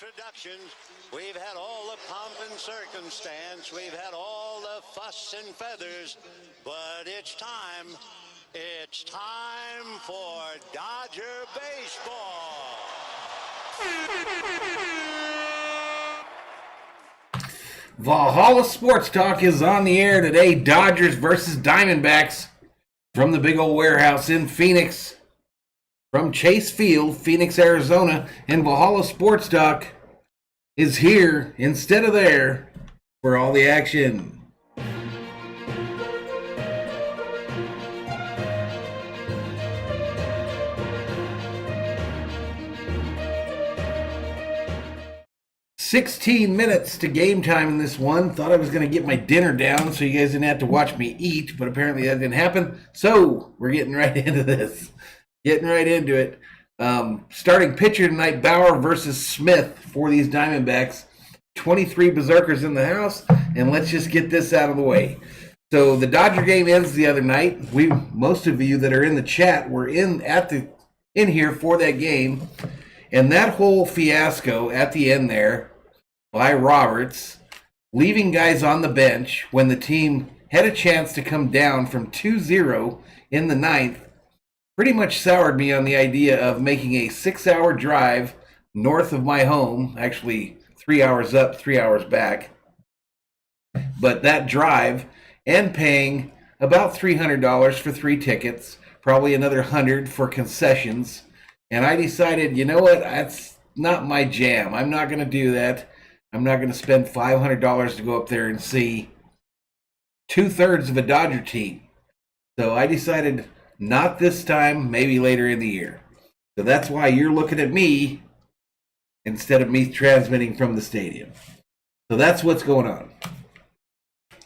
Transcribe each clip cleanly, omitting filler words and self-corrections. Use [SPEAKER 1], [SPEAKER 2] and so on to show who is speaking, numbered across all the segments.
[SPEAKER 1] introductions. We've had all the pomp and circumstance. We've had all the fuss and feathers. But it's time. It's time for Dodger baseball.
[SPEAKER 2] Valhalla Sports Talk is on the air today. Dodgers versus Diamondbacks from the big old warehouse in Phoenix. From Chase Field, Phoenix, Arizona. And Valhalla Sports Talk is here instead of there for all the action. 16 minutes to game time in this one. Thought I was going to get my dinner down so you guys didn't have to watch me eat, but apparently that didn't happen. So we're getting right into this. Getting right into it. Starting pitcher tonight, Bauer versus Smith for these Diamondbacks. 23 Berzerkers in the house, and let's just get this out of the way. So the Dodger game ends the other night. Most of you that are in the chat were in here for that game, and that whole fiasco at the end there by Roberts, leaving guys on the bench when the team had a chance to come down from 2-0 in the ninth, pretty much soured me on the idea of making a 6-hour drive north of my home, actually 3 hours up, 3 hours back. But that drive and paying about $300 for 3 tickets, probably another $100 for concessions. And I decided, you know what, that's not my jam. I'm not going to do that. I'm not going to spend $500 to go up there and see 2/3 of a Dodger team. So I decided not this time, maybe later in the year. So that's why you're looking at me instead of me transmitting from the stadium. So that's what's going on.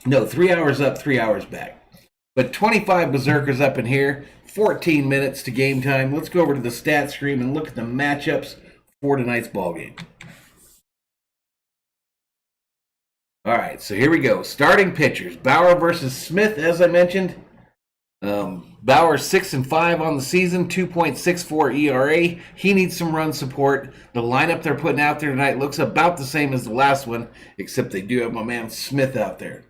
[SPEAKER 2] No, 3 hours up, 3 hours back. But 25 Berzerkers up in here, 14 minutes to game time. Let's go over to the stat screen and look at the matchups for tonight's ball game. All right, so here we go. Starting pitchers, Bauer versus Smith, as I mentioned. Bauer 6-5 on the season, 2.64 ERA. He needs some run support. The lineup they're putting out there tonight looks about the same as the last one, except they do have my man Smith out there.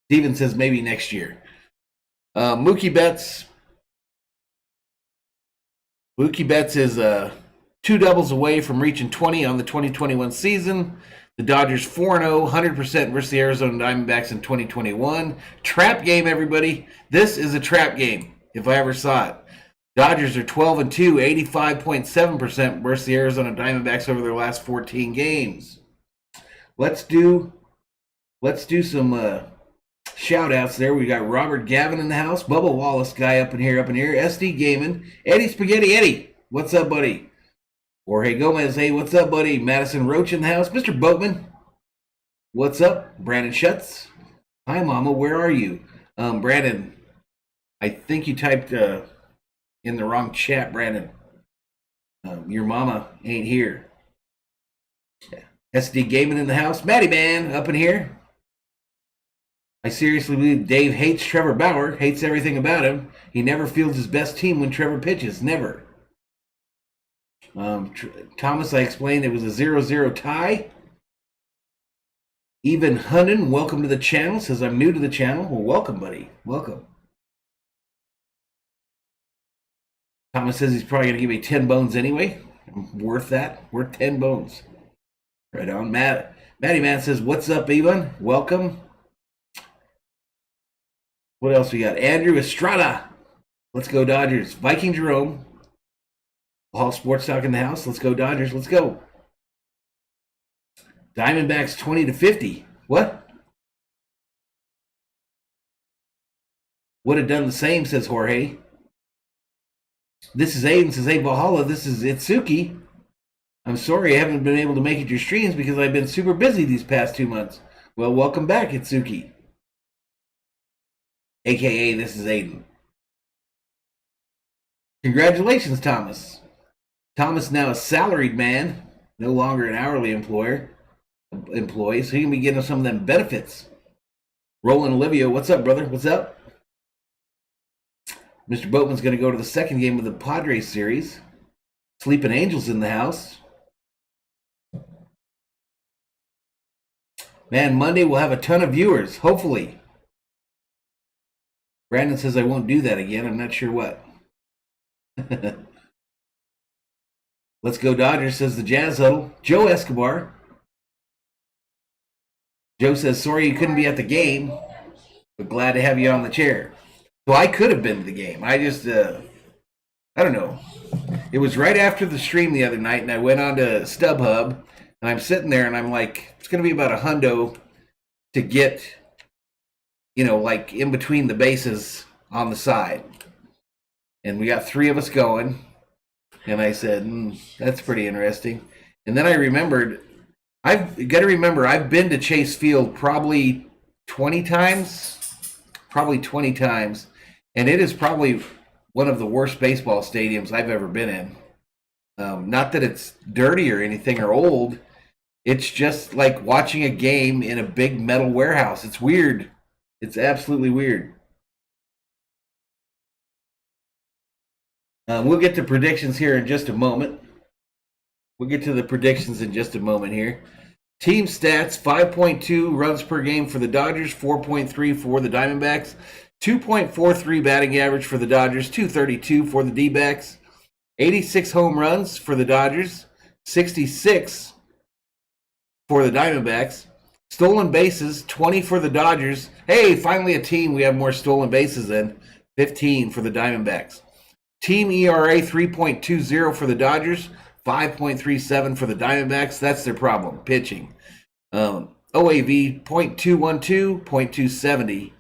[SPEAKER 2] Steven says maybe next year. Mookie Betts. Mookie Betts is 2 doubles away from reaching 20 on the 2021 season. The Dodgers 4-0, 100% versus the Arizona Diamondbacks in 2021. Trap game, everybody. This is a trap game, if I ever saw it. Dodgers are 12-2, 85.7% versus the Arizona Diamondbacks over their last 14 games. Let's do some shout-outs there. We got Robert Gavin in the house. Bubba Wallace guy up in here. SD Gaiman. Eddie Spaghetti. Eddie, what's up, buddy? Jorge Gomez, hey, what's up, buddy? Madison Roach in the house. Mr. Boatman, what's up? Brandon Schutz. Hi, Mama, where are you? Brandon, I think you typed in the wrong chat, Brandon. Your mama ain't here. SD Gaiman in the house. Matty Man up in here. I seriously believe Dave hates Trevor Bauer, hates everything about him. He never fields his best team when Trevor pitches, never. Thomas, I explained it was a 0-0 tie. Even Hunnan, welcome to the channel, says I'm new to the channel. Well, welcome, buddy. Welcome. Thomas says he's probably going to give me 10 bones anyway. I'm worth that. Worth 10 bones. Right on. Matty Man says, what's up, Ivan? Welcome. What else we got? Andrew Estrada. Let's go Dodgers. Viking Jerome. All Sports Talk in the house. Let's go Dodgers. Let's go. Diamondbacks 20-50. What? Would have done the same, says Jorge. This is Aiden, says, hey, Valhalla, this is Itsuki. I'm sorry I haven't been able to make it your streams because I've been super busy these past 2 months. Well, welcome back, Itsuki. AKA, this is Aiden. Congratulations, Thomas. Thomas now a salaried man, no longer an hourly employee, so he can be getting some of them benefits. Roland Olivio, what's up, brother? What's up? Mr. Boatman's going to go to the second game of the Padres series. Sleeping Angels in the house. Man, Monday we'll have a ton of viewers, hopefully. Brandon says I won't do that again. I'm not sure what. Let's go Dodgers, says the Jazz Huddle. Joe Escobar. Joe says, sorry you couldn't be at the game, but glad to have you on the chair. So I could have been to the game. I just, I don't know. It was right after the stream the other night, and I went on to StubHub, and I'm sitting there, and I'm like, it's going to be about $100 to get, like in between the bases on the side. And we got 3 of us going, and I said, that's pretty interesting. And then I remembered, I've been to Chase Field probably 20 times, and it is probably one of the worst baseball stadiums I've ever been in. Not that it's dirty or anything or old. It's just like watching a game in a big metal warehouse. It's weird. It's absolutely weird. We'll get to predictions here in just a moment. We'll get to the predictions in just a moment here. Team stats, 5.2 runs per game for the Dodgers, 4.3 for the Diamondbacks, 2.43 batting average for the Dodgers, 232 for the D-backs, 86 home runs for the Dodgers, 66 for the Diamondbacks, stolen bases, 20 for the Dodgers. Hey, finally a team we have more stolen bases in, 15 for the Diamondbacks. Team ERA, 3.20 for the Dodgers, 5.37 for the Diamondbacks. That's their problem, pitching. OAV, 0.212, 0.270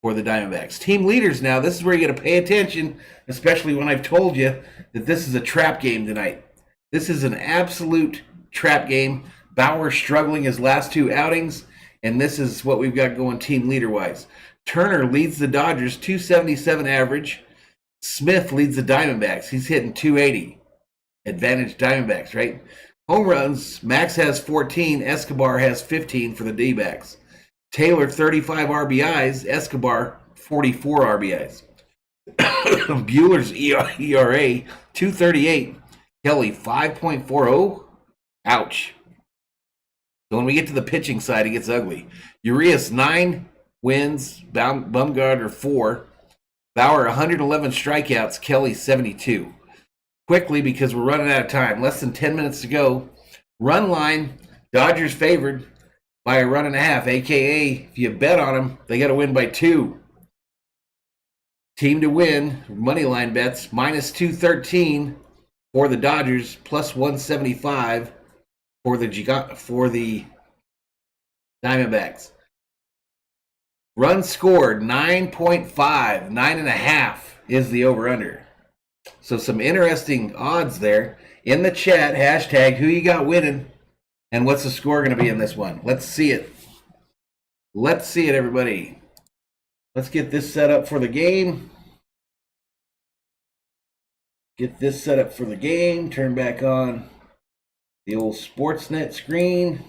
[SPEAKER 2] for the Diamondbacks. Team leaders now. This is where you got to pay attention, especially when I've told you that this is a trap game tonight. This is an absolute trap game. Bauer struggling his last 2 outings, and this is what we've got going team leader-wise. Turner leads the Dodgers, 277 average. Smith leads the Diamondbacks. He's hitting 280. Advantage Diamondbacks, right? Home runs, Max has 14. Escobar has 15 for the D-backs. Taylor, 35 RBIs. Escobar, 44 RBIs. Bueller's ERA, 238. Kelly, 5.40. Ouch. So when we get to the pitching side, it gets ugly. Urias, 9 wins. Bumgarner, 4. Bauer, 111 strikeouts. Kelly, 72. Quickly, because we're running out of time. Less than 10 minutes to go. Run line, Dodgers favored by a run and a half. AKA, if you bet on them, they got to win by 2. Team to win, money line bets, minus 213 for the Dodgers, plus 175 for the Diamondbacks. Runs scored, 9.5, 9.5 is the over-under. So some interesting odds there. In the chat, hashtag who you got winning, and what's the score going to be in this one? Let's see it. Let's see it, everybody. Let's get this set up for the game. Get this set up for the game. Turn back on the old Sportsnet screen.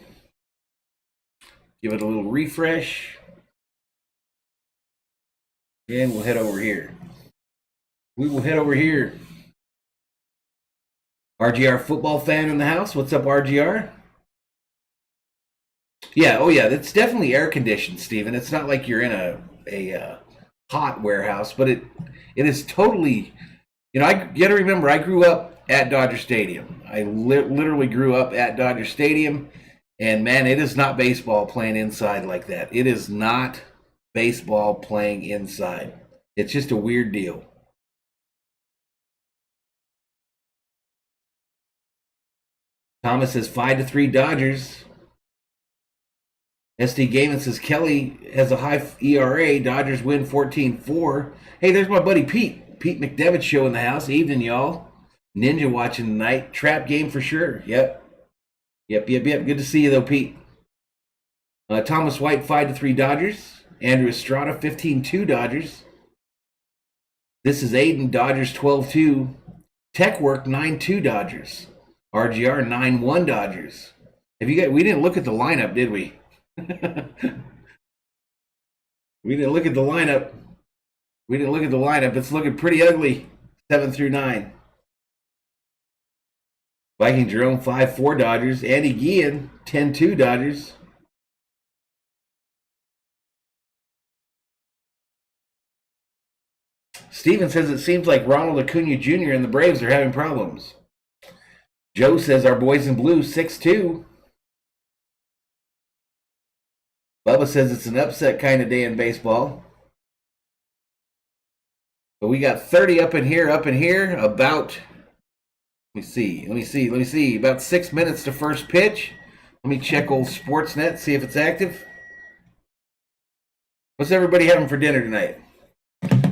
[SPEAKER 2] Give it a little refresh. And we'll head over here. We will head over here. RGR football fan in the house. What's up, RGR? Yeah, oh yeah, it's definitely air conditioned, Steven. It's not like you're in a hot warehouse, but it is totally, you got to remember, I grew up at Dodger Stadium. I literally grew up at Dodger Stadium, and man, it is not baseball playing inside like that. It is not baseball playing inside. It's just a weird deal. Thomas says 5-3 Dodgers. SD Gaiman says Kelly has a high ERA. Dodgers win 14-4. Hey, there's my buddy Pete. Pete McDevitt show in the house. Evening, y'all. Ninja watching tonight. Trap game for sure. Yep. Good to see you, though, Pete. Thomas White, 5-3 Dodgers. Andrew Estrada, 15-2 Dodgers. This is Aiden, Dodgers 12-2. Tech Work, 9-2 Dodgers. RGR, 9-1 Dodgers. We didn't look at the lineup, did we? We didn't look at the lineup. It's looking pretty ugly. 7-9. Viking Jerome, 5-4 Dodgers. Andy Guillen, 10-2 Dodgers. Steven says it seems like Ronald Acuna Jr. and the Braves are having problems. Joe says our boys in blue 6-2. Bubba says it's an upset kind of day in baseball. But we got 30 up in here, about, let me see, about 6 minutes to first pitch. Let me check old Sportsnet, see if it's active. What's everybody having for dinner tonight?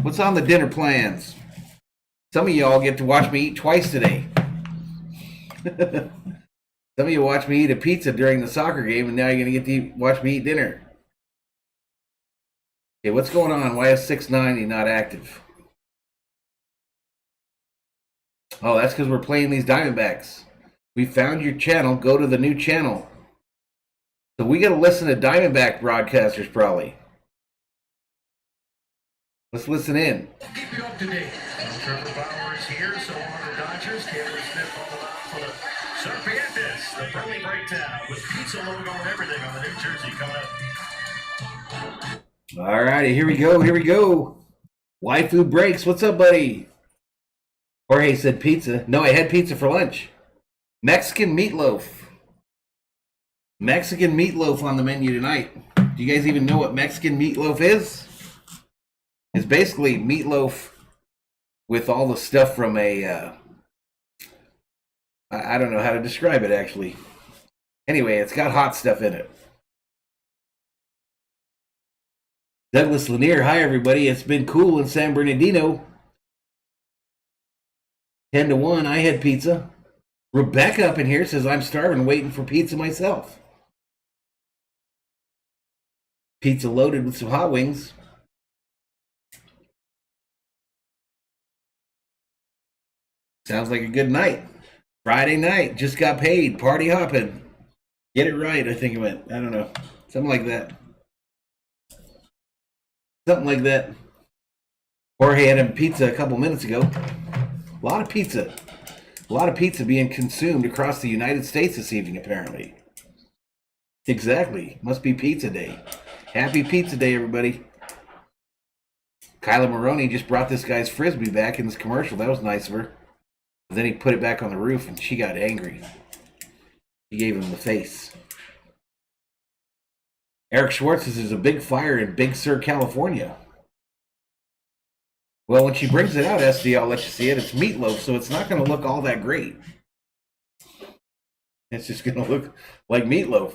[SPEAKER 2] What's on the dinner plans? Some of y'all get to watch me eat twice today. Some of you watch me eat a pizza during the soccer game, and now you're going to get to watch me eat dinner. Okay, what's going on? Why is 690 not active? Oh, that's because we're playing these Diamondbacks. We found your channel. Go to the new channel. So we got to listen to Diamondback broadcasters probably. Let's listen in.
[SPEAKER 3] Keep you up to date. Trevor Bauer is here, so on the Dodgers. Taylor Smith on the line for the Serpientes. The friendly breakdown with pizza logo and everything on the New Jersey coming up.
[SPEAKER 2] All righty, here we go. Waifu Breaks, what's up, buddy? Jorge said pizza. No, I had pizza for lunch. Mexican meatloaf. Mexican meatloaf on the menu tonight. Do you guys even know what Mexican meatloaf is? It's basically meatloaf with all the stuff from I don't know how to describe it, actually. Anyway, it's got hot stuff in it. Douglas Lanier, hi everybody. It's been cool in San Bernardino. 10-1, I had pizza. Rebecca up in here says, I'm starving, waiting for pizza myself. Pizza loaded with some hot wings. Sounds like a good night. Friday night, just got paid, party hopping. Get it right, I think it went. I don't know. Something like that. Jorge had him pizza a couple minutes ago. A lot of pizza being consumed across the United States this evening, apparently. Exactly. Must be pizza day. Happy pizza day, everybody. Kyla Maroney just brought this guy's Frisbee back in this commercial. That was nice of her. But then he put it back on the roof, and she got angry. He gave him the face. Eric Schwartz says there's a big fire in Big Sur, California. Well, when she brings it out, SD, I'll let you see it. It's meatloaf, so it's not going to look all that great. It's just going to look like meatloaf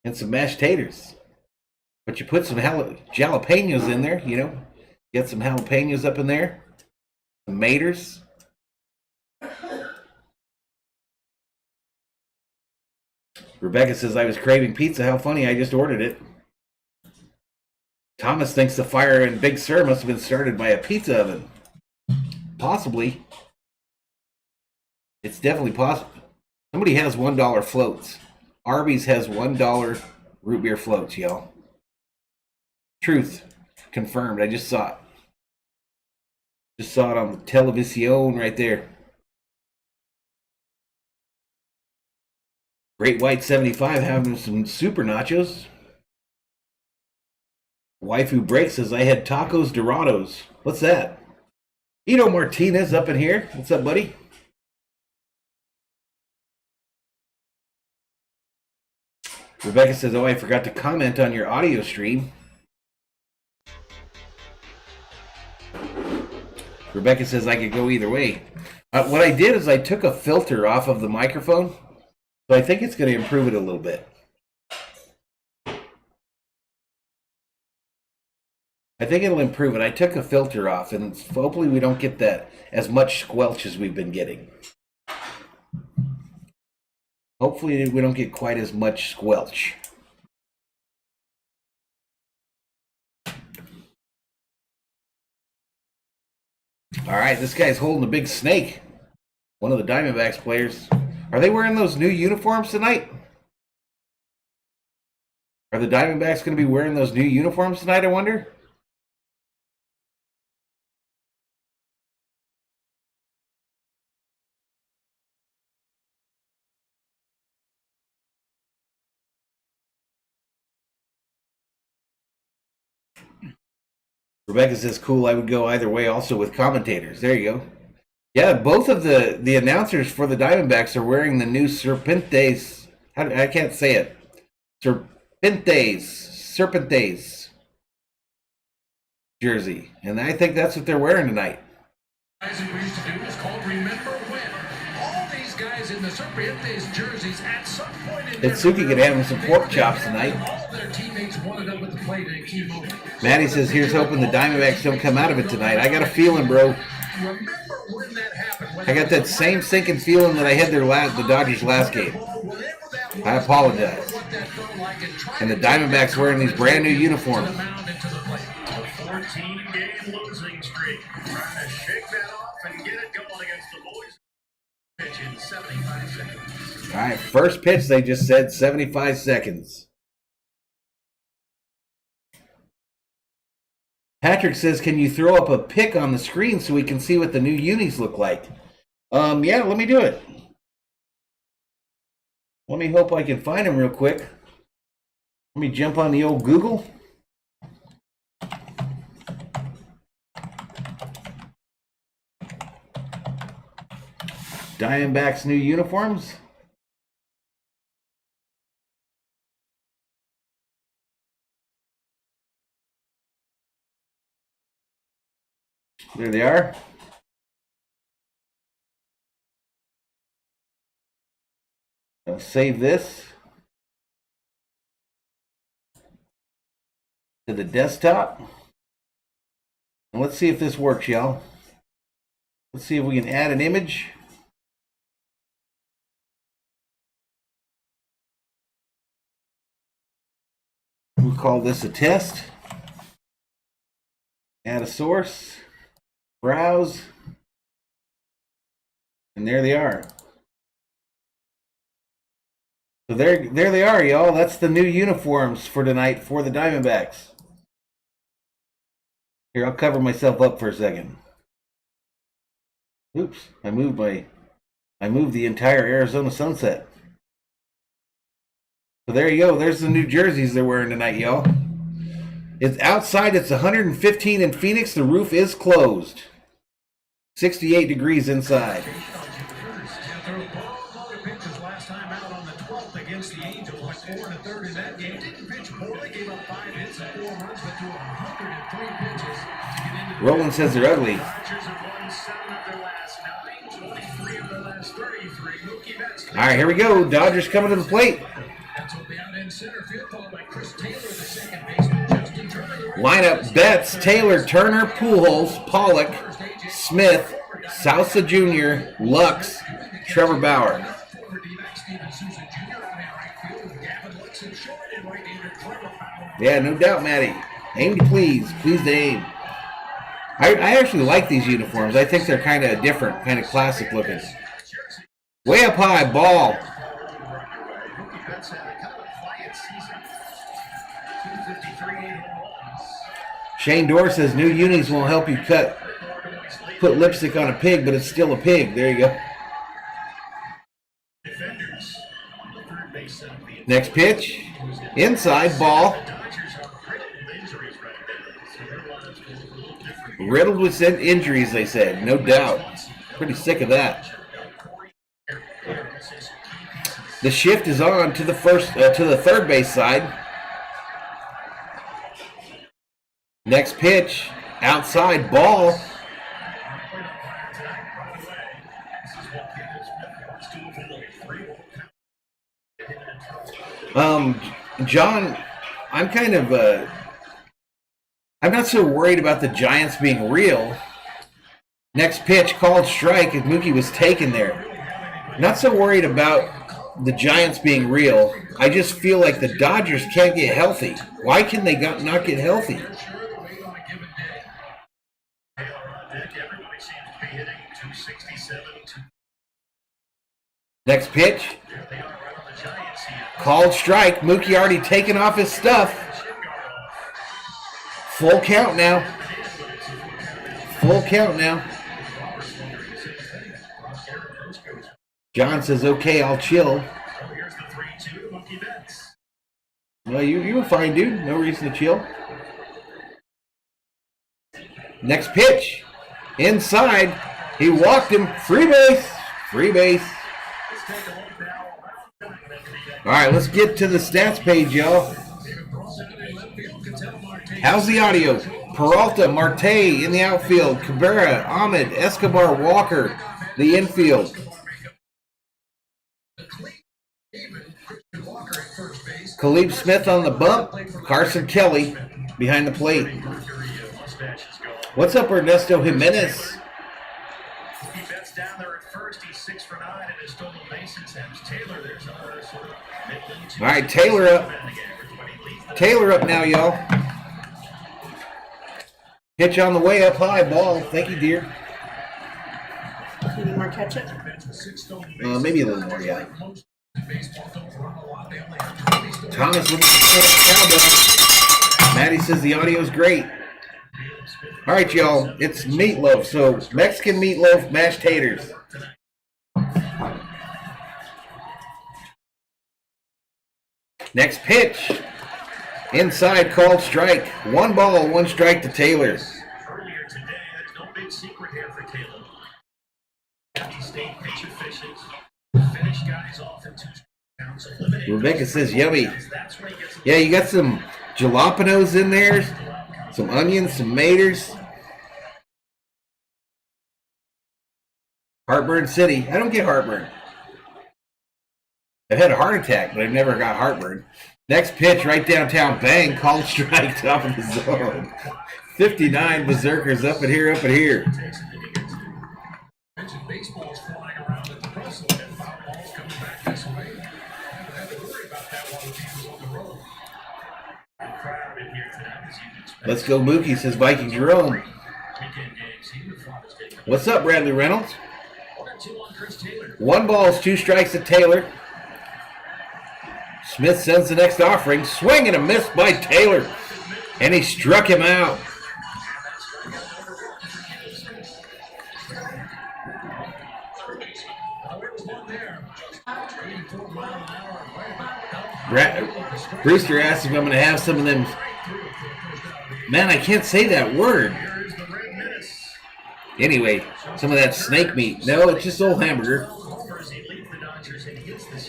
[SPEAKER 2] and some mashed taters. But you put some jalapenos in there, you know. Get some jalapenos up in there. Some maters. Rebecca says, I was craving pizza. How funny, I just ordered it. Thomas thinks the fire in Big Sur must have been started by a pizza oven. Possibly. It's definitely possible. Somebody has $1 floats. Arby's has $1 root beer floats, y'all. Truth. Confirmed. I just saw it. Just saw it on the television right there. Great White 75 having some super nachos. Waifu Breaks says, I had tacos dorados. What's that? Ito Martinez up in here. What's up, buddy? Rebecca says, oh, I forgot to comment on your audio stream. Rebecca says I could go either way. What I did is I took a filter off of the microphone. So I think it's going to improve it a little bit. I think it'll improve it. I took a filter off, and hopefully we don't get that as much squelch as we've been getting. Hopefully we don't get quite as much squelch. All right, this guy's holding a big snake. One of the Diamondbacks players. Are they wearing those new uniforms tonight? Are the Diamondbacks going to be wearing those new uniforms tonight, I wonder? Rebecca says, cool, I would go either way also with commentators. There you go. Yeah, both of the announcers for the Diamondbacks are wearing the new Serpentes. I can't say it. Serpentes jersey. And I think that's what they're wearing tonight.
[SPEAKER 3] Guys, we used to do is called Remember When. All these guys in the Serpentes jerseys at some point in
[SPEAKER 2] Itsuki could have him some pork chops tonight.
[SPEAKER 3] all their teammates wanted up at the plate at a key moment.
[SPEAKER 2] Maddie says, here's hoping the Diamondbacks don't come out of it tonight. I got a feeling, bro.
[SPEAKER 3] Remember when that happened.
[SPEAKER 2] I got that same sinking feeling that I had the Dodgers last game. I apologize. And the Diamondbacks wearing these brand new uniforms.
[SPEAKER 3] 14-game losing streak. Trying to shake that off and get it going against the boys. Pitch in 75 seconds.
[SPEAKER 2] All right, first pitch, they just said 75 seconds. Patrick says, can you throw up a pic on the screen so we can see what the new unis look like? Yeah, let me do it. Let me hope I can find them real quick. Let me jump on the old Google. Diamondbacks new uniforms. There they are. I'll save this to the desktop. And let's see if this works, y'all. Let's see if we can add an image. We'll call this a test. Add a source. Browse. And there they are. So there they are, y'all. That's the new uniforms for tonight for the Diamondbacks. Here, I'll cover myself up for a second. Oops, I moved the entire Arizona sunset. So there you go. There's the new jerseys they're wearing tonight, y'all. It's outside. It's 115 in Phoenix. The roof is closed. 68 degrees inside.
[SPEAKER 3] Last time out on the 12th against the Angels, went 4 1/3 in that game. Didn't pitch poorly, gave up 5 hits and 4 runs, but threw 103 pitches to get into the
[SPEAKER 2] Roland says they're ugly.
[SPEAKER 3] Dodgers have won 7 of their last 9, 23 of their last 33. Mookie Betts.
[SPEAKER 2] All right, here we go. Dodgers coming to the plate.
[SPEAKER 3] That's what the out in center field, followed by Chris Taylor, the second baseman. Justin Turner, the right
[SPEAKER 2] Lineup: Betts, Taylor, Turner, Pujols, Pollock, Smith, Sousa Jr., Lux, Trevor Bauer. Yeah, no doubt, Matty. Aim to please. Please to aim. I actually like these uniforms. I think they're kind of different, kind of classic looking. Way up high, ball. Shane Dorr says new unis won't help you put lipstick on a pig, but it's still a pig. There you go. Next pitch. Inside, ball. Riddled with injuries, they said. No doubt. Pretty sick of that. The shift is on to the third base side. Next pitch. Outside, ball. John, I'm not so worried about the Giants being real. Next pitch, called strike, as Mookie was taken there. Not so worried about the Giants being real. I just feel like the Dodgers can't get healthy. Why can they not get healthy? Next pitch. Called strike. Mookie already taken off his stuff. Full count now. Full count now. John says, okay, I'll chill. Well, you were fine, dude. No reason to chill. Next pitch. Inside. He walked him. Free base. Free base. All right, let's get to the stats page, y'all. How's the audio? Peralta, Marte in the outfield. Cabrera, Ahmed, Escobar, Walker, the infield. Khalib Smith on the bump. Carson Kelly behind the plate. What's up, Ernesto Jimenez?
[SPEAKER 3] He bets down there at first. He's 6 for 9 and his stolen bases. Has Taylor. There's another sort of mid-lead.
[SPEAKER 2] All right, Taylor up. Taylor up now, y'all. Pitch on the way up high. Ball. Thank you, dear.
[SPEAKER 4] You need more ketchup?
[SPEAKER 2] Maybe a little more, yeah. Thomas looking for cowbell. Maddie says the audio's great. All right, y'all. It's meatloaf. So Mexican meatloaf, mashed taters. Next pitch. Inside, called strike. 1 ball, 1 strike to Taylor.
[SPEAKER 3] Earlier today, there's no big secret here for Taylor. He stayed pitch efficient. Finish guys off in 2 counts.
[SPEAKER 2] Rebecca says yummy. Yeah, you got some jalapenos in there, some onions, some maters. Heartburn City. I don't get heartburn. I've had a heart attack, but I've never got heartburn. Next pitch, right downtown. Bang, called strike, top of the zone. 59 Berzerkers up and here, up and here.
[SPEAKER 3] Baseball's flying around at the Russell and foul balls coming back this way. You don't have to worry about that while the team is on the road. Crowd in here tonight, as you can expect.
[SPEAKER 2] Let's go, Mookie, says Viking Jerome.
[SPEAKER 3] Weekend games, he would have his day.
[SPEAKER 2] What's up, Bradley Reynolds?
[SPEAKER 3] 1-2 on Chris Taylor.
[SPEAKER 2] 1 ball, 2 strikes to Taylor. Smith sends the next offering. Swing and a miss by Taylor. And he struck him out. Brewster asked if I'm going to have some of them. Man, I can't say that word. Anyway, some of that snake meat. No, it's just old hamburger.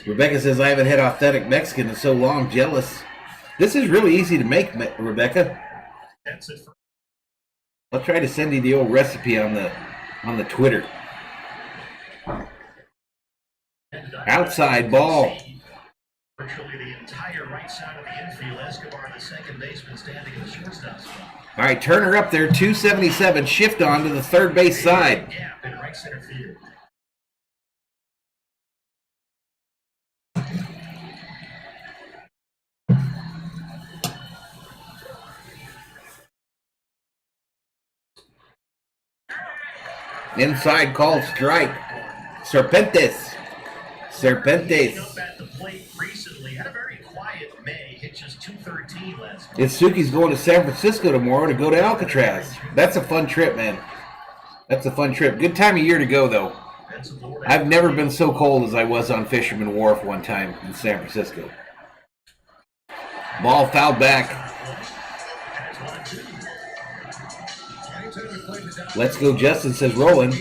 [SPEAKER 2] Rebecca says, I haven't had authentic Mexican in so long. Jealous. This is really easy to make, Rebecca. I'll try to send you the old recipe on the Twitter. Outside ball.
[SPEAKER 3] Virtually the entire right side of the infield. Escobar, the second baseman, standing in the shortstop spot.
[SPEAKER 2] All right, Turner up there, 277. Shift on to the third base side.
[SPEAKER 3] Gap in right center field.
[SPEAKER 2] Inside called strike. Serpentes. Serpentes.
[SPEAKER 3] Up at the plate recently. Had a very quiet May. Hit just 213 last month.
[SPEAKER 2] Itsuki's going to San Francisco tomorrow to go to Alcatraz. That's a fun trip, man. That's a fun trip. Good time of year to go, though. I've never been so cold as I was on Fisherman Wharf one time in San Francisco. Ball fouled back. Let's go, Justin, says Roland.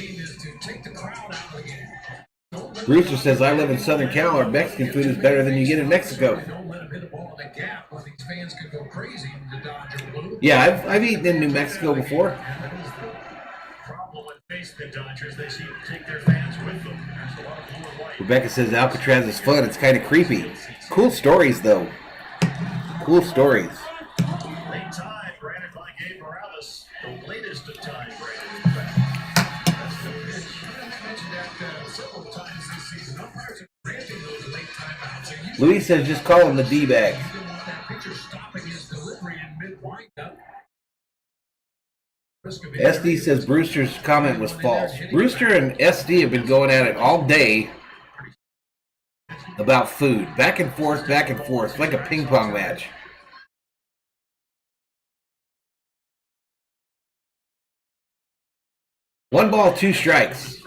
[SPEAKER 2] Brewster says, I live in Southern Cal. Our Mexican food is better than you get in Mexico. Yeah, I've eaten in New Mexico before. Rebecca says Alcatraz is fun. It's kind of creepy. Cool stories, though. Cool stories.
[SPEAKER 3] Late time, granted by Gabe Morales. The latest of time,
[SPEAKER 2] Luis says just call him the D-bag. SD says Brewster's comment was false. Brewster and SD have been going at it all day about food. Back and forth, like a ping pong match. One ball, 2 strikes.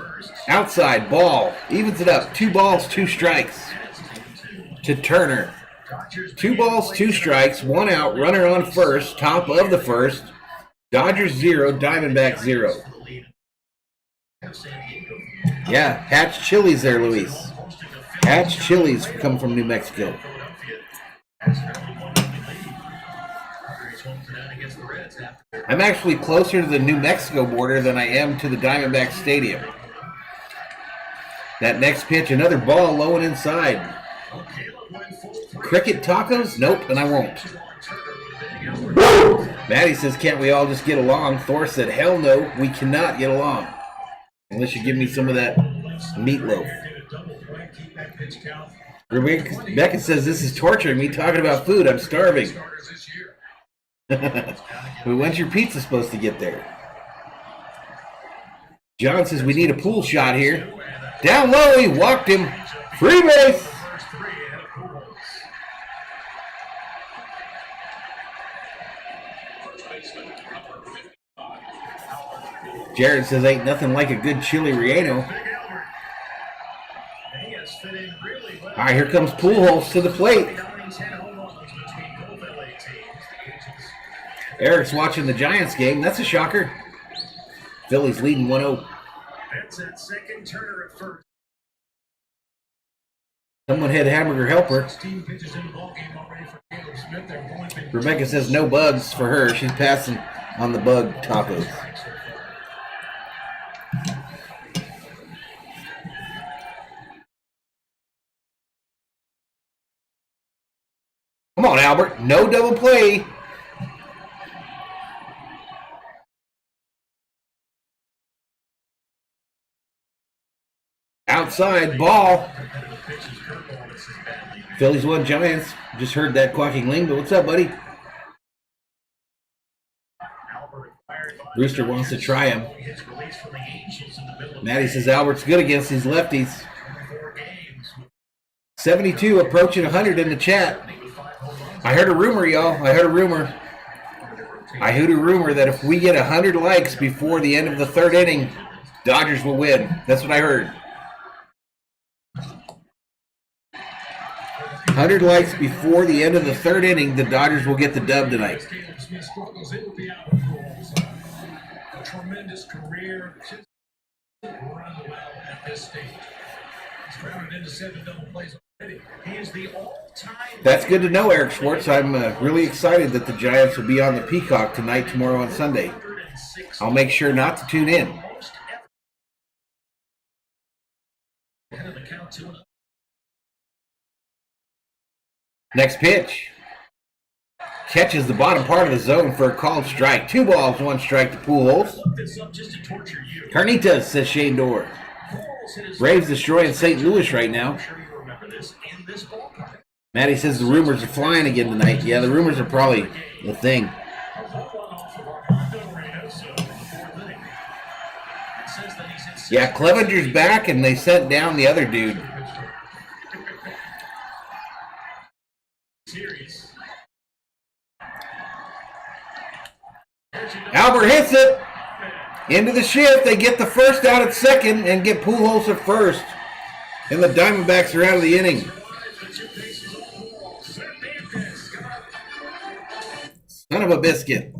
[SPEAKER 2] Outside, ball. Evens it up. 2 balls, 2 strikes. To Turner. 2 balls, 2 strikes. 1 out. Runner on first. Top of the first. Dodgers 0, Diamondbacks 0. Yeah, Hatch Chili's there, Luis. Hatch Chili's come from New Mexico. I'm actually closer to the New Mexico border than I am to the Diamondbacks Stadium. That next pitch, another ball low and inside. Cricket tacos? Nope, and I won't. Maddie says, can't we all just get along? Thor said, hell no, we cannot get along. Unless you give me some of that meatloaf. Rebecca says, this is torturing me talking about food. I'm starving. When's your pizza supposed to get there? John says, we need a pool shot here. Down low, he walked him. Free base. Jared says, ain't nothing like a good chili relleno. All right, here comes Pujols to the plate. Eric's watching the Giants game. That's a shocker. Phillies leading 1-0. Someone had hamburger helper. Rebecca says no bugs for her. She's passing on the bug tacos. Come on, Albert. No double play. Outside ball. Phillies won, Giants. Just heard that quacking lingo. What's up, buddy? Rooster wants to try him. Maddie says Albert's good against these lefties. 72 approaching 100 in the chat. I heard a rumor, y'all. I heard a rumor that if we get 100 likes before the end of the third inning, Dodgers will win. That's what I heard. 100 likes before the end of the third inning, the Dodgers will get the dub tonight.
[SPEAKER 3] A tremendous career. At this stage. He's rounded into 7 double plays already. He is the all-time.
[SPEAKER 2] That's good to know, Eric Schwartz. I'm really excited that the Giants will be on the Peacock tonight, tomorrow, and Sunday. I'll make sure not to tune in. Next pitch. Catches the bottom part of the zone for a called strike. 2 balls, 1 strike to Pujols. Carnitas, says Shane Dorr. Braves destroying St. Louis right now. Maddie says the rumors are flying again tonight. Yeah, the rumors are probably the thing. Yeah, Clevenger's back, and they sent down the other dude. Albert hits it. Into the shift. They get the first out at second and get Pujols at first. And the Diamondbacks are out of the inning. Son of a biscuit.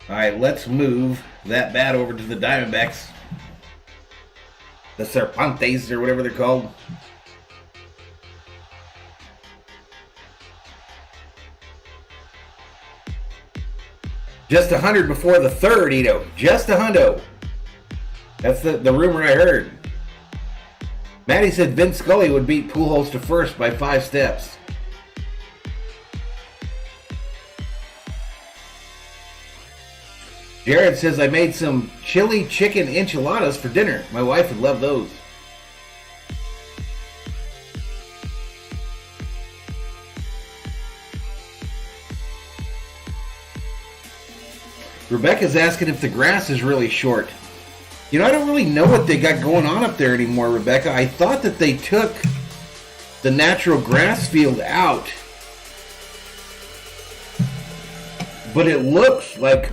[SPEAKER 2] All right, let's move that bat over to the Diamondbacks. The Serpantes, or whatever they're called. Just 100 before the third, Ito. Just 100. That's the rumor I heard. Maddie said Vince Scully would beat Pujols to first by 5 steps. Jared says I made some chili chicken enchiladas for dinner. My wife would love those. Rebecca's asking if the grass is really short. You know, I don't really know what they got going on up there anymore, Rebecca. I thought that they took the natural grass field out. But it looks like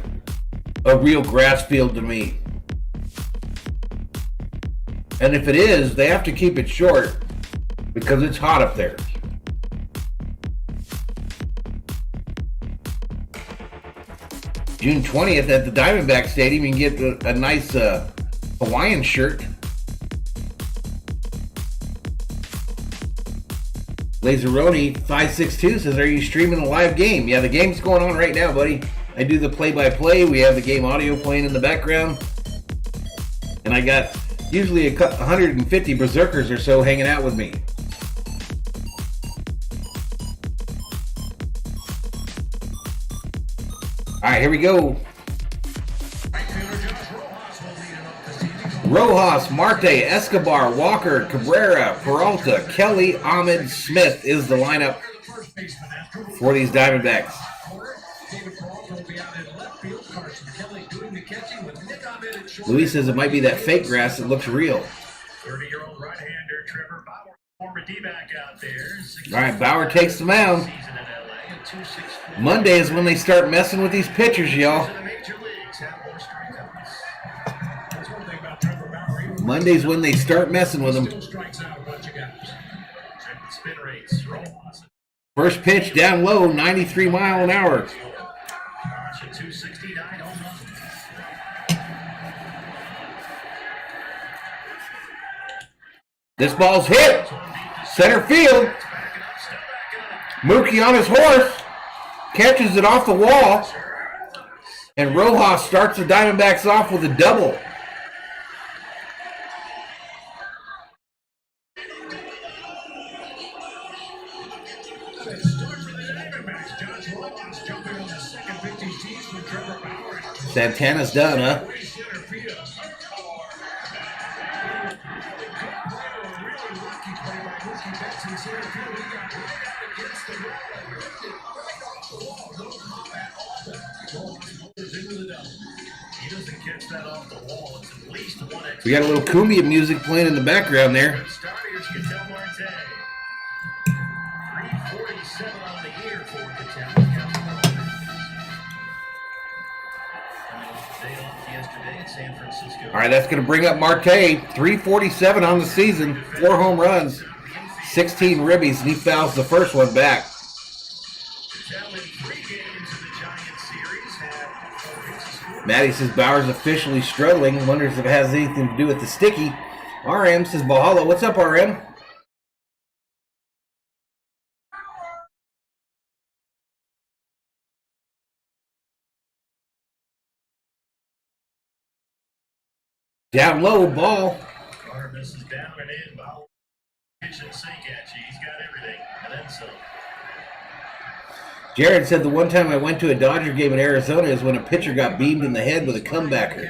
[SPEAKER 2] a real grass field to me. And if it is, they have to keep it short because it's hot up there. June 20th at the Diamondbacks Stadium. You can get a nice Hawaiian shirt. Laseroni 562 says, are you streaming a live game? Yeah, the game's going on right now, buddy. I do the play-by-play. We have the game audio playing in the background. And I got usually 150 Berzerkers or so hanging out with me. All right, here we go. Rojas, Marte, Escobar, Walker, Cabrera, Peralta, Kelly, Ahmed, Smith is the lineup for these Diamondbacks. Luis says it might be that fake grass that looks real.
[SPEAKER 3] 30-year-old right-hander Trevor Bauer, former D-back out there.
[SPEAKER 2] All right, Bauer takes the mound. Monday is when they start messing with these pitchers, y'all. Monday's when they start messing with them. First pitch down low, 93 mile an hour. This ball's hit. Center field. Mookie on his horse. Catches it off the wall. And Rojas starts the Diamondbacks off with a double. Santana's done, huh? We got a little cumbia music playing in the background there. All right, that's going to bring up Marte. 347 on the season, 4 home runs, 16 ribbies, and he fouls the first one back. Maddie says Bauer's officially struggling. Wonders if it has anything to do with the sticky. RM says Valhalla. What's up, RM? Down low, ball.
[SPEAKER 3] Carter misses down and in. Ball pitch and sink at you. He's got everything. And then some.
[SPEAKER 2] Jared said the one time I went to a Dodger game in Arizona is when a pitcher got beamed in the head with a comebacker.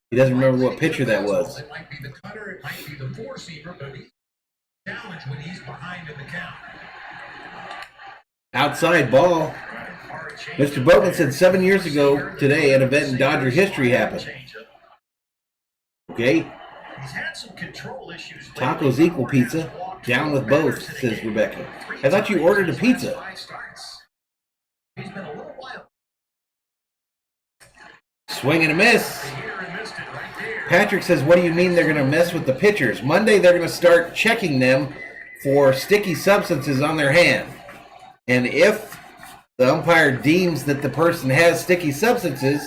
[SPEAKER 2] He doesn't remember what pitcher that was.
[SPEAKER 3] It might be the cutter, it might be the four-seamer, but he's challenged when he's behind in the count.
[SPEAKER 2] Outside ball. Mr. Boatman said 7 years ago today an event in Dodger history happened. Okay.
[SPEAKER 3] He's had some control issues.
[SPEAKER 2] Tacos equal pizza. Down with both, says Rebecca. I thought you ordered a pizza.
[SPEAKER 3] He's been a little wild.
[SPEAKER 2] Swing and a miss. Patrick says, what do you mean they're going to mess with the pitchers? Monday they're going to start checking them for sticky substances on their hand. And if the umpire deems that the person has sticky substances,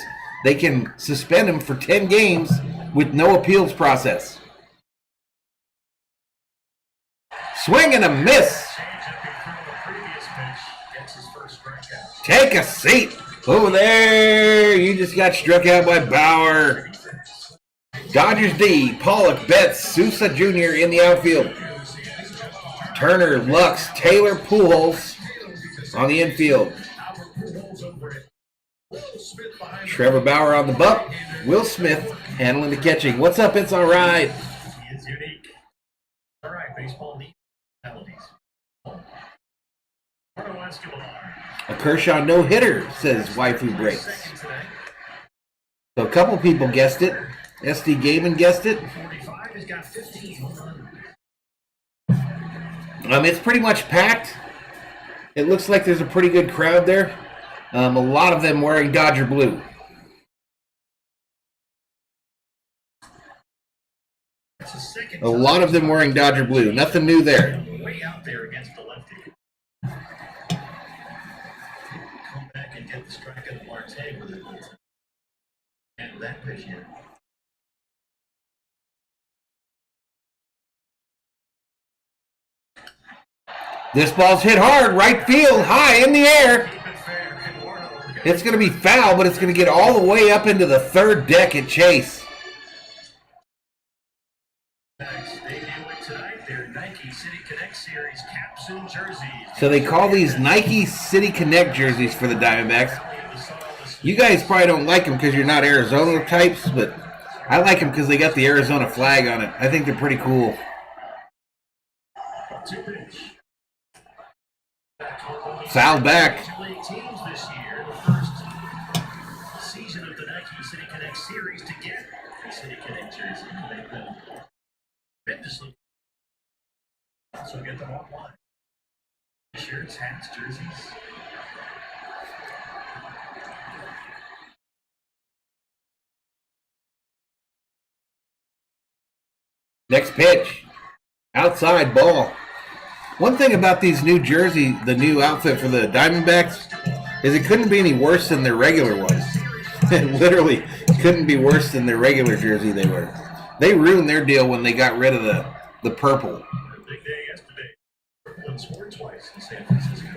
[SPEAKER 2] they can suspend him for 10 games with no appeals process. Swing and a miss. Take a seat. Over there. You just got struck out by Bauer. Dodgers D. Pollock, Betts, Sousa Jr. in the outfield. Turner, Lux, Taylor, Pujols on the infield. Trevor Bauer on the buck. Will Smith handling the catching. What's up? It's all right.
[SPEAKER 3] He is unique. All right, baseball needs penalties.
[SPEAKER 2] A Kershaw no-hitter, says Waifu Breaks. So a couple people guessed it. SD Gaiman guessed it. It's pretty much packed. It looks like there's a pretty good crowd there. A lot of them wearing Dodger blue. A lot of them wearing Dodger blue. Nothing new there.
[SPEAKER 3] Way out there against the lefty. Come back and get the strike on the Marte with it. And that pitch here.
[SPEAKER 2] This ball's hit hard, right field, high in the air. It's going to be foul, but it's going to get all the way up into the third deck at Chase. So they call these Nike City Connect jerseys for the Diamondbacks. You guys probably don't like them because you're not Arizona types, but I like them because they got the Arizona flag on it. I think they're pretty cool. Foul back.
[SPEAKER 3] Season of the Nike City Connect series to get the City Connect jersey. Tremendously. So get them online. Shirts, hats, jerseys.
[SPEAKER 2] Next pitch. Outside ball. One thing about these new jersey, the new outfit for the Diamondbacks, is it couldn't be any worse than their regular ones. It literally couldn't be worse than their regular jersey they wear. They ruined their deal when they got rid of the purple.
[SPEAKER 3] Big day yesterday. Brooklyn scored twice in San Francisco.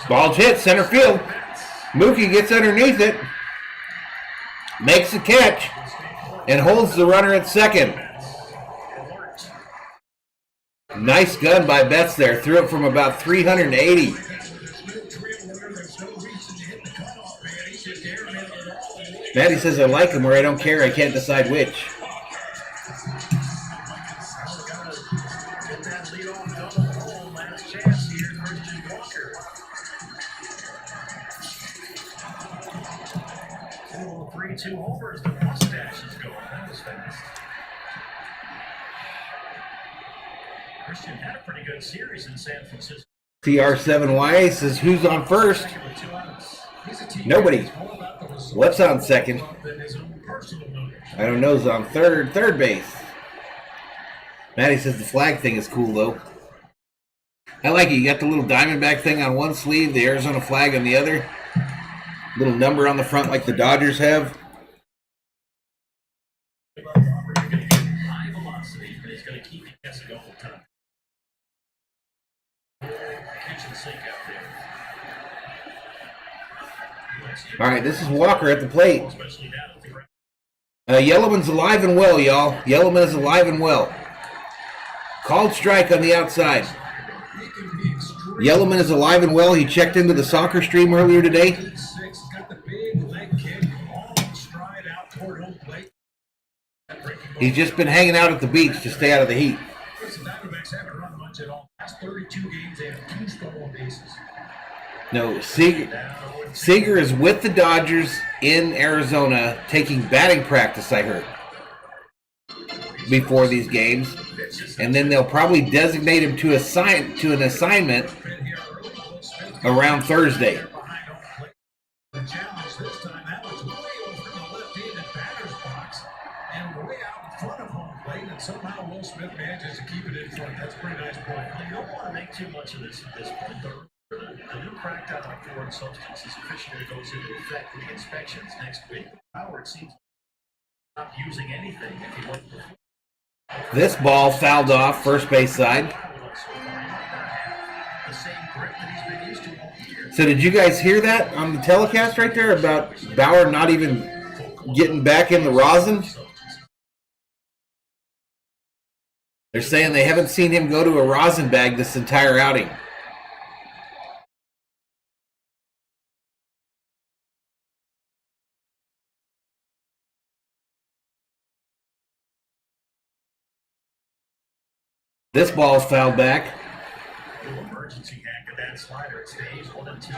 [SPEAKER 2] Ball's hit center field. Mookie gets underneath it, makes the catch, and holds the runner at second. Nice gun by Betts there. Threw it from about 380. Matty says, I like him or I don't care. I can't decide which.
[SPEAKER 3] Two homers, the mustache is going. That was fast. Christian had a pretty good series in San Francisco.
[SPEAKER 2] TR7YA says, who's on first? Nobody. What's on second? I don't know. Who's on third base. Matty says the flag thing is cool, though. I like it. You got the little Diamondback thing on one sleeve, the Arizona flag on the other. Little number on the front like the Dodgers have.
[SPEAKER 3] High velocity, but he's going to keep you guessing all the time. Kitchen sink out there.
[SPEAKER 2] All right, this is Walker at the plate.
[SPEAKER 3] Especially now with the ground.
[SPEAKER 2] Yellowman's alive and well, y'all. Yellowman is alive and well. Called strike on the outside. Yellowman is alive and well. He checked into the soccer stream earlier today. He's just been hanging out at the beach to stay out of the heat.
[SPEAKER 3] The Diamondbacks haven't run much at all. Last 32 games, they have 2 stolen bases.
[SPEAKER 2] No, Seager is with the Dodgers in Arizona taking batting practice, I heard, before these games. And then they'll probably designate him to an assignment around Thursday.
[SPEAKER 3] The challenge this time, that was way over in the left-handed batter's box and way out in front of home plate, and somehow Will Smith manages to keep it in front. That's a pretty nice point. You don't want to make too much of this at this point. The new crackdown on foreign substances officially goes into effect with the inspections next week. Howard seems to stop using anything if he went before.
[SPEAKER 2] This ball fouled off first base side.
[SPEAKER 3] The same grip that he's been used to all year.
[SPEAKER 2] So did you guys hear that on the telecast right there about Bauer not even getting back in the rosin? They're saying they haven't seen him go to a rosin bag this entire outing. This ball's fouled back.
[SPEAKER 3] Emergency hack of that slider. It stays 1-2.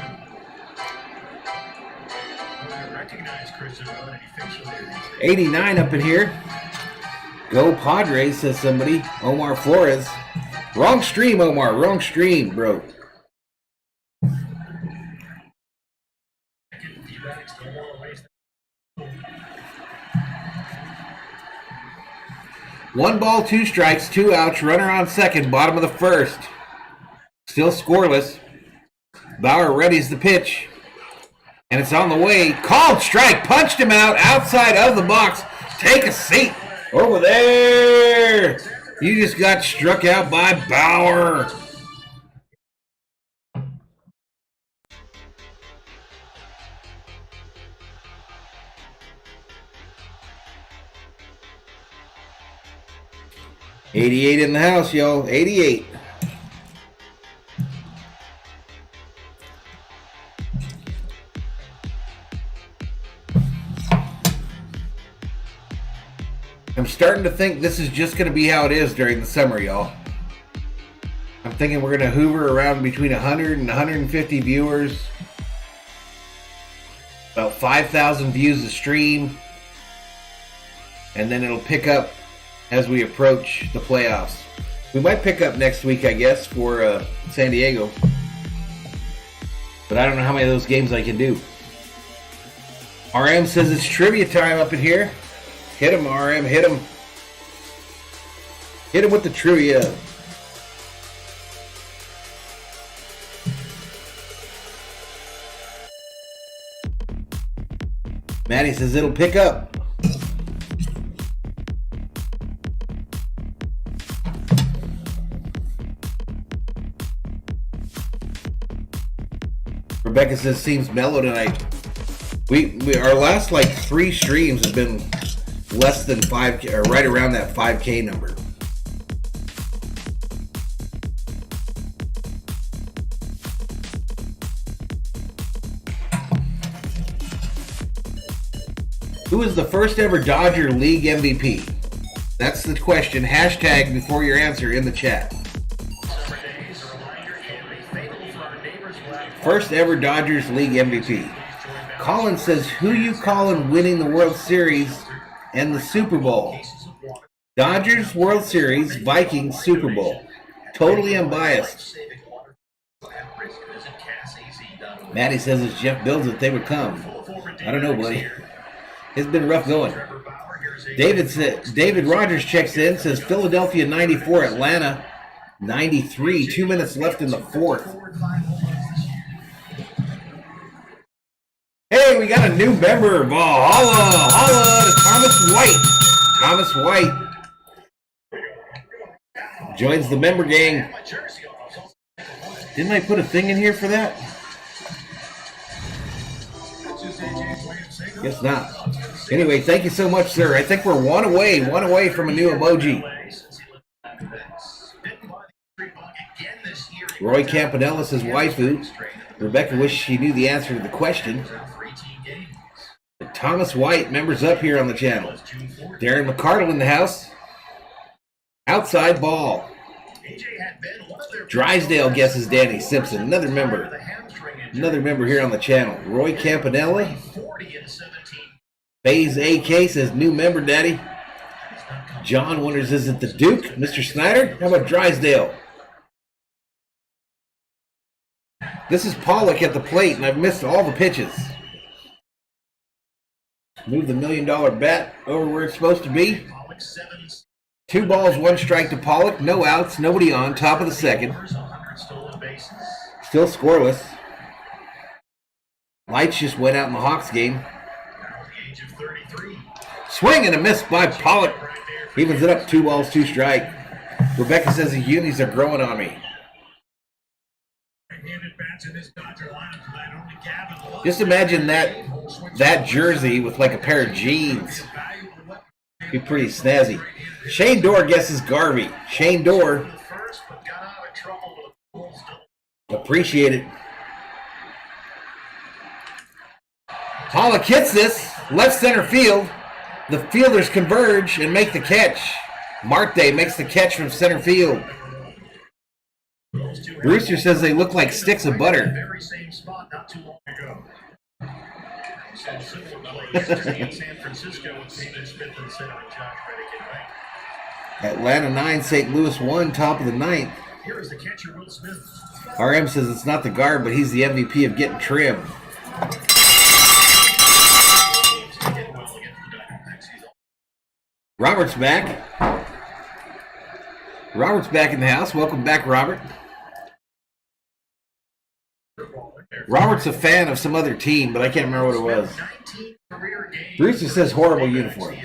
[SPEAKER 3] I recognize Christian Ryan facially.
[SPEAKER 2] 89 up in here. Go Padres, says somebody. Omar Flores. Wrong stream, Omar. Wrong stream, bro. One ball, 2 strikes, 2 outs. Runner on second, bottom of the first. Still scoreless. Bauer readies the pitch. And it's on the way. Called strike. Punched him out outside of the box. Take a seat over there. You just got struck out by Bauer. $88 in the house, y'all. 88. I'm starting to think this is just going to be how it is during the summer, y'all. I'm thinking we're going to hover around between 100 and 150 viewers. About 5,000 views a stream. And then it'll pick up as we approach the playoffs. We might pick up next week, I guess, for San Diego. But I don't know how many of those games I can do. RM says it's trivia time up in here. Hit him, RM. Hit him. Hit him with the trivia. Maddie says it'll pick up. Rebecca says seems mellow tonight. We our last like 3 streams have been less than 5K, or right around that 5K number. Who is the first ever Dodger League MVP? That's the question. Hashtag before your answer in the chat. First ever Dodgers League MVP. Colin says, who you calling winning the World Series and the Super Bowl? Dodgers, World Series, Vikings, Super Bowl. Totally unbiased. Maddie says if Jeff builds it, they would come. I don't know, buddy. It's been rough going. David Rogers checks in, says Philadelphia 94, Atlanta 93. 2 minutes left in the fourth. Hey, we got a new member. Valhalla. Holla to Thomas White. Thomas White joins the member gang. Didn't I put a thing in here for that? Guess not. Anyway, thank you so much, sir. I think we're one away from a new emoji. Roy Campanella says waifu. Rebecca wishes she knew the answer to the question. Thomas White, members up here on the channel. Darren McCardle in the house. Outside ball. Drysdale guesses Danny Simpson. Another member here on the channel. Roy Campanella. Faze AK says new member, Daddy. John wonders, is it the Duke? Mr. Snyder? How about Drysdale? This is Pollock at the plate, and I've missed all the pitches. Move the $1 million bat over where it's supposed to be. 2 balls, 1 strike to Pollock. No outs, nobody on. Top of the second. Still scoreless. Lights just went out in the Hawks game. Swing and a miss by Pollock. Evens it up, 2 balls, 2 strike. Rebecca says the unis are growing on me. Just imagine that jersey with like a pair of jeans. Be pretty snazzy. Shane Dorr guesses Garvey. Shane Dorr. Appreciate it. Pollock hits this. Left center field. The fielders converge and make the catch. Marte makes the catch from center field. Brewster says they look like sticks of butter. Atlanta 9, St. Louis 1, top of the 9th. RM says it's not the guard, but he's the MVP of getting trim. Robert's back. Robert's back in the house. Welcome back, Robert. Robert's a fan of some other team, but I can't remember what it was. Bruce just says horrible uniform.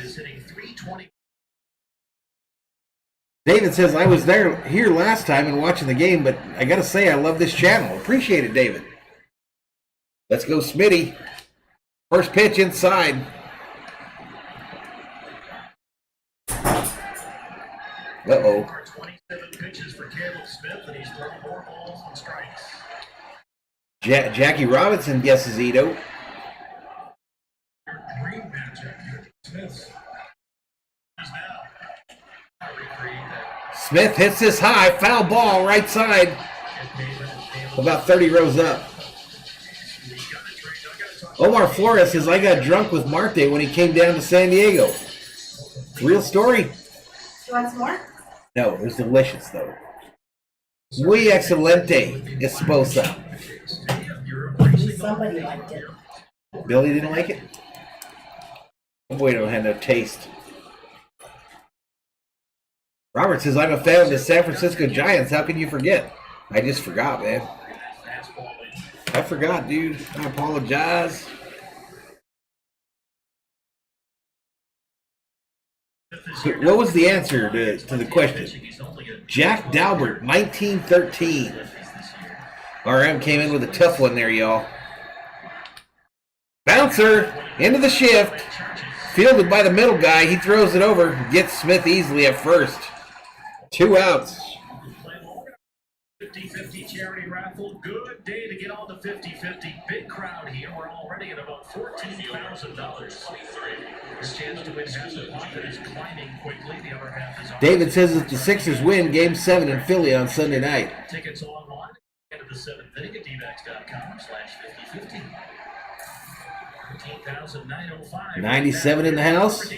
[SPEAKER 2] David says, I was here last time and watching the game, but I got to say I love this channel. Appreciate it, David. Let's go, Smitty. First pitch inside. Uh-oh.
[SPEAKER 3] 27 pitches for Caleb Smith, and he's thrown 4 balls and strikes.
[SPEAKER 2] Jackie Robinson guesses Ito.
[SPEAKER 3] Dream matchup, Smith.
[SPEAKER 2] Smith hits this high, foul ball, right side. About 30 rows up. Omar Flores says, I got drunk with Marte when he came down to San Diego. Real story?
[SPEAKER 4] You want some more?
[SPEAKER 2] No, it was delicious, though. Muy excelente, esposa.
[SPEAKER 4] Somebody liked it.
[SPEAKER 2] Billy didn't like it? Oh boy, don't have no taste. Robert says, I'm a fan of the San Francisco Giants. How can you forget? I just forgot, man. I forgot, dude. I apologize. What was the answer to the question? Jack Dalbert, 1913. RM came in with a tough one there, y'all. Bouncer into the shift. Fielded by the middle guy. He throws it over. Gets Smith easily at first. 2 outs.
[SPEAKER 3] 50-50 charity raffle. Good day to get on the 50-50. Big crowd here. We're already at about $14,000. Your chance to win half the pot that is climbing quickly. The other half is on.
[SPEAKER 2] David says if the Sixers win Game 7 in Philly on Sunday night.
[SPEAKER 3] Tickets online. End of the 7th inning at dbacks.com/50-50.
[SPEAKER 2] 97 in the house.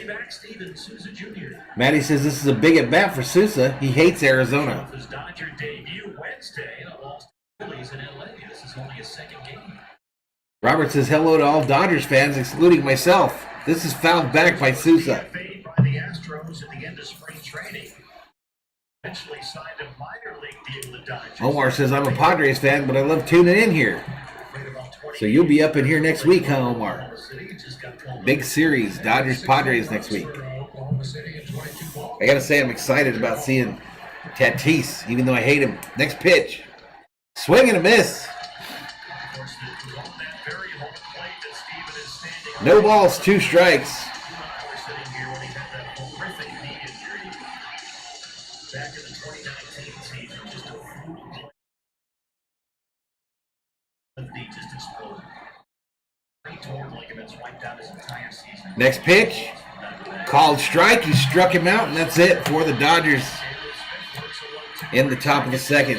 [SPEAKER 2] Maddie says this is a big at bat for Sousa. He hates Arizona.
[SPEAKER 3] His Dodger debut Wednesday and a loss to the Phillies in LA. This is only his 2nd game.
[SPEAKER 2] Robert says hello to all Dodgers fans, excluding myself. This is fouled back by Sousa.
[SPEAKER 3] Fade by the Astros at the end of spring training. Eventually signed a minor league deal with the Dodgers.
[SPEAKER 2] Omar says I'm a Padres fan, but I love tuning in here. So you'll be up in here next week, huh, Omar? Big series, Dodgers-Padres next week. I gotta say I'm excited about seeing Tatis, even though I hate him. Next pitch. Swing and a miss. No balls, 2 strikes. Next pitch, called strike. He struck him out, and that's it for the Dodgers in the top of the 2nd.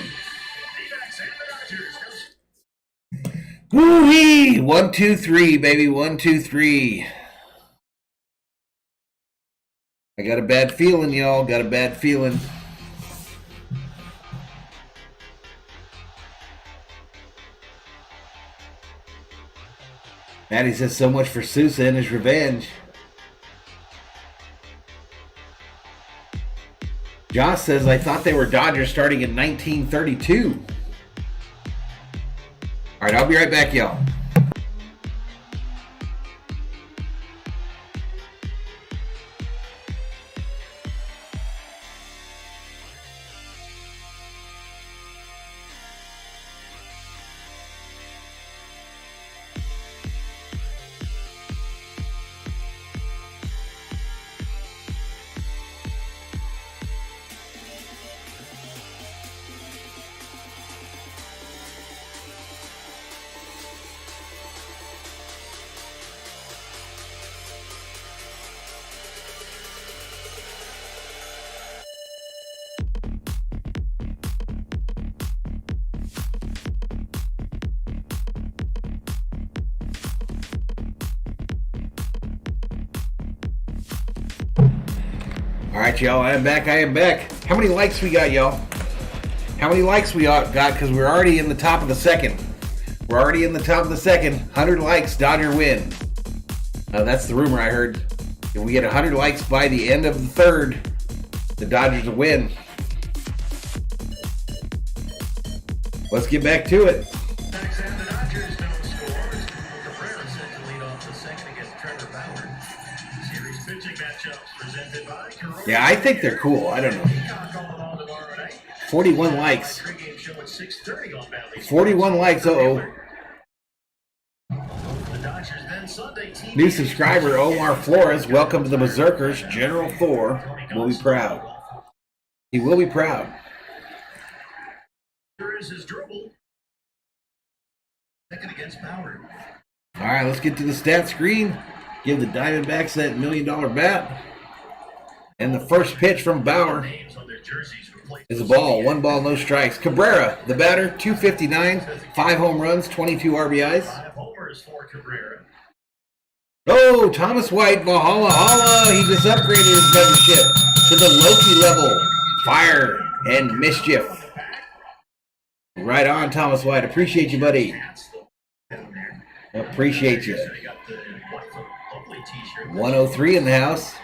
[SPEAKER 2] Woo-wee! 1, 2, 3, baby. 1, 2, 3. I got a bad feeling, y'all. Got a bad feeling. Maddie says so much for Sousa and his revenge. Josh says, I thought they were Dodgers starting in 1932. All right, I'll be right back, y'all. All right, y'all, I am back. How many likes we got, y'all? How many likes we got? Because we're already in the top of the 2nd. 100 likes, Dodger win. That's the rumor I heard. If we get 100 likes by the end of the 3rd, the Dodgers will win. Let's get back to it. Yeah, I think they're cool. I don't know. 41 likes. 41 likes. Uh-oh. New subscriber, Omar Flores. Welcome to the Berzerkers. General Thor will be proud. He will be proud.
[SPEAKER 3] Here is his dribble. Second against Bauer.
[SPEAKER 2] All right, let's get to the stat screen. Give the Diamondbacks that $1 million bat. And the first pitch from Bauer is a ball. 1 ball, no strikes. Cabrera, the batter, 259, 5 home runs, 22 RBIs.
[SPEAKER 3] 5 homers for Cabrera.
[SPEAKER 2] Oh, Thomas White, Valhalla, holla. He just upgraded his membership to the Loki level. Fire and mischief. Right on, Thomas White. Appreciate you, buddy. Appreciate you. 103 in the house.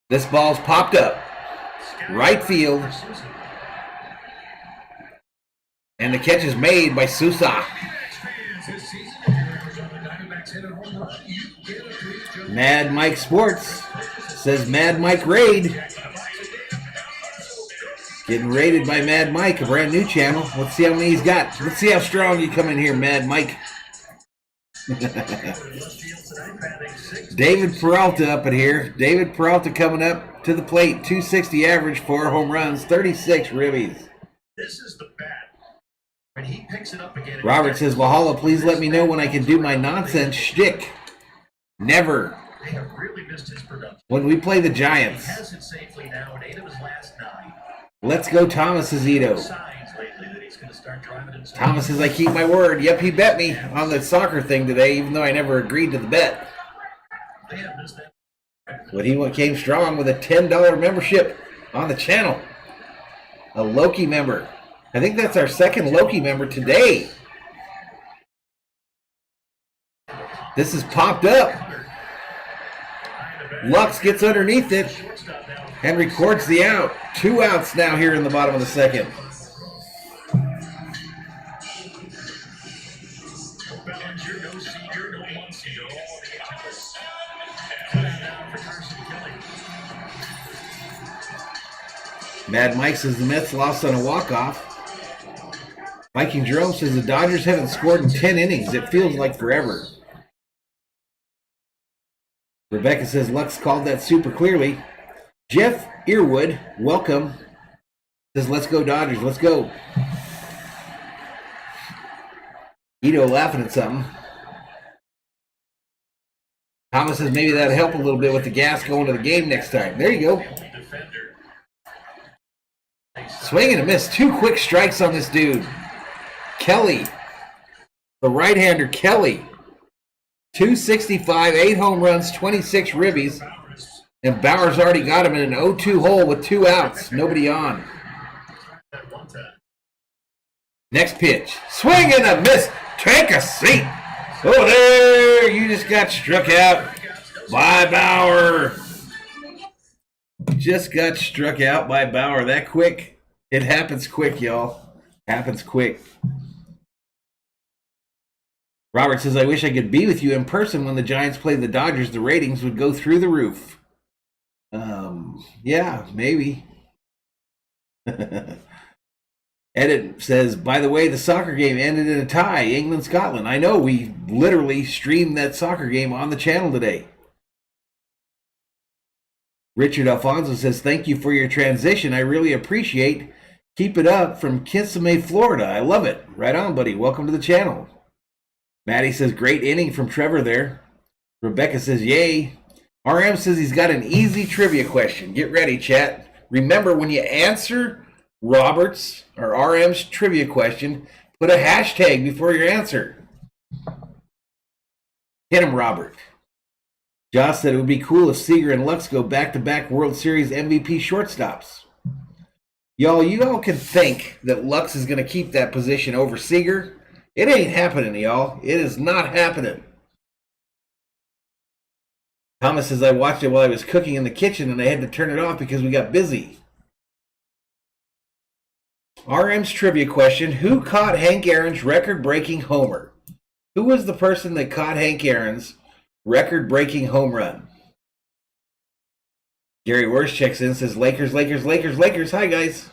[SPEAKER 2] This ball's popped up. Right field. And the catch is made by Sousa. Mad Mike Sports says Mad Mike Raid. Getting raided by Mad Mike, a brand new channel. Let's see how many he's got. Let's see how strong you come in here, Mad Mike. David Peralta up in here. David Peralta coming up to the plate. 260 average, 4 home runs, 36 ribbies.
[SPEAKER 3] This is the bat. When he picks it up again.
[SPEAKER 2] Robert says, Valhalla, please let me know when I can do my nonsense shtick. Never.
[SPEAKER 3] They have really missed his production.
[SPEAKER 2] When we play the
[SPEAKER 3] He
[SPEAKER 2] Giants.
[SPEAKER 3] has it safely now in 8 of his last 9.
[SPEAKER 2] Let's go, Thomas Azito.
[SPEAKER 3] Signs lately that he's going to start driving inside.
[SPEAKER 2] Thomas says, I keep my word. Yep, he bet me on the soccer thing today, even though I never agreed to the bet.
[SPEAKER 3] They have missed that.
[SPEAKER 2] But he came strong with a $10 membership on the channel. A Loki member. I think that's our second Loki member today. This is popped up. Lux gets underneath it and records the out. 2 outs now here in the bottom of the second.
[SPEAKER 3] Bellinger, no Seager, no Muncy, all the inches. Down for Carson Kelly.
[SPEAKER 2] Mad Mike says the Mets lost on a walk-off. Viking Jerome says the Dodgers haven't scored in 10 innings. It feels like forever. Rebecca says Lux called that super clearly. Jeff Earwood, welcome. Says let's go Dodgers, let's go. Ito laughing at something. Thomas says maybe that'll help a little bit with the gas going to the game next time. There you go. Swing and a miss. 2 quick strikes on this dude. Kelly. The right-hander Kelly. 265, 8 home runs, 26 ribbies. And Bauer's already got him in an 0-2 hole with 2 outs. Nobody on. Next pitch. Swing and a miss. Take a seat. Oh, there. You just got struck out by Bauer. Just got struck out by Bauer that quick. It happens quick, y'all. Happens quick. Robert says, I wish I could be with you in person when the Giants play the Dodgers. The ratings would go through the roof. Yeah, maybe. Edit says, by the way, the soccer game ended in a tie, England-Scotland. I know, we literally streamed that soccer game on the channel today. Richard Alfonso says, thank you for your transition. I really appreciate. Keep it up from Kissimmee, Florida. I love it. Right on, buddy. Welcome to the channel. Maddie says, great inning from Trevor there. Rebecca says, yay. RM says he's got an easy trivia question. Get ready, chat. Remember, when you answer Robert's or RM's trivia question, put a hashtag before your answer. Hit him, Robert. Josh said it would be cool if Seager and Lux go back-to-back World Series MVP shortstops. Y'all, you all can think that Lux is going to keep that position over Seager. It ain't happening, y'all. It is not happening. Thomas says, I watched it while I was cooking in the kitchen and I had to turn it off because we got busy. RM's trivia question, who caught Hank Aaron's record-breaking homer? Who was the person that caught Hank Aaron's record-breaking home run. Gary Worst checks in and says, Lakers, Lakers, Lakers, Lakers. Hi, guys.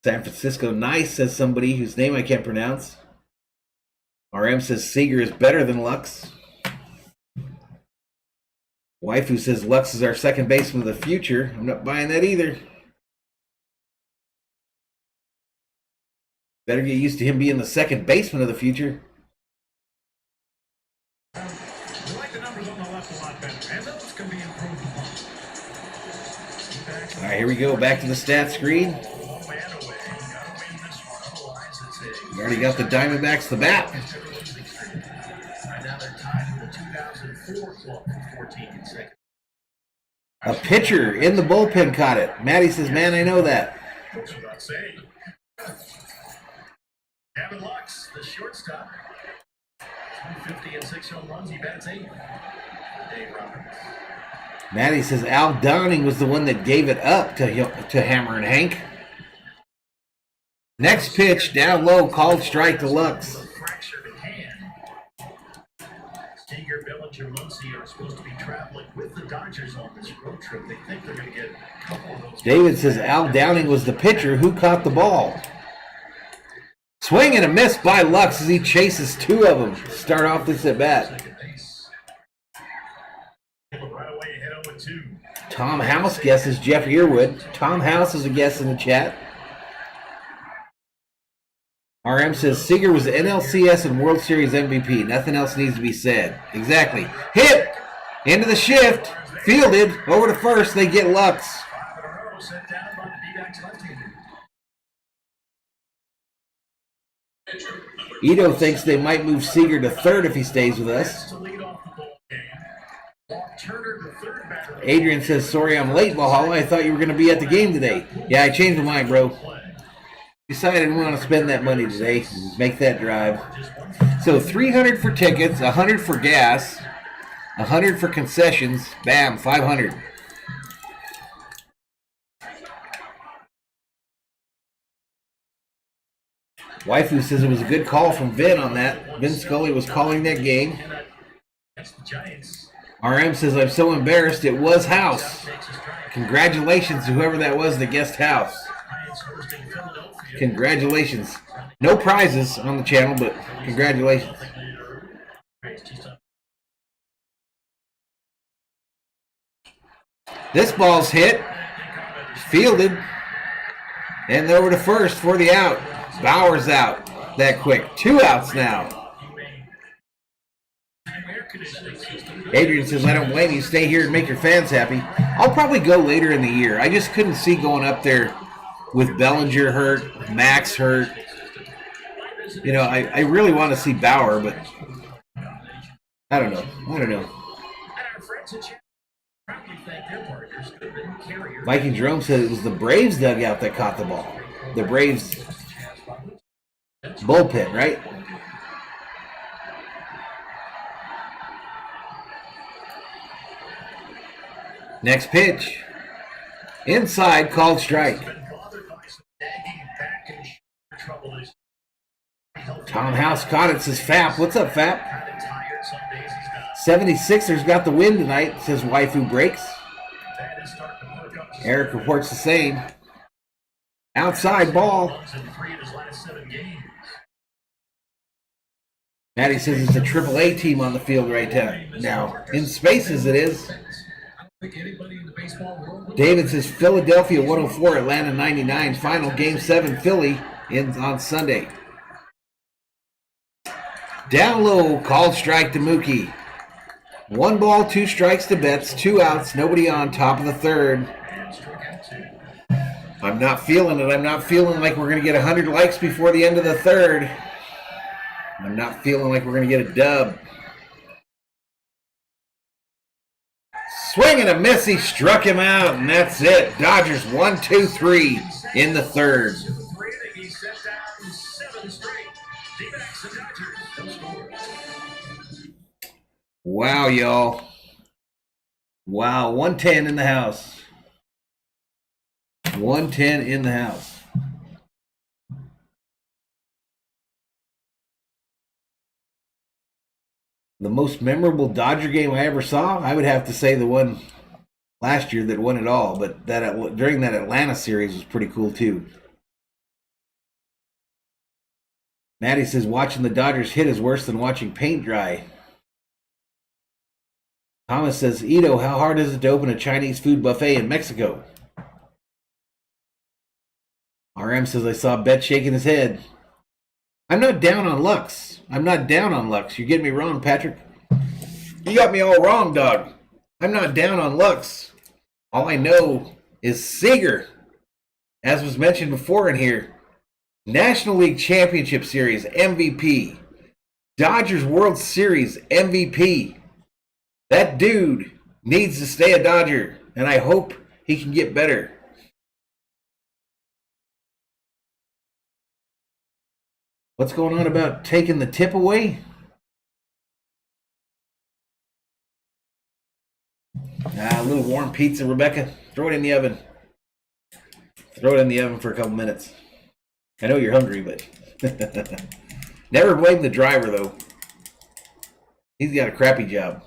[SPEAKER 2] San Francisco nice, says somebody whose name I can't pronounce. RM says Seager is better than Lux. Waifu says Lux is our second baseman of the future. I'm not buying that either. Better get used to him being the second baseman of the future.
[SPEAKER 3] We like the numbers on the left a lot better, and those can be improved upon.
[SPEAKER 2] All right, here we go. Back to the stat screen. We already got the Diamondbacks the bat.
[SPEAKER 3] Right now they're tied with the 2004 club for 14 consecutive.
[SPEAKER 2] A pitcher in the bullpen caught it. Maddie says, man, I know that.
[SPEAKER 3] Goes without saying. Gavin Lux, the shortstop. 250 and 6 home runs. He bats 8. Dave Roberts.
[SPEAKER 2] Maddie says Al Downing was the one that gave it up to Hammer and Hank. Next pitch, down low, called strike to Lux.
[SPEAKER 3] Fractured hand. Seager, Bellinger, Muncy are supposed to be traveling with the Dodgers on this road trip. They think they're going to get a couple of those.
[SPEAKER 2] David says Al Downing was the pitcher who caught the ball. Swing and a miss by Lux as he chases 2 of them. Start off this at bat.
[SPEAKER 3] Second base. Right away, head 0-2.
[SPEAKER 2] Tom House guesses Jeff Earwood. Tom House is a guest in the chat. RM says Seager was the NLCS and World Series MVP. Nothing else needs to be said. Exactly. Hit! Into the shift. Fielded. Over to first. They get Lux.
[SPEAKER 3] 5 in a row, set down by the D-backs left-hander.
[SPEAKER 2] Ito thinks they might move Seager to third if he stays with us.
[SPEAKER 3] To lead off the ball game. Walk Turner, the third batter.
[SPEAKER 2] Adrian says, sorry I'm late, Valhalla. I thought you were going to be at the game today. Yeah, I changed my mind, bro. Decided I didn't want to spend that money today. Make that drive. So $300 for tickets, $100 for gas, $100 for concessions. Bam, $500. Waifu says it was a good call from Vin on that. Vin Scully was calling that game. RM says, I'm so embarrassed. It was House. Congratulations to whoever that was that guessed House. Congratulations. No prizes on the channel, but congratulations. This ball's hit. Fielded. And over to first for the out. Bauer's out that quick. 2 outs now. Adrian says, I don't blame you. Stay here and make your fans happy. I'll probably go later in the year. I just couldn't see going up there with Bellinger hurt, Max hurt. You know, I really want to see Bauer, but I don't know. Viking Jerome said it was the Braves dugout that caught the ball. The Braves bullpen, right? Next pitch. Inside, called strike. Tom House caught it, says Fap. What's up, Fap? 76ers got the win tonight, says Waifu Breaks. Eric reports the same. Outside ball. Maddie says it's a AAA team on the field right now. In spaces it is. David says Philadelphia 104, Atlanta 99. Final Game 7 Philly on Sunday. Down low, called strike to Mookie. 1 ball, 2 strikes to Betts, 2 outs, nobody on, top of the third. I'm not feeling it. I'm not feeling like we're going to get 100 likes before the end of the third. I'm not feeling like we're going to get a dub. Swing and a miss. He struck him out, and that's it. Dodgers 1-2-3 in the third. Wow, y'all. Wow, 110 in the house. 110 in the house. The most memorable Dodger game I ever saw, I would have to say the one last year that won it all, but that during that Atlanta series was pretty cool too. Maddie says watching the Dodgers hit is worse than watching paint dry. Thomas says, Ito, how hard is it to open a Chinese food buffet in Mexico? RM says, I saw Bet shaking his head. I'm not down on Lux. You're getting me wrong, Patrick. You got me all wrong, dog. I'm not down on Lux. All I know is Seager, as was mentioned before in here, National League Championship Series MVP, Dodgers World Series MVP. That dude needs to stay a Dodger, and I hope he can get better. What's going on about taking the tip away? A little warm pizza, Rebecca. Throw it in the oven. Throw it in the oven for a couple minutes. I know you're hungry, but never blame the driver, though. He's got a crappy job.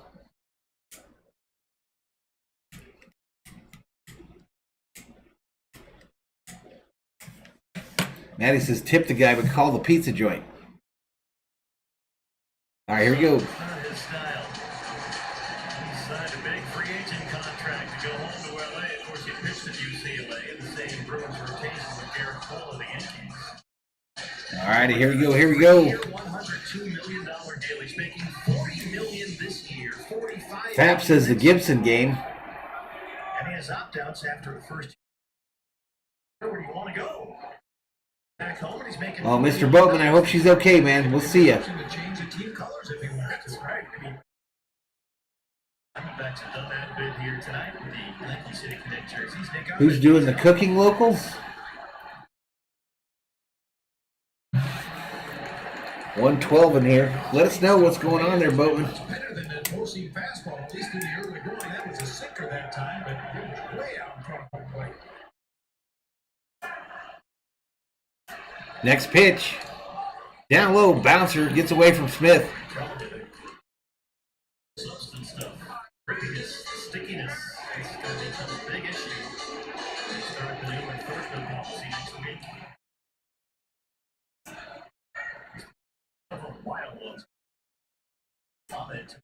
[SPEAKER 2] Maddie says, tip the guy, but call the pizza joint. All right, here we go.
[SPEAKER 3] His style. He signed a big free agent contract to go home to LA. Of course, he pitched at UCLA in the same Bruins rotation with Garrett Cole of the Yankees.
[SPEAKER 2] All righty, here we go.
[SPEAKER 3] $102 million deal. He's making $40 million this year. $45.
[SPEAKER 2] Tap says the Gibson game.
[SPEAKER 3] And he has opt-outs after the first year. Where do you want to go? Back home, and he's making
[SPEAKER 2] Mr. Boatman, I hope she's okay, man. We'll see ya.
[SPEAKER 3] Change the team colors if he wants. Right. Diamondbacks have done that a bit here tonight with the Yankee City Connect jerseys.
[SPEAKER 2] Who's doing the cooking locals? 112 in here. Let us know what's going on there, Boatman.
[SPEAKER 3] It's better than the four-seam fastball, at least in the early going. That was a sinker that time, but it was way out in front of home plate.
[SPEAKER 2] Next pitch. Down low, bouncer gets away from Smith.
[SPEAKER 3] Substance stuff. Grittiness, stickiness. It's going to become a big issue. They start the new enforcement policy next week. Several wild ones on it.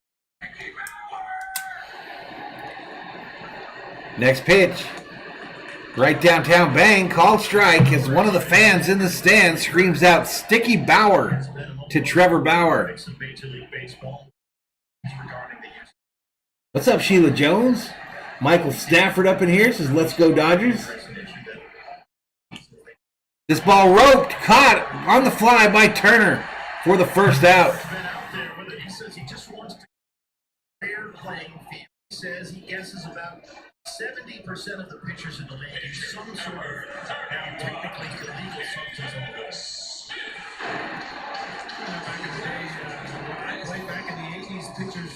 [SPEAKER 2] Next pitch. Right downtown, bang, called strike as one of the fans in the stands screams out Sticky Bauer to Trevor Bauer. What's up, Sheila Jones? Michael Stafford up in here says, let's go Dodgers. This ball roped, caught on the fly by Turner for the first out.
[SPEAKER 3] He says he just wants to fair playing field. He says he guesses about 70% of the pitchers in the league use some sort of now technically illegal substance. Back in the 80s, pitchers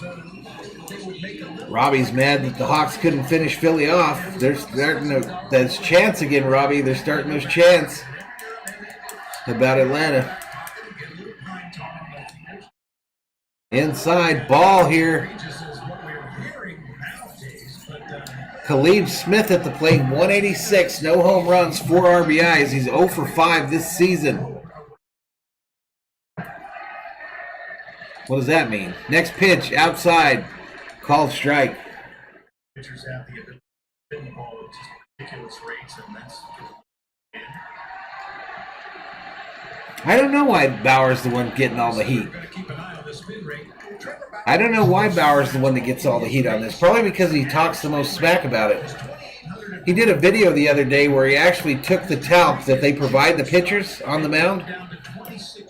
[SPEAKER 3] they would make a little.
[SPEAKER 2] Robbie's mad that the Hawks couldn't finish Philly off. They're starting that's chants again, Robbie. They're starting those chants about Atlanta. Inside ball here. Khalib Smith at the plate, 186, no home runs, 4 RBIs. He's 0 for 5 this season. What does that mean? Next pitch, outside, called strike.
[SPEAKER 3] Pitchers have the ability to spin the ball at just ridiculous rates, and that's.
[SPEAKER 2] I don't know why Bauer's the one getting all the heat. I don't know why Bauer's the one that gets all the heat on this. Probably because he talks the most smack about it. He did a video the other day where he actually took the talc that they provide the pitchers on the mound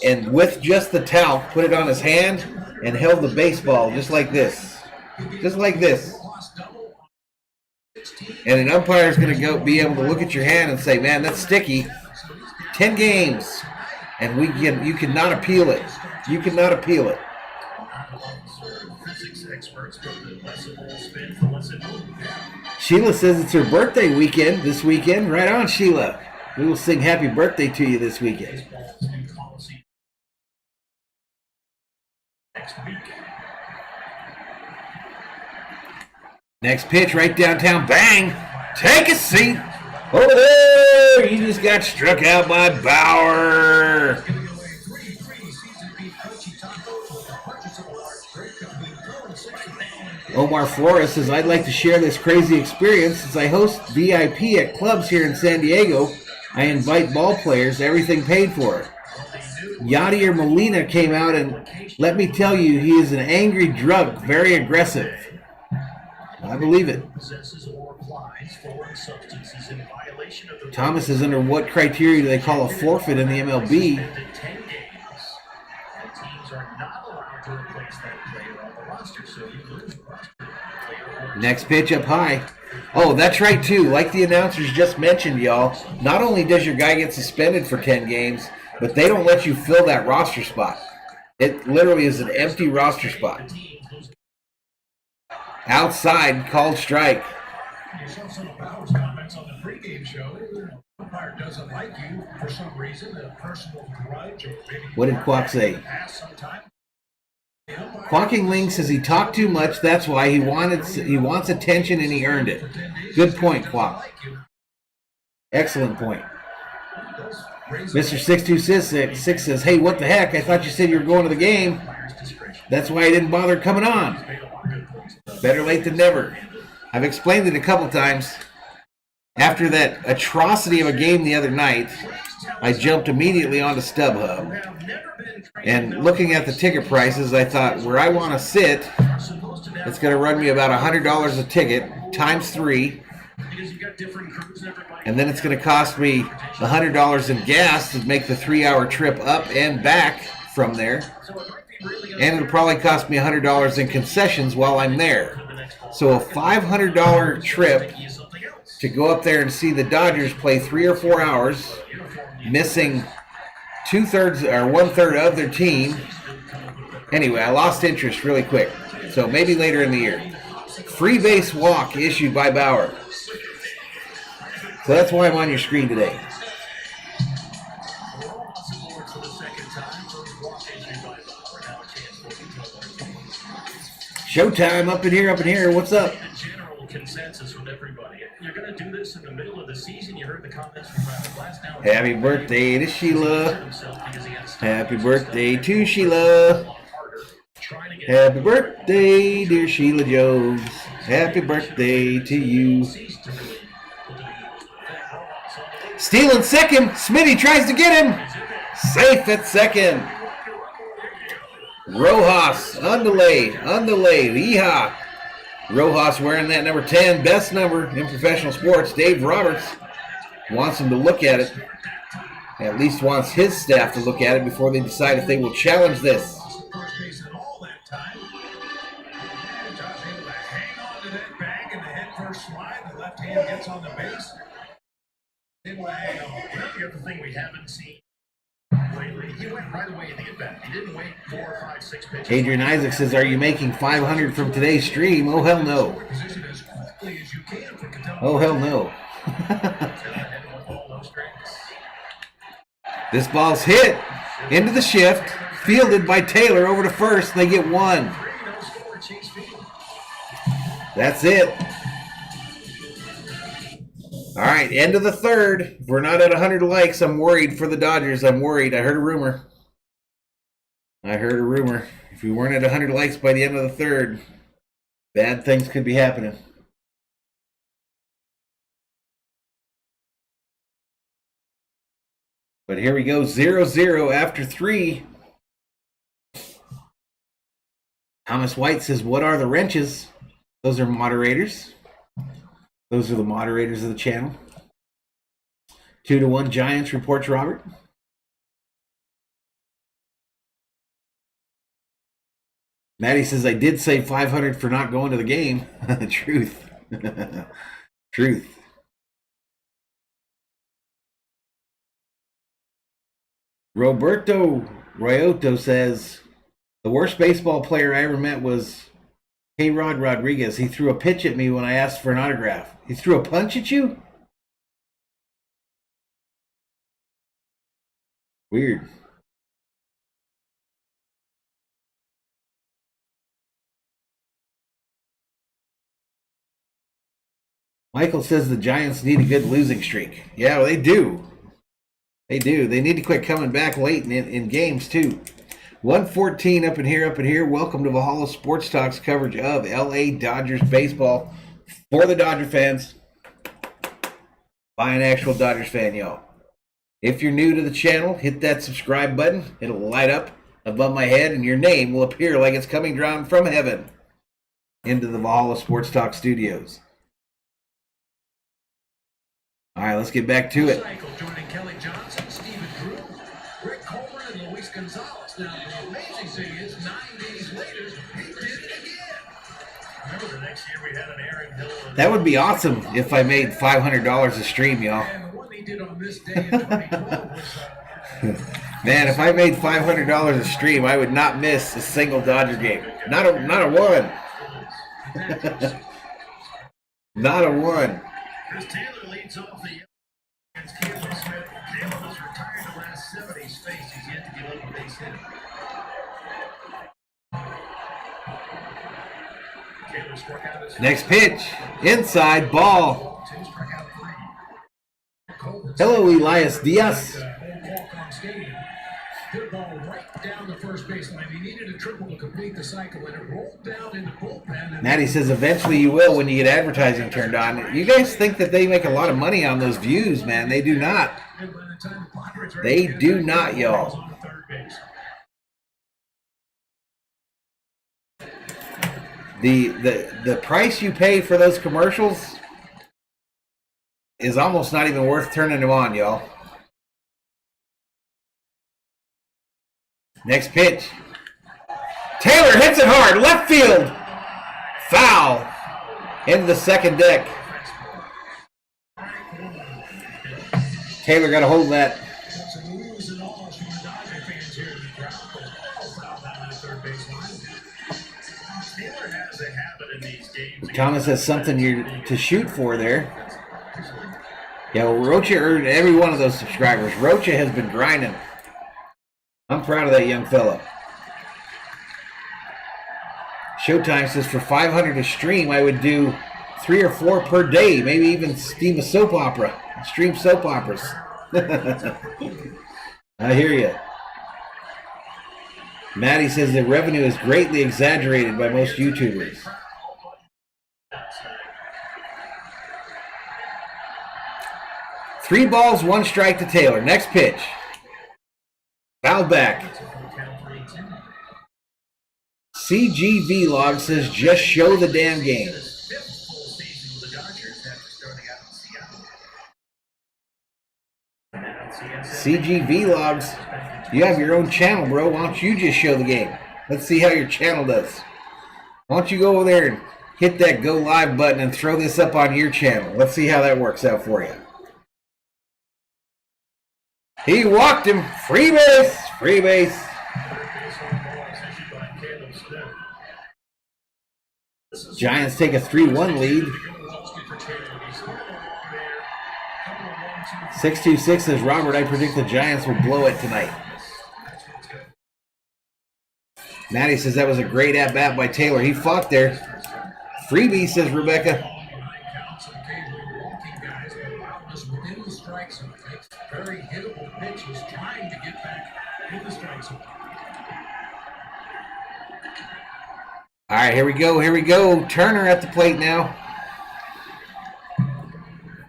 [SPEAKER 2] and with just the talc put it on his hand and held the baseball just like this. Just like this. And an umpire is going to be able to look at your hand and say, man, that's sticky. 10 games. And you cannot appeal it. You cannot appeal it. Sheila says it's her birthday weekend this weekend. Right on, Sheila. We will sing happy birthday to you this weekend. Next pitch right downtown. Bang! Take a seat. Over there. You just got struck out by Bauer. Omar Flores says, I'd like to share this crazy experience since I host VIP at clubs here in San Diego. I invite ball players, everything paid for. Yadier Molina came out and let me tell you, he is an angry drunk, very aggressive. I believe it. Thomas is under what criteria do they call a forfeit in the MLB? Next pitch up high. Oh, that's right, too. Like the announcers just mentioned, y'all, not only does your guy get suspended for 10 games, but they don't let you fill that roster spot. It literally is an empty roster spot. Outside, called strike.
[SPEAKER 3] You saw some of Bauer's comments on the pregame show. The umpire doesn't like you for some reason, a personal grudge, or maybe
[SPEAKER 2] what did Kwok say? Quacking Ling says he talked too much. That's why he wants attention and he earned it. Good point, Quack. Excellent point. Mr. 6266 says, hey, what the heck? I thought you said you were going to the game. That's why I didn't bother coming on. Better late than never. I've explained it a couple times. After that atrocity of a game the other night, I jumped immediately onto StubHub. And looking at the ticket prices, I thought, where I want to sit, it's going to run me about $100 a ticket, times 3. And then it's going to cost me $100 in gas to make the 3-hour trip up and back from there. And it'll probably cost me $100 in concessions while I'm there. So a $500 trip to go up there and see the Dodgers play 3 or 4 hours, missing 2/3 or 1/3 of their team. Anyway, I lost interest really quick. So maybe later in the year. Free base walk issued by Bauer. So that's why I'm on your screen today. Showtime up in here. What's up?
[SPEAKER 3] Consensus with everybody. You're going to do this in the middle of the season. You heard the comments from last now.
[SPEAKER 2] Happy birthday to Sheila. Happy birthday to Sheila. Happy birthday, dear Sheila Jones. Happy birthday to you. Stealing second. Smitty tries to get him. Safe at second. Rojas, undelayed. Yeehaw. Rojas wearing that number 10, best number in professional sports. Dave Roberts wants him to look at it. At least wants his staff to look at it before they decide if they will challenge this.
[SPEAKER 3] The other thing we haven't seen lately, he went right away in the at-bat. He didn't wait 4, 5, 6 pitches.
[SPEAKER 2] Adrian Isaac says, are you making 500 from today's stream? Oh, hell no. Oh, hell no. This ball's hit into the shift, fielded by Taylor over to first, and they get 1. That's it. All right, end of the third. If we're not at 100 likes, I'm worried for the Dodgers. I'm worried. I heard a rumor. If we weren't at 100 likes by the end of the third, bad things could be happening. But here we go, 0-0 after 3. Thomas White says, what are the wrenches? Those are moderators. Those are the moderators of the channel. 2-1 Giants, reports Robert. Maddie says, I did say 500 for not going to the game. Truth. Truth. Roberto Royoto says, the worst baseball player I ever met was K-Rod Rodriguez. He threw a pitch at me when I asked for an autograph. He threw a punch at you? Weird. Michael says the Giants need a good losing streak. Yeah, well, they do. They do. They need to quit coming back late in games, too. 114 up in here. Welcome to Valhalla Sports Talk's coverage of LA Dodgers baseball for the Dodger fans by an actual Dodgers fan, y'all. If you're new to the channel, hit that subscribe button. It'll light up above my head, and your name will appear like it's coming down from heaven into the Valhalla Sports Talk studios. All right, let's get back to it.
[SPEAKER 3] Joining Kelly Johnson, Stephen Drew, Rick Coleman, and Luis Gonzalez. Now, the amazing thing is, 9 days later, he did it again. Remember the next year we had an Aaron Hill.
[SPEAKER 2] That would be awesome if I made $500 a stream, y'all.
[SPEAKER 3] And the one he did on this day in 2012 was...
[SPEAKER 2] Man, if I made $500 a stream, I would not miss a single Dodger game. Not a one. Not a one.
[SPEAKER 3] Chris Taylor leads off the against Caleb Smith. Caleb has retired the last 7 he's faced. He's yet to give up a base hit. Taylor struck out his
[SPEAKER 2] Next pitch. Inside ball. Hello, Elias Diaz.
[SPEAKER 3] Hit a ball right down the first baseline. He needed a triple to complete the cycle, and it rolled down in the bullpen.
[SPEAKER 2] Maddie says eventually you will when you get advertising turned on. You guys think that they make a lot of money on those views, man. They do not. They do not, y'all. The price you pay for those commercials is almost not even worth turning them on, y'all. Next pitch. Taylor hits it hard. Left field. Foul. Into the second deck. Taylor got a hold of that. Thomas has something to shoot for there. Yeah, well, Rocha earned every one of those subscribers. Rocha has been grinding. I'm proud of that young fella. Showtime says for $500 a stream, I would do 3 or 4 per day, maybe even steam a soap opera, stream soap operas. I hear you. Maddie says the revenue is greatly exaggerated by most YouTubers. Three balls, 1 strike to Taylor. Next pitch. Foul back. CG Vlog says just show the damn game. CG Vlogs, you have your own channel, bro. Why don't you just show the game? Let's see how your channel does. Why don't you go over there and hit that go live button and throw this up on your channel. Let's see how that works out for you. He walked him. Free base. Free base. Giants take a 3-1 lead. 626 says, Robert, I predict the Giants will blow it tonight. Maddie says that was a great at-bat by Taylor. He fought there. Freebie, says Rebecca.
[SPEAKER 3] Very hittable pitches, trying to get back in the strike zone.
[SPEAKER 2] All right, here we go. Here we go. Turner at the plate now.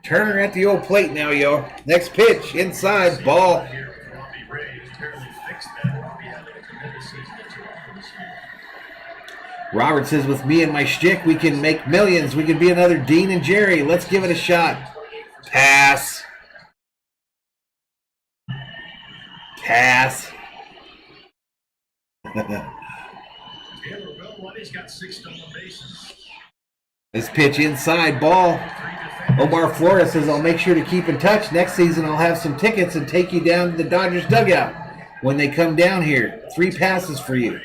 [SPEAKER 2] Turner at the old plate now, y'all. Next pitch, inside, ball. Robert says, with me and my shtick, we can make millions. We can be another Dean and Jerry. Let's give it a shot. Pass. Pass. This pitch inside, ball. Omar Flores says, I'll make sure to keep in touch. Next season, I'll have some tickets and take you down to the Dodgers dugout when they come down here. 3 passes for you.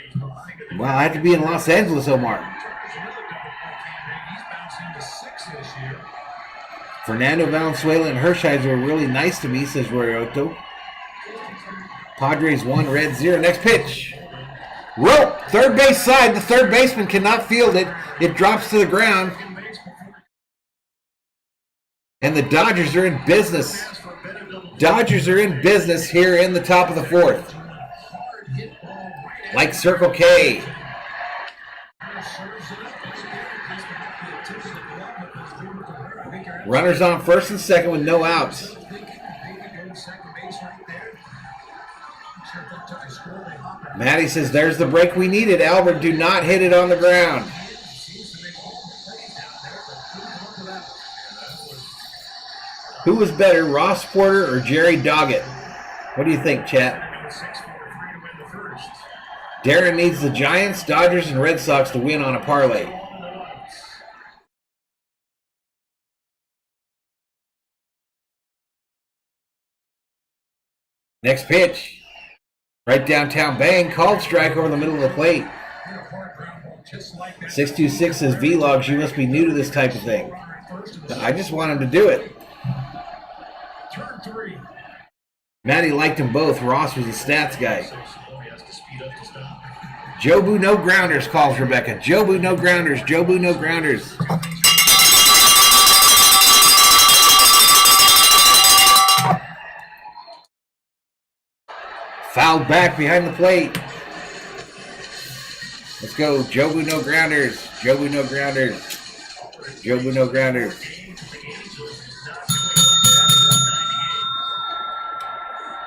[SPEAKER 2] Wow, I have to be in Los Angeles, Omar. Fernando Valenzuela and Hershiser were really nice to me, says Roy Otto. Padres 1, Reds 0. Next pitch. Rope, third base side. The third baseman cannot field it. It drops to the ground. And the Dodgers are in business. Dodgers are in business here in the top of the fourth. Like Circle K. Runners on first and second with no outs. Matty says, there's the break we needed. Albert, do not hit it on the ground. Who was better, Ross Porter or Jerry Doggett? What do you think, chat? Darren needs the Giants, Dodgers, and Red Sox to win on a parlay. Next pitch. Right downtown bang. Called strike over the middle of the plate. 626 says, Vlogs, you must be new to this type of thing. I just want him to do it. Matty liked them both. Ross was a stats guy. Jobu no grounders, calls Rebecca. Jobu no grounders. Jobu no grounders. Fouled back behind the plate. Let's go. Jobu no grounders. Jobu no grounders. Jobu no grounders.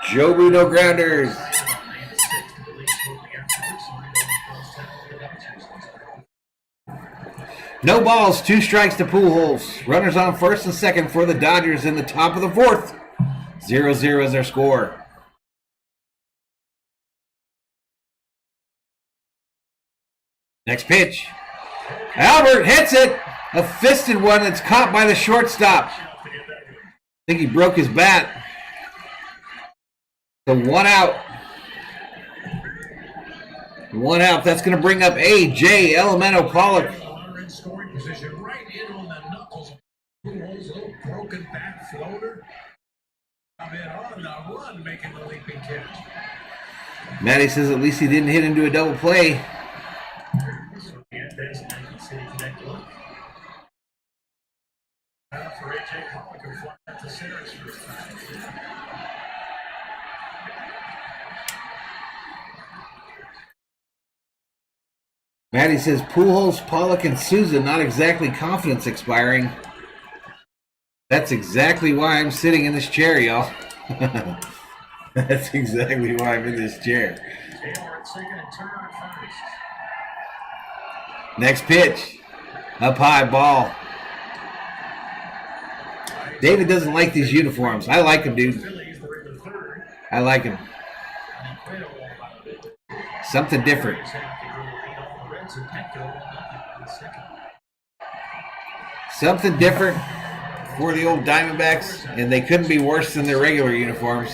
[SPEAKER 2] Jobu no grounders. No balls, 2 strikes to Pujols. Runners on first and second for the Dodgers in the top of the fourth. 0-0 is their score. Next pitch. Albert hits it. A fisted one that's caught by the shortstop. I think he broke his bat. So 1 out. 1 out. That's going to bring up A.J. Elemento Pollock.
[SPEAKER 3] Broken back floater. On the run, making the leaping catch.
[SPEAKER 2] Matty says at least he didn't hit into a double play.
[SPEAKER 3] For A.J. Pollock, who fly out to center his first time.
[SPEAKER 2] Matty says Pujols, Pollock, and Souza not exactly confidence expiring. That's exactly why I'm sitting in this chair, y'all. That's exactly why I'm in this chair. Next pitch. Up high, ball. David doesn't like these uniforms. I like them, dude. I like them. Something different. Something different for the old Diamondbacks, and they couldn't be worse than their regular uniforms.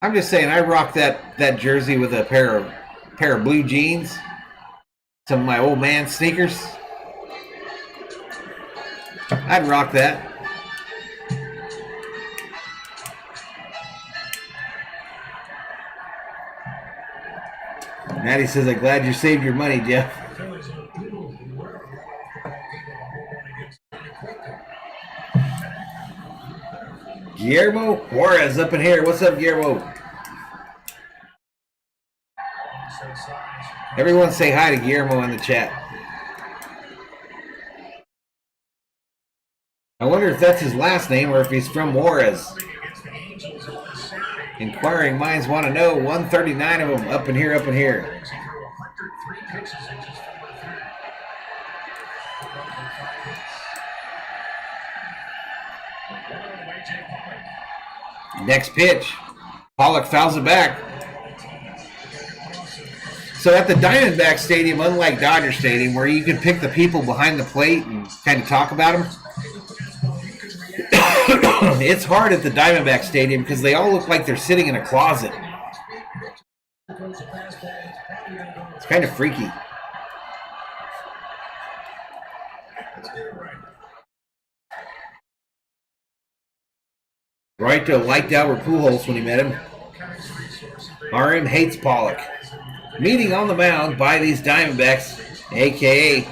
[SPEAKER 2] I'm just saying, I rock that jersey with a pair of blue jeans, some of my old man sneakers. I'd rock that. Matty says, I'm glad you saved your money, Jeff. Guillermo Juarez up in here. What's up, Guillermo? Everyone say hi to Guillermo in the chat. I wonder if that's his last name or if he's from Juarez. Inquiring minds want to know. 139 of them up in here, up in here. Next pitch. Pollock fouls it back. So at the Diamondback Stadium, unlike Dodger Stadium, where you can pick the people behind the plate and kind of talk about them, it's hard at the Diamondback Stadium because they all look like they're sitting in a closet. It's kind of freaky. Roito liked Albert Pujols when he met him. RM hates Pollock. Meeting on the mound by these Diamondbacks, a.k.a.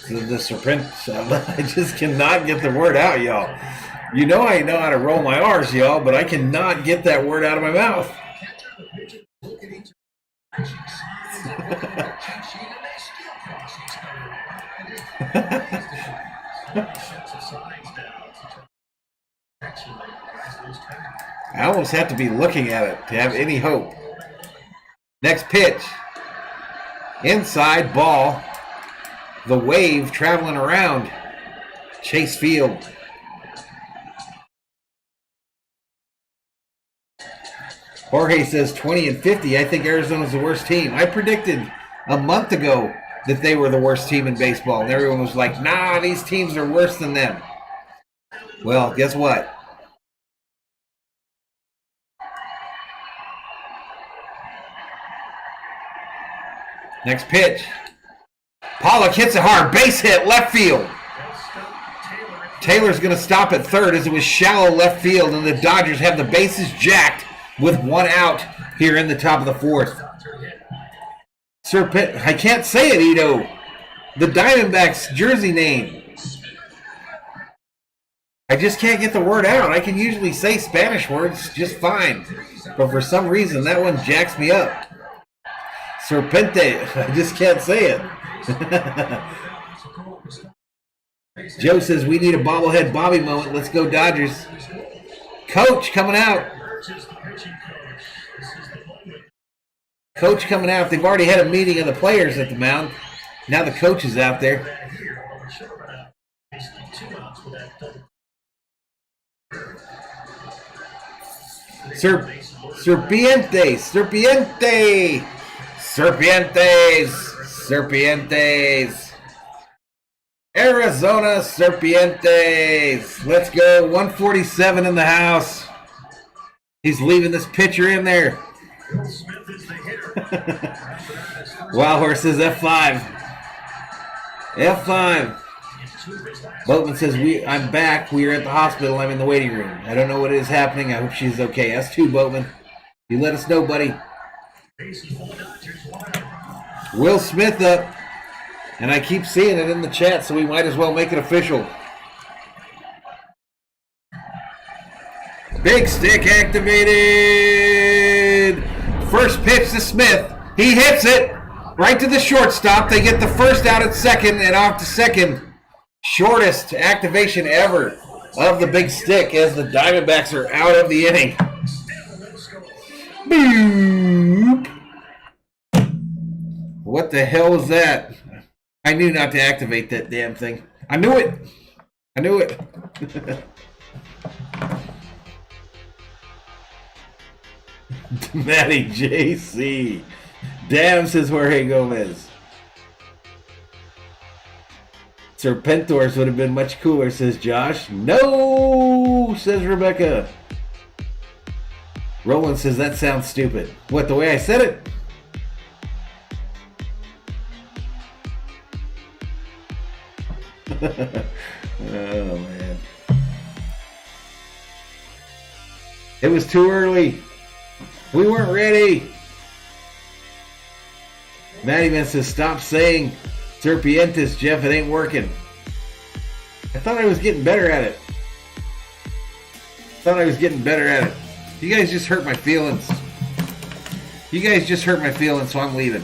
[SPEAKER 2] The serpent. I just cannot get the word out, y'all. You know I know how to roll my R's, y'all, but I cannot get that word out of my mouth. I almost have to be looking at it to have any hope. Next pitch. Inside ball. The wave traveling around Chase Field. Jorge says 20-50. I think Arizona's the worst team. I predicted a month ago that they were the worst team in baseball, and everyone was like, nah, these teams are worse than them. Well, guess what? Next pitch. Pollock hits it hard. Base hit, left field. Taylor's going to stop at third as it was shallow left field, and the Dodgers have the bases jacked with one out here in the top of the fourth. Serpent, I can't say it, Ito. The Diamondbacks jersey name. I just can't get the word out. I can usually say Spanish words just fine, but for some reason that one jacks me up. Serpente, I just can't say it. Joe says we need a bobblehead Bobby moment. Let's go Dodgers. Coach coming out. Coach coming out. They've already had a meeting of the players at the mound. Now the coach is out there. Serpientes. Arizona Serpientes. Let's go. 147 in the house. He's leaving this pitcher in there. Wild Horse says F5. F5. Boatman says I'm back. We are at the hospital. I'm in the waiting room. I don't know what is happening. I hope she's okay. S2, Boatman. You let us know, buddy. Will Smith up. And I keep seeing it in the chat, so we might as well make it official. Big stick activated. First pitch to Smith. He hits it right to the shortstop. They get the first out at second, and off to second. Shortest activation ever of the big stick as the Diamondbacks are out of the inning. Boop. What the hell was that? I knew not to activate that damn thing. I knew it. Matty JC. Damn, says Jorge Gomez. Serpentors would have been much cooler, says Josh. No, says Rebecca. Roland says that sounds stupid. What, the way I said it? Oh, man. It was too early. We weren't ready. Matty Man says, stop saying Serpientes, Jeff. It ain't working. I thought I was getting better at it. You guys just hurt my feelings. So I'm leaving.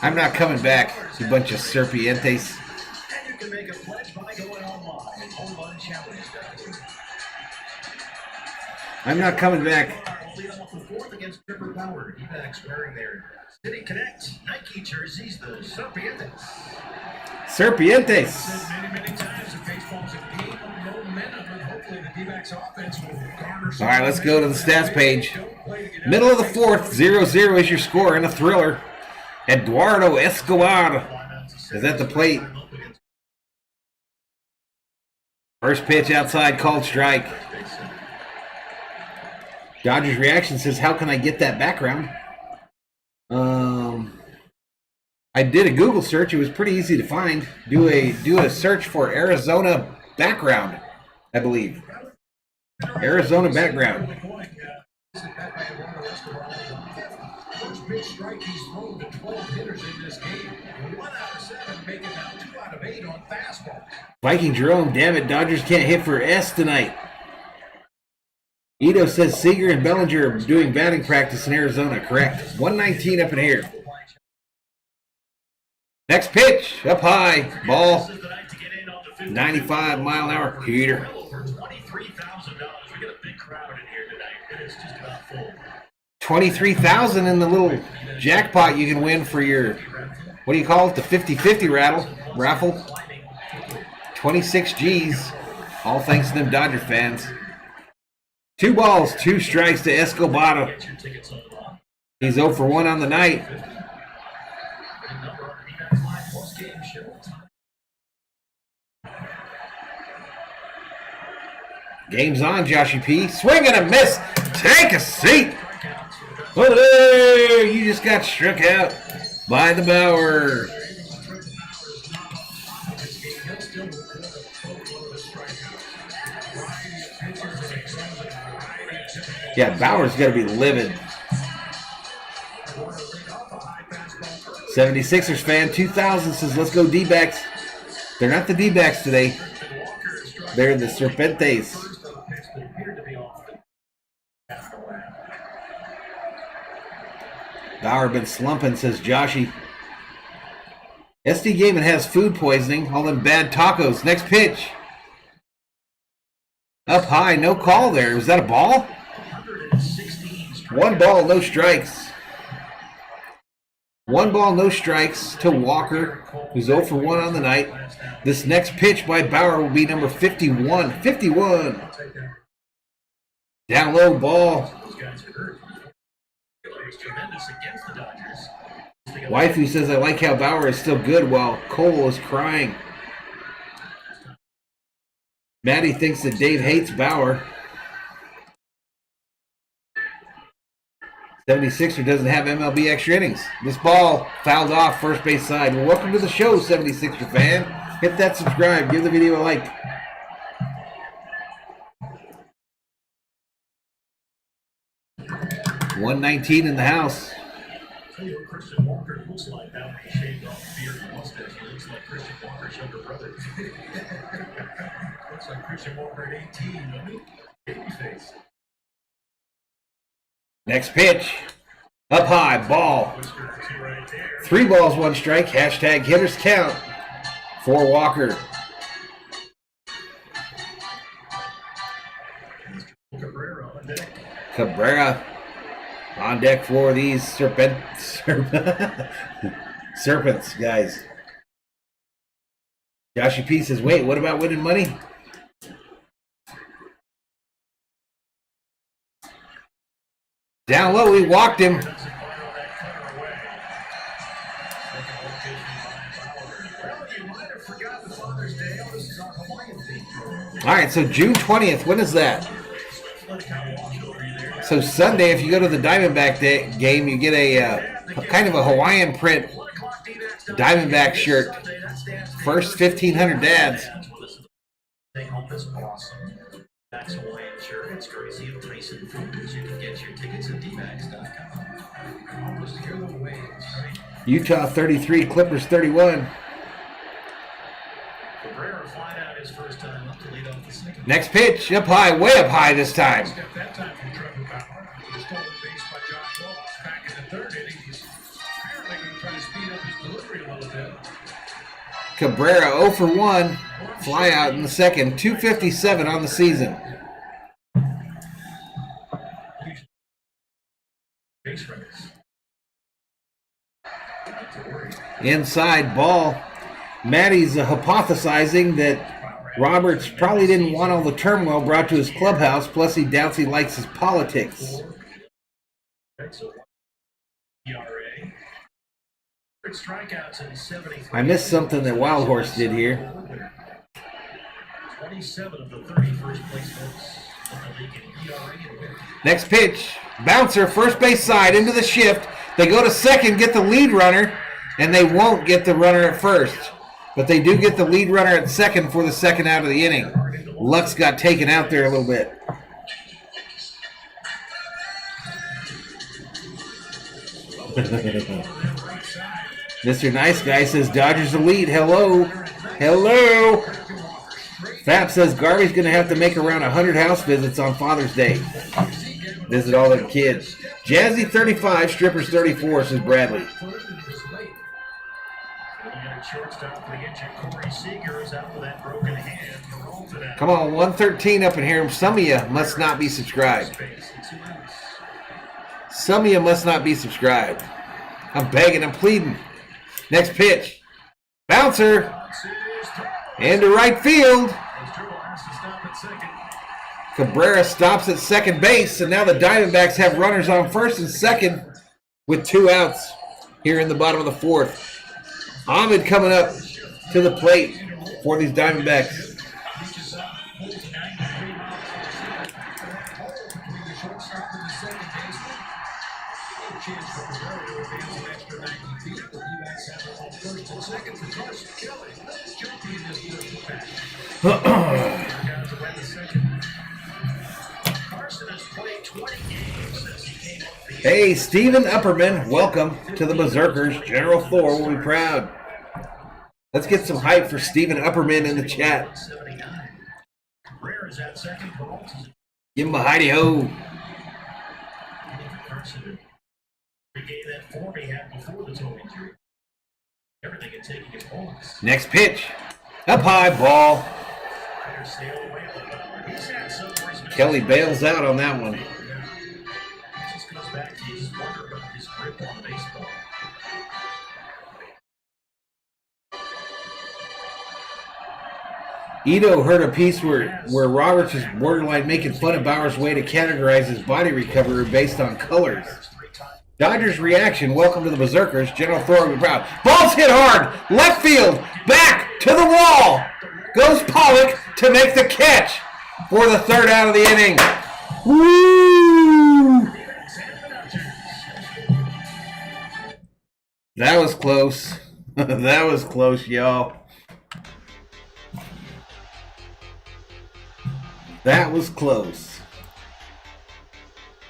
[SPEAKER 2] I'm not coming back, you bunch of serpientes.
[SPEAKER 3] can make a pledge by going online at homebunchallenge.com.
[SPEAKER 2] I'm not coming back.
[SPEAKER 3] Will lead off the fourth against Trevor Bauer. D-backs wearing their City Connect Nike jerseys, the Serpientes.
[SPEAKER 2] Serpientes.
[SPEAKER 3] Said many times that baseball's a game of momentum, and hopefully the D-backs offense will garner some.
[SPEAKER 2] All right, let's go to the stats page. Middle of the fourth, 0-0 is your score in a thriller. Eduardo Escobar is at the plate. First pitch outside, called strike. Dodgers reaction says, how can I get that background? I did a Google search. It was pretty easy to find. Do a search for Arizona background, I believe. Arizona background.
[SPEAKER 3] First pitch strike, he's thrown to 12 hitters in this game. 1 out of 7, making now 2 out of 8 on fastballs.
[SPEAKER 2] Viking Jerome, damn it, Dodgers can't hit for S tonight. Ito says Seager and Bellinger are doing batting practice in Arizona. Correct. 119 up in here. Next pitch, up high, ball. 95 mile an hour heater.
[SPEAKER 3] Over $23,000. We got a big crowd in here tonight. It is just about full.
[SPEAKER 2] 23,000 in the little jackpot you can win for your, what do you call it, the 50-50 raffle. 26 G's. All thanks to them Dodger fans. 2 balls, 2 strikes to Escobar. He's 0 for 1 on the night. Game's on, Joshy P. Swing and a miss. Take a seat. Oh, there. You just got struck out by the Bauer. Yeah, Bauer's got to be livid. 76ers fan 2000 says, let's go D-backs. They're not the D-backs today. They're the Serpentes. Bauer been slumping, says Joshy. SD Gaiman has food poisoning. All them bad tacos. Next pitch. Up high, no call there. Was that a ball? 1 ball, no strikes. 1 ball, no strikes to Walker, who's 0 for 1 on the night. This next pitch by Bauer will be number 51. 51. Down low ball. Wifey says, I like how Bauer is still good while Cole is crying. Maddie thinks that Dave hates Bauer. 76er doesn't have MLB extra innings. This ball fouled off first base side. Well, welcome to the show, 76er fan. Hit that subscribe. Give the video a like. $119 in the house.
[SPEAKER 3] Tell you what Christian Walker looks like now when he shaved off the beard and mustache. He looks like Christian Walker's younger brother. Looks like Christian Walker at 18, doesn't he? Baby face.
[SPEAKER 2] Next pitch. Up high, ball. 3 balls, 1 strike. Hashtag hitters count for Walker. Cabrera on deck for these serpents, guys. Joshy P says, wait, what about winning money? Down low, he walked him. All right, so June 20th, when is that? So Sunday, if you go to the Diamondback game, you get a kind of a Hawaiian print Diamondback shirt. First 1,500 dads.
[SPEAKER 3] That's Hawaiian shirt. It's courtesy of Tyson Foods. You can get your tickets at dmax.com. Almost hear the waves, right?
[SPEAKER 2] Utah 33, Clippers 31.
[SPEAKER 3] Cabrera flying out his first time up to lead off the second.
[SPEAKER 2] Next pitch, up high, way up high this time.
[SPEAKER 3] That time from Trevor Bauer. He was stolen base by Josh Ross back in the 3rd inning. He's apparently going to try to speed up his delivery a little bit.
[SPEAKER 2] Cabrera 0 for 1. Fly out in the second. 257 on the season. Inside ball. Matty's hypothesizing that Roberts probably didn't want all the turmoil brought to his clubhouse, plus he doubts he likes his politics. I missed something that Wild Horse did here.
[SPEAKER 3] 27 of the 31st place votes in the league in ERA.
[SPEAKER 2] Next pitch. Bouncer, first base side into the shift. They go to second, get the lead runner, and they won't get the runner at first. But they do get the lead runner at second for the second out of the inning. Lux got taken out there a little bit. Mr. Nice Guy says Dodgers elite. Hello. Hello. Fap says Garvey's going to have to make around 100 house visits on Father's Day. Visit all the kids. Jazzy 35, Strippers 34, says Bradley. Come on, 113 up in here. Some of you must not be subscribed. Some of you must not be subscribed. I'm begging, I'm pleading. Next pitch. Bouncer. Into right field. Cabrera stops at second base, and now the Diamondbacks have runners on first and second with 2 outs here in the bottom of the fourth. Ahmed coming up to the plate for these Diamondbacks. Hey, Stephen Upperman, welcome to the Berserkers. General Thor will be proud. Let's get some hype for Stephen Upperman in the chat. Give him a hidey ho. Next pitch. Up high, ball. Kelly bails out on that one. Ito heard a piece where Roberts is borderline making fun of Bauer's way to categorize his body recovery based on colors. Dodgers reaction, welcome to the Berserkers. General Thor will be proud. Ball's hit hard, left field, back to the wall. Goes Pollock to make the catch for the third out of the inning. Woo! That was close. That was close, y'all. That was close.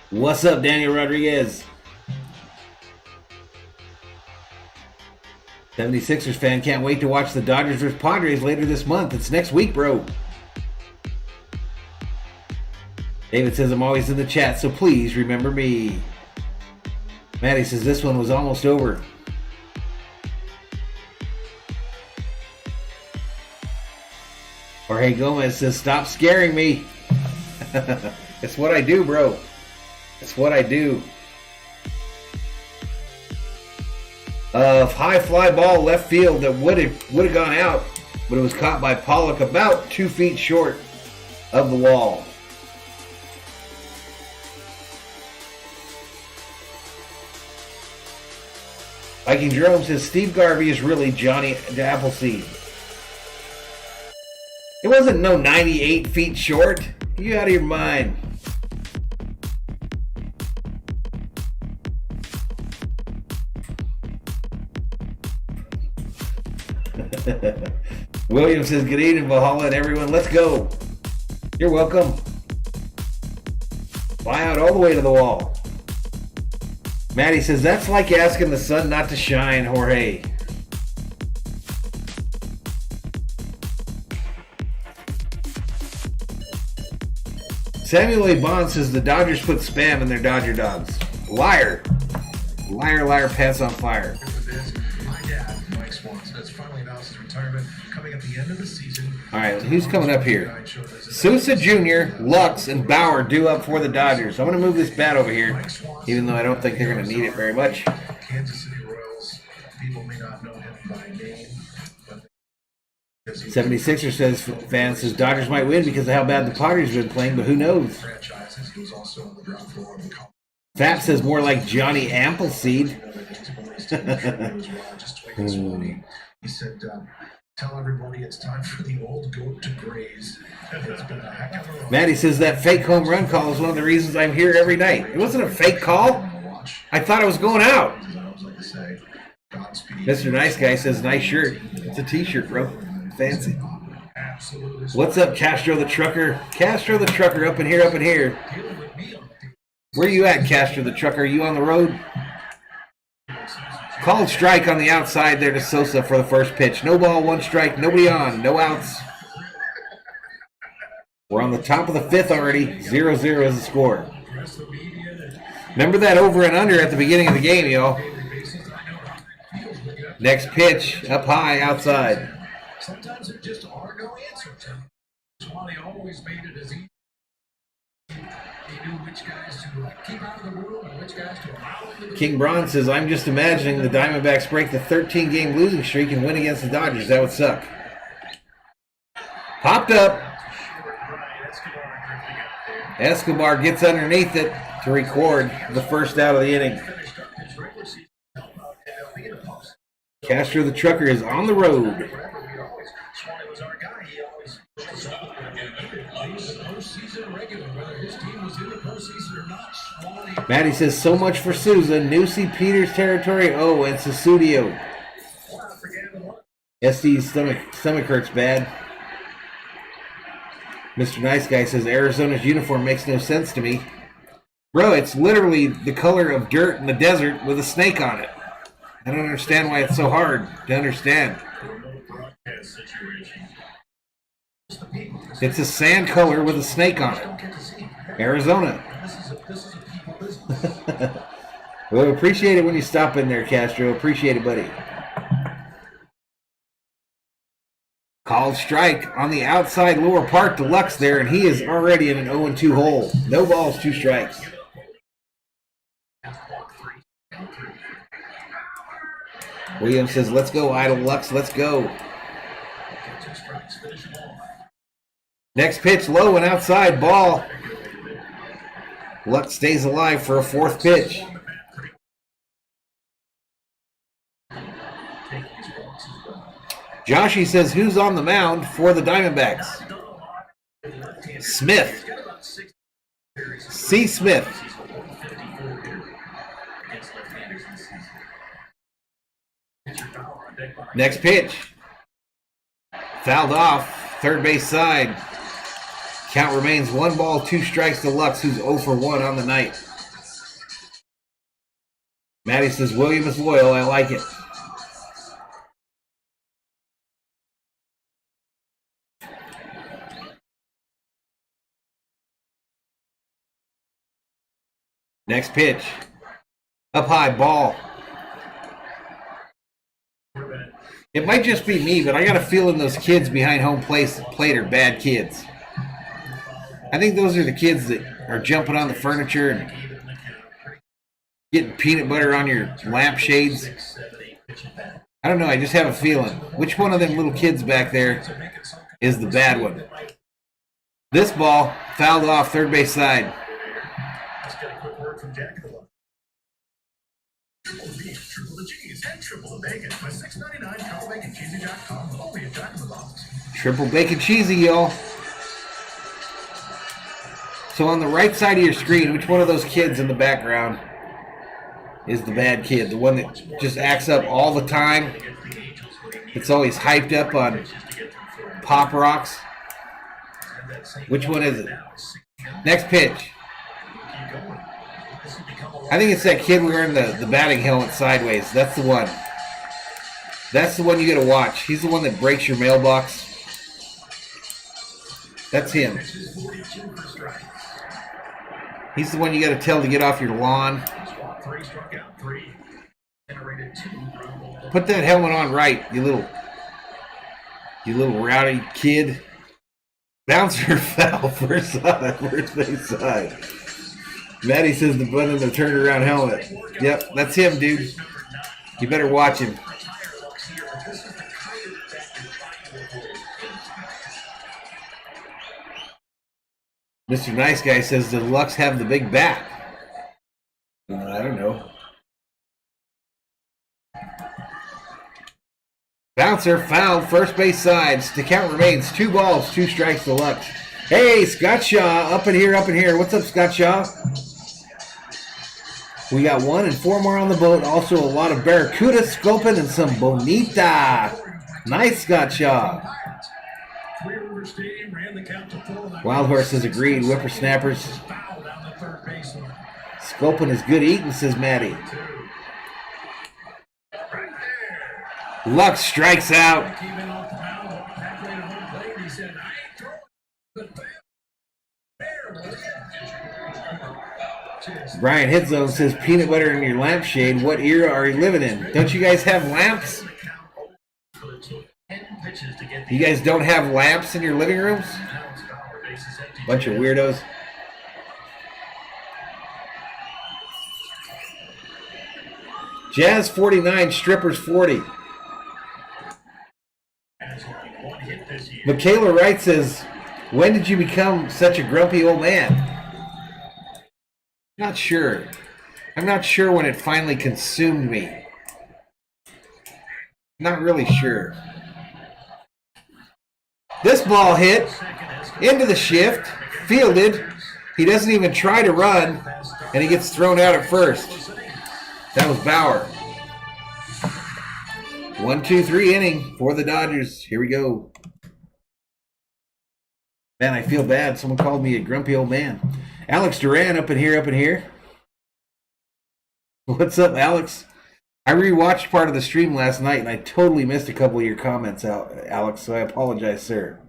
[SPEAKER 2] What's up, Daniel Rodriguez? 76ers fan can't wait to watch the Dodgers vs. Padres later this month. It's next week, bro. David says I'm always in the chat, so please remember me. Maddie says this one was almost over. Jorge Gomez says, stop scaring me. It's what I do, bro. It's what I do. High fly ball left field that would have gone out, but it was caught by Pollock about 2 feet short of the wall. Viking Jerome says Steve Garvey is really Johnny Appleseed. It wasn't no 98 feet short. You out of your mind. William says, good evening, Valhalla, and everyone. Let's go. You're welcome. Fly out all the way to the wall. Maddie says, that's like asking the sun not to shine, Jorge. Samuel A. Bond says the Dodgers put Spam in their Dodger dogs. Liar. Liar, liar, pants on fire.
[SPEAKER 3] My dad, Mike Swanson, has finally announced his retirement
[SPEAKER 2] All right, who's coming up here? Sousa Jr., Lux, and Bauer due up for the Dodgers. I'm going to move this bat over here, even though I don't think they're going to need it very much.
[SPEAKER 3] Kansas City Royals, people may not know him by name.
[SPEAKER 2] 76er fan says Dodgers might win because of how bad the Padres have been playing, but who knows? Fap says more like Johnny Appleseed.
[SPEAKER 3] He said, tell everybody it's time for the old goat to graze. It's been a heck of a run.
[SPEAKER 2] Maddie says that fake home run call is one of the reasons I'm here every night. It wasn't a fake call. I thought I was going out. Mr. Nice Guy says nice shirt. It's a t-shirt, bro. Fancy. What's up, Castro the Trucker? Castro the Trucker up in here, up in here. Where you at, Castro the Trucker? Are you on the road? Called strike on the outside there to Sosa for the first pitch. No ball, one strike, nobody on, no outs. We're on the top of the fifth already. 0-0 is the score. Remember that over and under at the beginning of the game, y'all. Next pitch, up high, outside.
[SPEAKER 3] Sometimes there just are no answers. That's why they always made it as easy. They knew which guys to keep out of the room and which guys to allow in the
[SPEAKER 2] King Braun says, I'm just imagining the Diamondbacks break the 13-game losing streak and win against the Dodgers. That would suck. Popped up. Escobar gets underneath it to record the first out of the inning. Castro the Trucker is on the road. Maddie says, so much for Sousa. Newsy, Peters territory. Oh, and Susudio. SD's stomach hurts bad. Mr. Nice Guy says, Arizona's uniform makes no sense to me. Bro, it's literally the color of dirt in the desert with a snake on it. I don't understand why it's so hard to understand. It's a sand color with a snake on it. Arizona. Well, appreciate it when you stop in there, Castro. Appreciate it, buddy. Called strike on the outside lower part to Lux there, and he is already in an 0-2 hole. No balls, 2 strikes. Williams says, let's go, Idle Lux, let's go. Next pitch, low and outside, ball. Lux stays alive for a 4th pitch. Joshy says, who's on the mound for the Diamondbacks? Smith. C. Smith. Next pitch. Fouled off, third base side. Count remains 1 ball, 2 strikes to Lux, who's 0 for 1 on the night. Maddie says, William is loyal, I like it. Next pitch. Up high, ball. It might just be me, but I got a feeling those kids behind home plate are bad kids. I think those are the kids that are jumping on the furniture and getting peanut butter on your lampshades. I don't know, I just have a feeling. Which one of them little kids back there is the bad one? This ball fouled off third base side.
[SPEAKER 3] Let's get a quick word from Jack. Triple the beef, triple the cheese, and triple the bacon for $6.99. TripleBaconCheesy.com. Only a Jack in the Box.
[SPEAKER 2] Triple bacon cheesy, y'all. So on the right side of your screen, which one of those kids in the background is the bad kid? The one that just acts up all the time? It's always hyped up on Pop Rocks? Which one is it? Next pitch. I think it's that kid wearing the batting helmet sideways. That's the one. That's the one you gotta watch. He's the one that breaks your mailbox. That's him. He's the one you gotta tell to get off your lawn. Put that helmet on right, you little You little rowdy kid. Bouncer foul first side, first base side. Maddie says the button in the turnaround helmet. Yep, that's him, dude. You better watch him. Mr. Nice Guy says the Lux have the big bat. I don't know. Bouncer fouled first base side. The count remains 2 balls, 2 strikes to Lux. Hey, Scott Shaw, up in here, up in here. What's up, Scott Shaw? We got 1 and 4 more on the boat. Also a lot of Barracuda, Sculpin, and some Bonita. Nice, Scott Shaw. Wild Horse has agreed. Whippersnappers. Sculpin is good eating, says Maddie. Lux strikes out. Brian Hidzone says peanut butter in your lampshade. What era are you living in? Don't you guys have lamps? You guys don't have lamps in your living rooms? Bunch of weirdos. Jazz 49, Strippers 40. Michaela Wright says, when did you become such a grumpy old man? Not sure. I'm not sure when it finally consumed me. Not really sure. This ball hit into the shift, fielded. He doesn't even try to run, and he gets thrown out at first. That was Bauer. 1-2-3 inning for the Dodgers. Here we go. Man, I feel bad. Someone called me a grumpy old man. Alex Duran up in here, up in here. What's up, Alex? I rewatched part of the stream last night, and I totally missed a couple of your comments out, Alex, so I apologize, sir.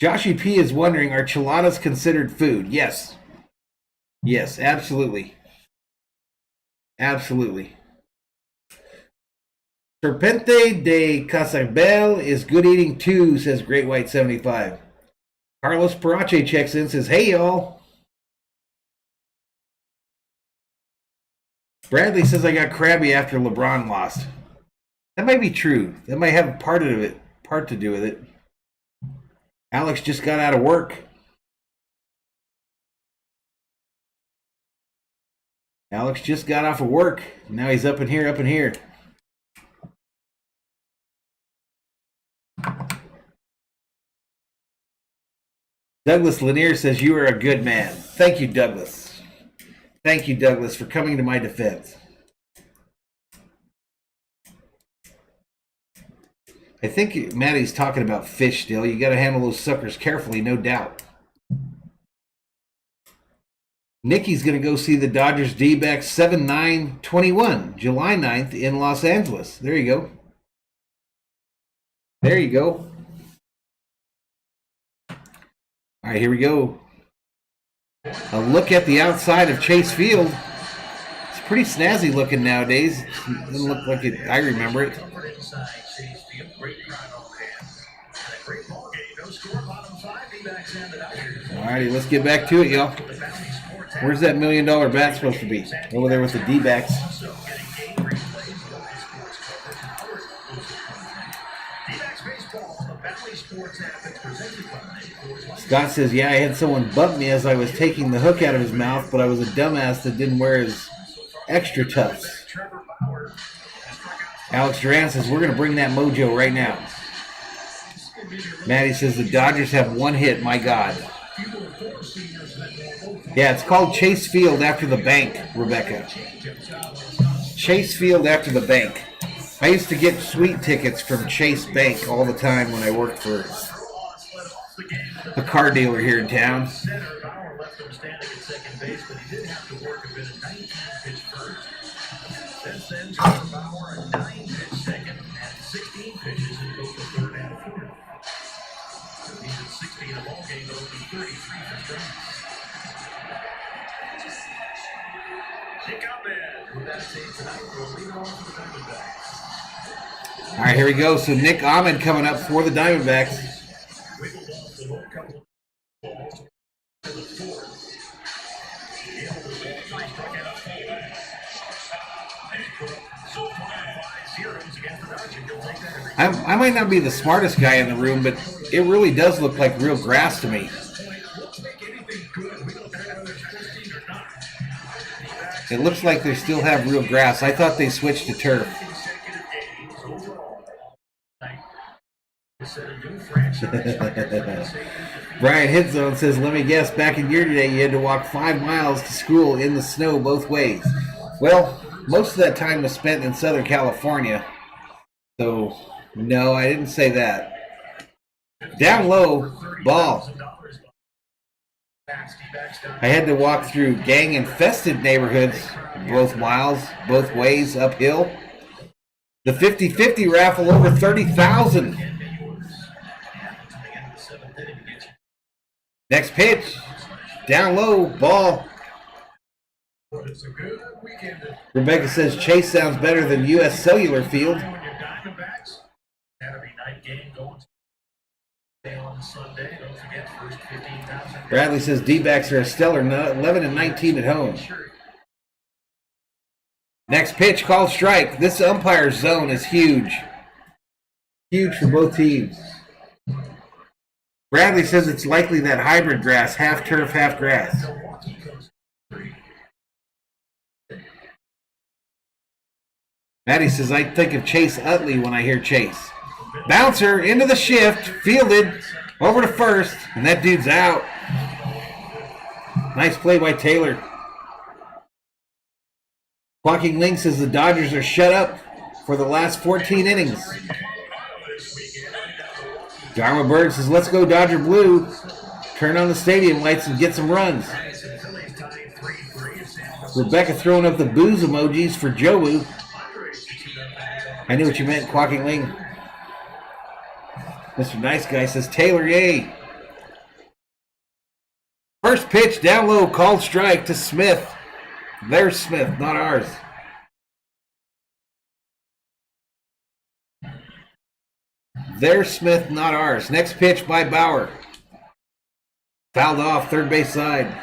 [SPEAKER 2] Joshy P is wondering, are chiladas considered food? Yes. Yes, absolutely. Absolutely. Serpente de Casabel is good eating too, says Great White 75. Carlos Parache checks in, says, hey, y'all. Bradley says I got crabby after LeBron lost. That might be true. That might have part to do with it. Alex just got out of work. Alex just got off of work. Now he's up in here, up in here. Douglas Lanier says, you are a good man. Thank you, Douglas. Thank you, Douglas, for coming to my defense. I think Maddie's talking about fish still. You got to handle those suckers carefully, no doubt. Nikki's going to go see the Dodgers D-backs 7-9-21, July 9th in Los Angeles. There you go. There you go. All right, here we go. A look at the outside of Chase Field. It's pretty snazzy looking nowadays. It doesn't look like it. I remember it. All righty, let's get back to it, y'all. Where's that $1 million bat supposed to be? Over there with the D-backs. Scott says, yeah, I had someone bump me as I was taking the hook out of his mouth, but I was a dumbass that didn't wear his extra tufts. Alex Duran says, we're going to bring that mojo right now. Maddie says, the Dodgers have 1 hit, my God. Yeah, it's called Chase Field after the bank, Rebecca. Chase Field after the bank. I used to get sweet tickets from Chase Bank all the time when I worked for a car dealer here in town. All right, here we go. So Nick Ahmed coming up for the Diamondbacks. I might not be the smartest guy in the room, but it really does look like real grass to me. It looks like they still have real grass. I thought they switched to turf. Brian Hitzone says, let me guess, back in your day you had to walk 5 miles to school in the snow both ways. Well, most of that time was spent in Southern California. So, no, I didn't say that. Down low, ball. I had to walk through gang-infested neighborhoods both miles, both ways, uphill. The 50-50 raffle over 30,000. Next pitch, down low, ball. Rebecca says Chase sounds better than U.S. Cellular Field. Bradley says D-backs are a stellar 11-19 at home. Next pitch, called strike. This umpire's zone is huge. Huge for both teams. Bradley says it's likely that hybrid grass, half turf, half grass. Maddie says, I think of Chase Utley when I hear Chase. Bouncer into the shift, fielded, over to first, and that dude's out. Nice play by Taylor. Walking Link says the Dodgers are shut up for the last 14 innings. Dharma Bird says, let's go Dodger Blue. Turn on the stadium lights and get some runs. Rebecca throwing up the booze emojis for Joe. I knew what you meant, Quacking Ling. Mr. Nice Guy says, Taylor, yay. First pitch, down low, called strike to Smith. There's Smith, not ours. There's Smith, not ours. Next pitch by Bauer. Fouled off, third base side.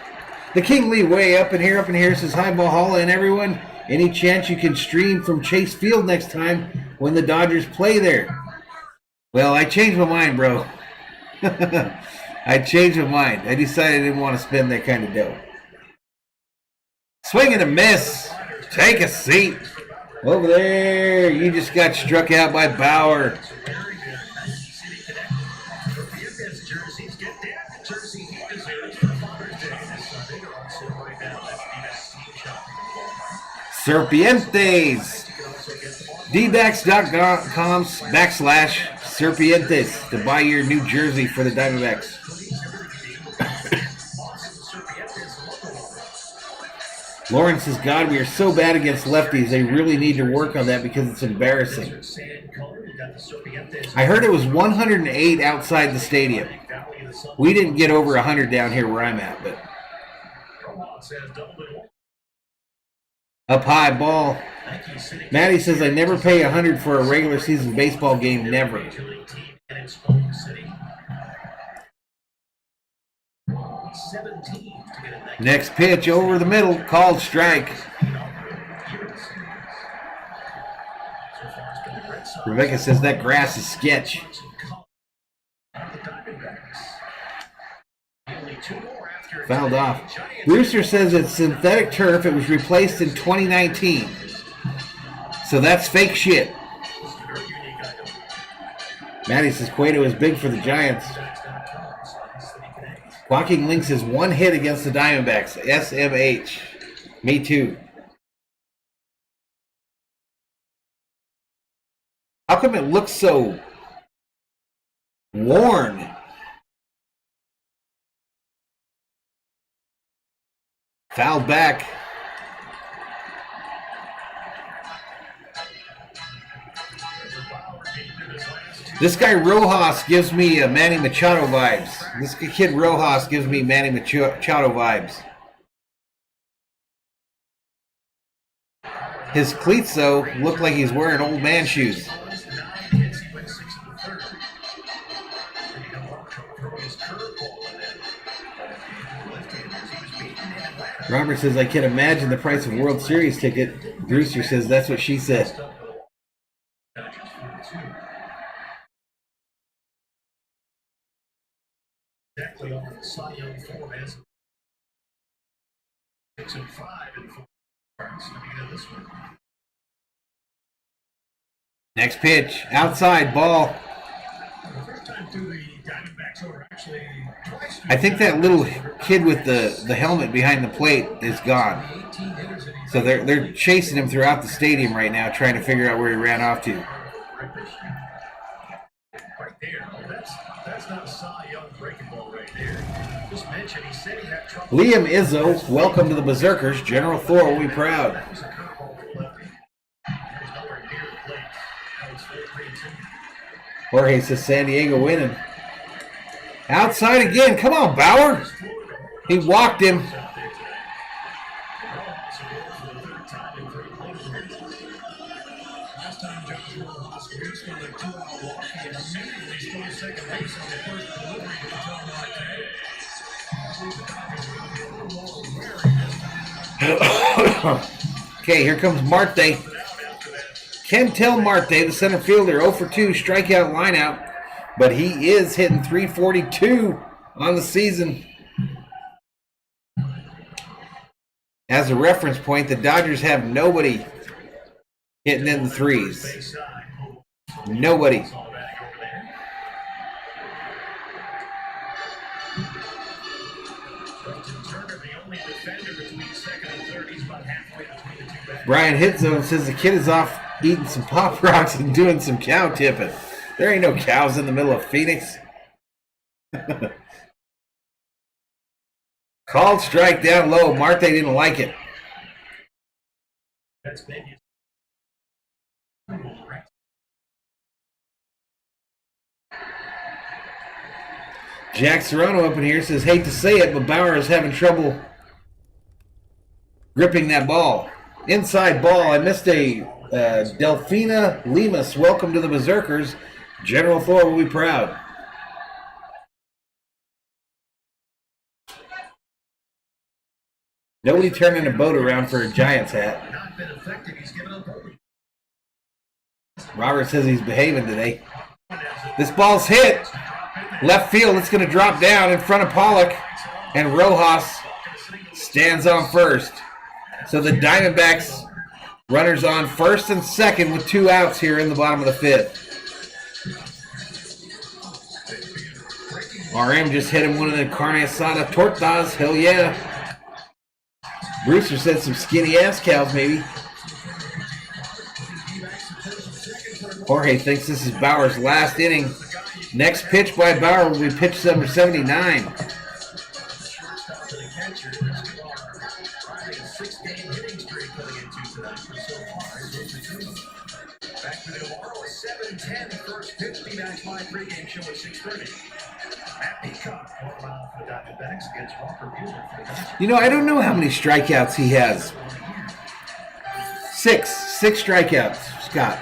[SPEAKER 2] The King Lee way up in here says, hi, Valhalla and everyone. Any chance you can stream from Chase Field next time when the Dodgers play there? Well, I changed my mind, bro. I changed my mind. I decided I didn't want to spend that kind of dough. Swing and a miss. Take a seat. Over there, you just got struck out by Bauer. Serpientes. dbacks.com/Serpientes to buy your new jersey for the Diamondbacks. Lauren says, God, we are so bad against lefties. They really need to work on that because it's embarrassing. I heard it was 108 outside the stadium. We didn't get over 100 down here where I'm at, but up high ball. Maddie says, I never pay 100 for a regular season baseball game. Never. Next pitch over the middle, called strike. Rebecca says that grass is sketch. Fouled off. Brewster says it's synthetic turf. It was replaced in 2019. So that's fake shit. Maddie says Cueto is big for the Giants. Quacking Link says one hit against the Diamondbacks. SMH. Me too. How come it looks so worn? Fouled back. This guy Rojas gives me Manny Machado vibes. This kid Rojas gives me Manny Machado vibes. His cleats, though, look like he's wearing old man shoes. Robert says, I can imagine the price of World Series ticket. Brewster says, that's what she said.
[SPEAKER 3] Exactly on the Cy Young form as 6 and 5 in 4 starts. This one.
[SPEAKER 2] Next pitch, outside ball.
[SPEAKER 3] The first time through the Diamondbacks over actually twice.
[SPEAKER 2] I think that little kid with the helmet behind the plate is gone. So they're chasing him throughout the stadium right now, trying to figure out where he ran off to.
[SPEAKER 3] Right there. That's not a Cy Young breaking ball right there. Just mentioned he said he had trouble.
[SPEAKER 2] Liam Izzo, welcome to the Berzerkers. General Thor will be proud.
[SPEAKER 3] That was a curveball for lefty. He was nowhere near the plate. That was 4-3-2.
[SPEAKER 2] Jorge says San Diego winning. Outside again. Come on, Bauer. He walked him.
[SPEAKER 3] Last time Josh Rojas reached on a 2-out walk, he immediately stole second base on the first delivery to the top line.
[SPEAKER 2] Okay, here comes Marte. Kentel Marte, the center fielder, 0 for 2, strikeout lineout. But he is hitting 342 on the season. As a reference point, the Dodgers have nobody hitting in the threes. Nobody. Brian Hitzone says the kid is off eating some Pop Rocks and doing some cow tipping. There ain't no cows in the middle of Phoenix. Called strike down low. Marte didn't like it. Jack Serrano up in here says, hate to say it, but Bauer is having trouble gripping that ball. Inside ball. I missed a Delfina Lemus. Welcome to the Berzerkers. General Thor will be proud. Nobody turning a boat around for a Giants hat. Robert says he's behaving today. This ball's hit. Left field. It's going to drop down in front of Pollock. And Rojas stands on first. So the Diamondbacks runners on first and second with 2 outs here in the bottom of the 5th. RM just hit him one of the carne asada tortas. Hell yeah. Brewster said some skinny ass cows, maybe. Jorge thinks this is Bauer's last inning. Next pitch by Bauer will be pitch number 79. You know, I don't know how many strikeouts he has. 6 strikeouts, Scott.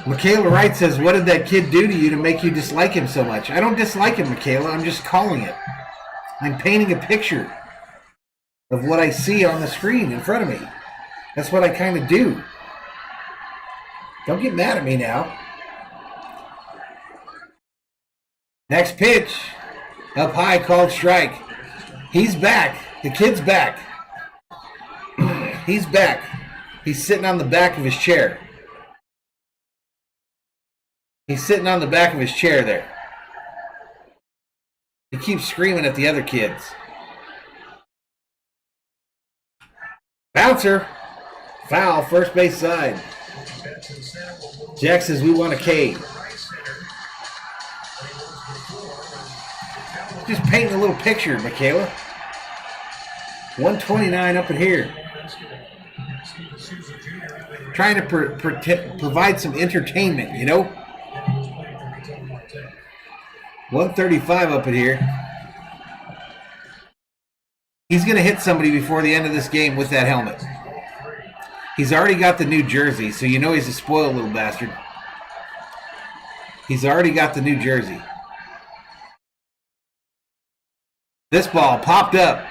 [SPEAKER 2] Michaela Wright says, what did that kid do to you to make you dislike him so much? I don't dislike him, Michaela. I'm just calling it. I'm painting a picture of what I see on the screen in front of me. That's what I kind of do. Don't get mad at me now. Next pitch. Up high, called strike. He's back. The kid's back. He's back. He's sitting on the back of his chair. He's sitting on the back of his chair there. He keeps screaming at the other kids. Bouncer. Foul, first base side. Jack says we want a K. Just painting a little picture, Michaela. 129 up in here. Trying to provide some entertainment, you know? 135 up in here. He's going to hit somebody before the end of this game with that helmet. He's already got the new jersey, so you know he's a spoiled little bastard. He's already got the new jersey. This ball popped up.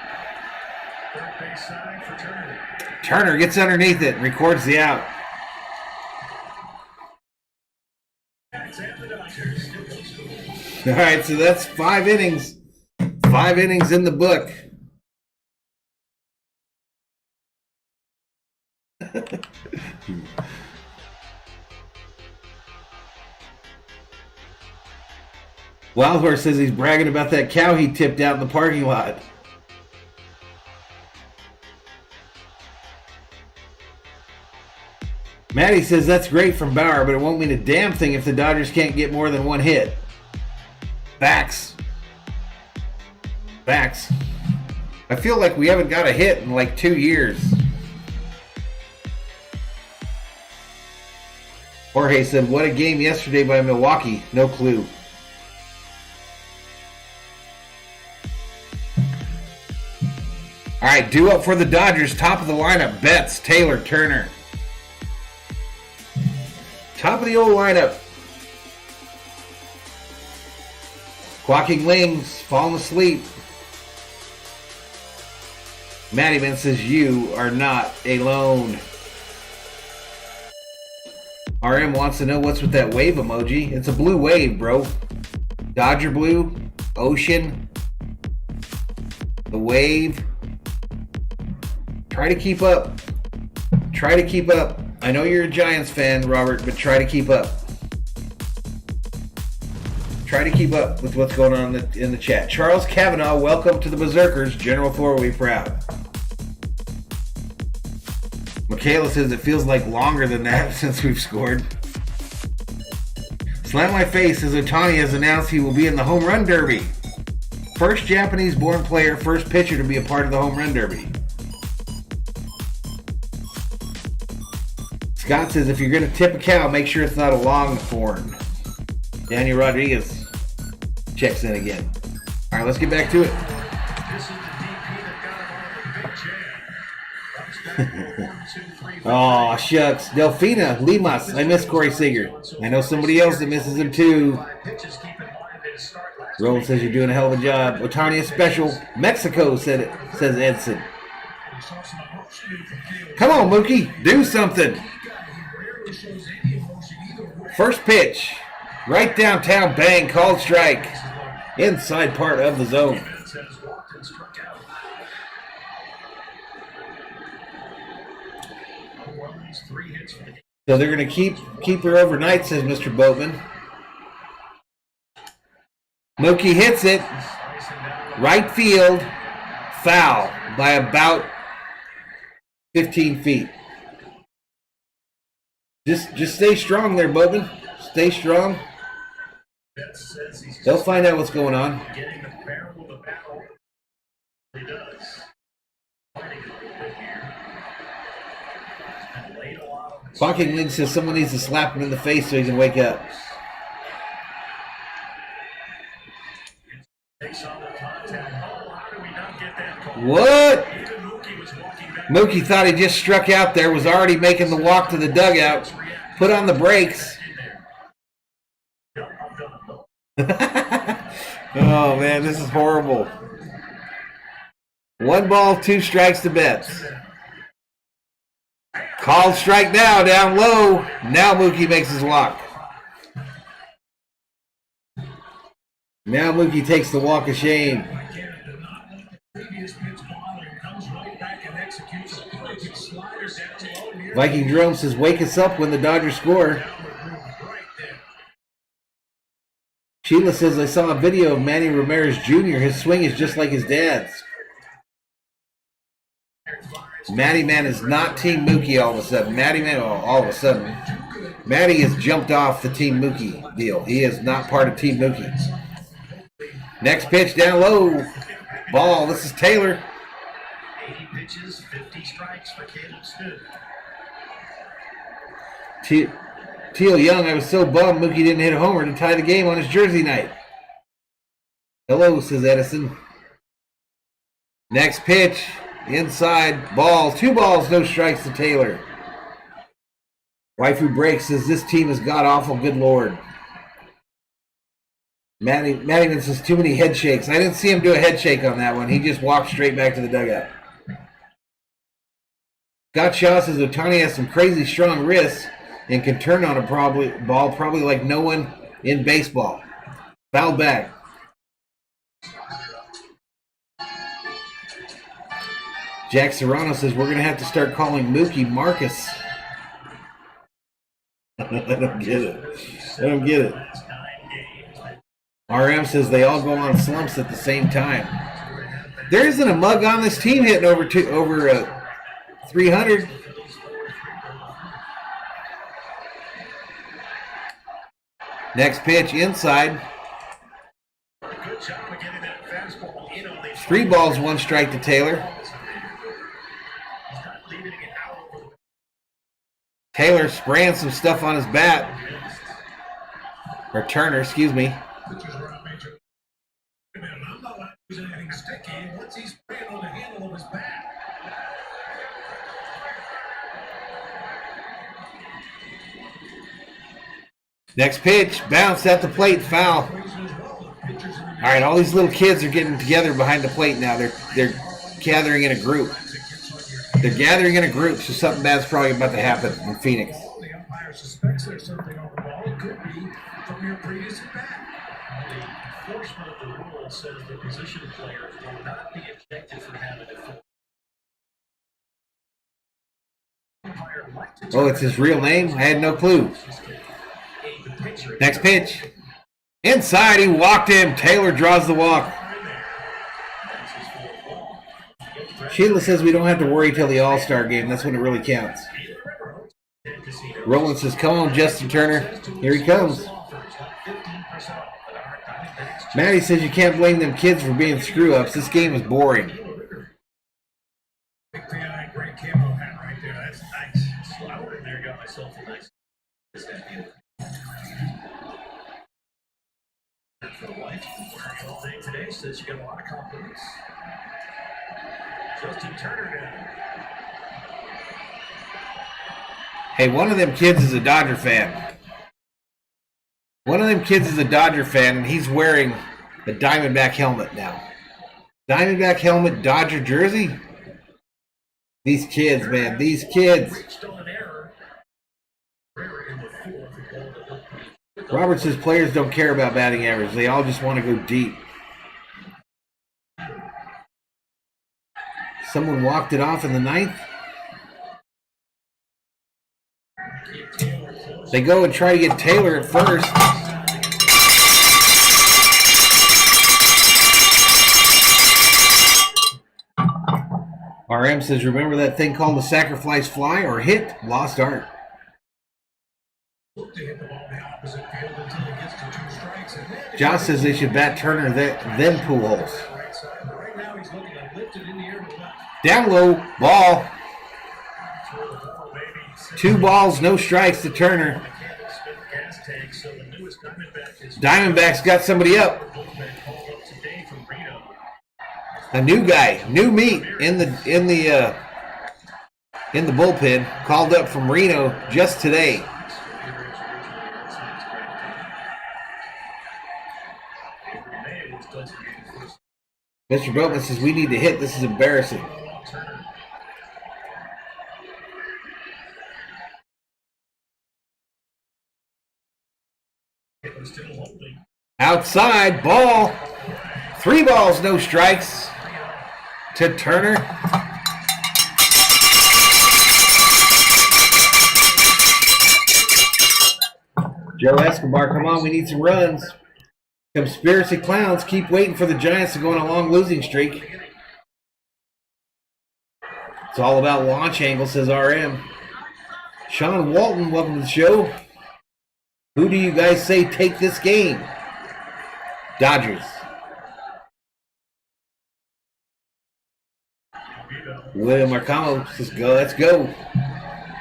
[SPEAKER 2] Turner gets underneath it, records the out. All right, so that's 5 innings. 5 innings in the book. Wild Horse says he's bragging about that cow he tipped out in the parking lot. Maddie says that's great from Bauer, but it won't mean a damn thing if the Dodgers can't get more than 1 hit. Facts. Facts. I feel like we haven't got a hit in like 2 years. Jorge said, what a game yesterday by Milwaukee. No clue. All right, due up for the Dodgers. Top of the lineup, Betts, Taylor, Turner. Top of the old lineup. Quacking Lings, falling asleep. Matty Man says, you are not alone. RM wants to know what's with that wave emoji. It's a blue wave, bro. Dodger blue, ocean, the wave. Try to keep up. Try to keep up. I know you're a Giants fan, Robert, but try to keep up. Try to keep up with what's going on in the chat. Charles Kavanaugh, welcome to the Berzerkers. General Thor, we proud. Michaela says it feels like longer than that since we've scored. Slam My Face says Ohtani has announced he will be in the Home Run Derby. First Japanese-born player, first pitcher to be a part of the Home Run Derby. Scott says if you're going to tip a cow, make sure it's not a longhorn. Daniel Rodriguez checks in again. All right, let's get back to it. Oh, shucks. Delfina Limas. I miss Corey Seager. I know somebody else that misses him too. Roland says you're doing a hell of a job. Ohtani is special. Mexico said it, says Edson. Come on, Mookie. Do something. First pitch. Right downtown, bang, called strike. Inside part of the zone. So they're going to keep her overnight, says Mr. Boatman. Mookie hits it. Right field. Foul by about 15 feet. Just stay strong there, Boatman. Stay strong. They'll find out what's going on. Quacking Link says someone needs to slap him in the face so he can wake up. What? Mookie thought he just struck out there, was already making the walk to the dugout, put on the brakes. Oh, man, this is horrible. 1 ball, 2 strikes to Betts. Called strike now, down low. Now Mookie makes his walk. Now Mookie takes the walk of shame. Viking Drone says, wake us up when the Dodgers score. Sheila says, I saw a video of Manny Ramirez Jr. His swing is just like his dad's. Matty Man is not Team Mookie all of a sudden. All of a sudden. Matty has jumped off the Team Mookie deal. He is not part of Team Mookie. Next pitch down low. Ball. This is Taylor.
[SPEAKER 3] 80 pitches, 50 strikes for Caleb Smith.
[SPEAKER 2] Teal Young, I was so bummed Mookie didn't hit a homer to tie the game on his jersey night. Hello, says Edison. Next pitch, inside, ball. 2 balls, no strikes to Taylor. Waifu Break says this team is god-awful, good lord. Matty says too many head shakes. I didn't see him do a head shake on that one. He just walked straight back to the dugout. Scott Shaw says Ohtani has some crazy strong wrists and can turn on a ball probably like no one in baseball. Foul back. Jack Serrano says we're going to have to start calling Mookie Marcus. I don't get it. RM says they all go on slumps at the same time. There isn't a mug on this team hitting over 300. Next pitch inside. 3 balls, 1 strike to Taylor. Taylor spraying some stuff on his bat. Or Turner, excuse me. Next pitch, bounce at the plate, foul. All right, all these little kids are getting together behind the plate now. They're gathering in a group. They're gathering in a group, so something bad's probably about to happen in Phoenix.
[SPEAKER 3] The umpire suspects there's something on the ball. It could be from your previous at-bat. The enforcement of the rule says the position players will not be ejected for having it full.
[SPEAKER 2] Oh, it's his real name? I had no clue. Next pitch. Inside, he walked him. Taylor draws the walk. Sheila says we don't have to worry till the All-Star game. That's when it really counts. Roland says, come on, Justin Turner. Here he comes. Maddie says you can't blame them kids for being screw-ups. This game is boring.
[SPEAKER 3] Great camo hat right there. That's nice. So I went in there and got myself a nice. For the wife, wearing all day today, says you got a lot of compliments. Justin Turner now.
[SPEAKER 2] Hey, one of them kids is a Dodger fan. And he's wearing the Diamondback helmet now. Diamondback helmet, Dodger jersey. These kids, man, these kids. Robert says players don't care about batting average. They all just want to go deep. Someone walked it off in the 9th. They go and try to get Taylor at first. RM says, remember that thing called the sacrifice fly or hit? Lost art. Josh says they should bat Turner then Pujols. Down low, ball. 2 balls, no strikes to Turner. Diamondbacks got somebody up. A new guy, new meat in the bullpen, called up from Reno just today. Mr. Boatman says we need to hit. This is embarrassing. Outside, ball. 3 balls, no strikes to Turner. Joe Escobar, come on, we need some runs. Conspiracy clowns keep waiting for the Giants to go on a long losing streak. It's all about launch angle, says RM. Sean Walton, welcome to the show. Who do you guys say take this game? Dodgers. William Marcano says go. Let's go.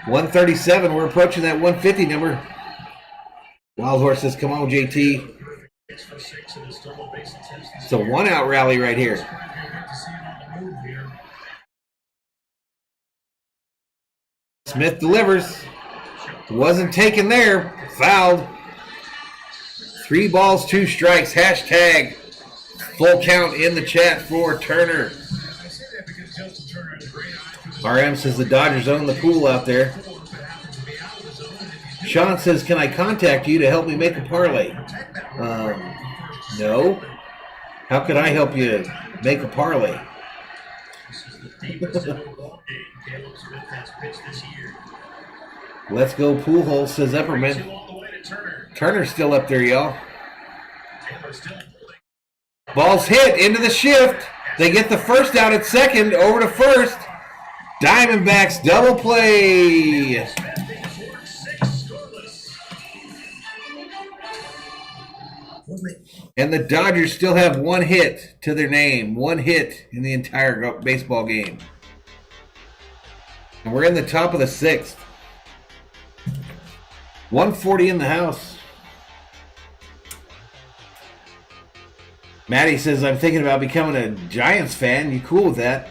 [SPEAKER 2] 137. We're approaching that 150 number. Wild Horse says, come on, JT. It's a 1-out rally right here. Smith delivers. Wasn't taken there. Fouled. 3 balls, 2 strikes. Hashtag full count in the chat for Turner. RM says the Dodgers own the pool out there. Sean says, can I contact you to help me make a parlay? No. How could I help you make a parlay? Let's go pool hole, says Epperman. Turner's still up there, y'all. Ball's hit into the shift. They get the first out at second, over to first. Diamondbacks double play. And the Dodgers still have 1 hit to their name. 1 hit in the entire baseball game. And we're in the top of the 6th. 140 in the house. Maddie says, I'm thinking about becoming a Giants fan. You cool with that?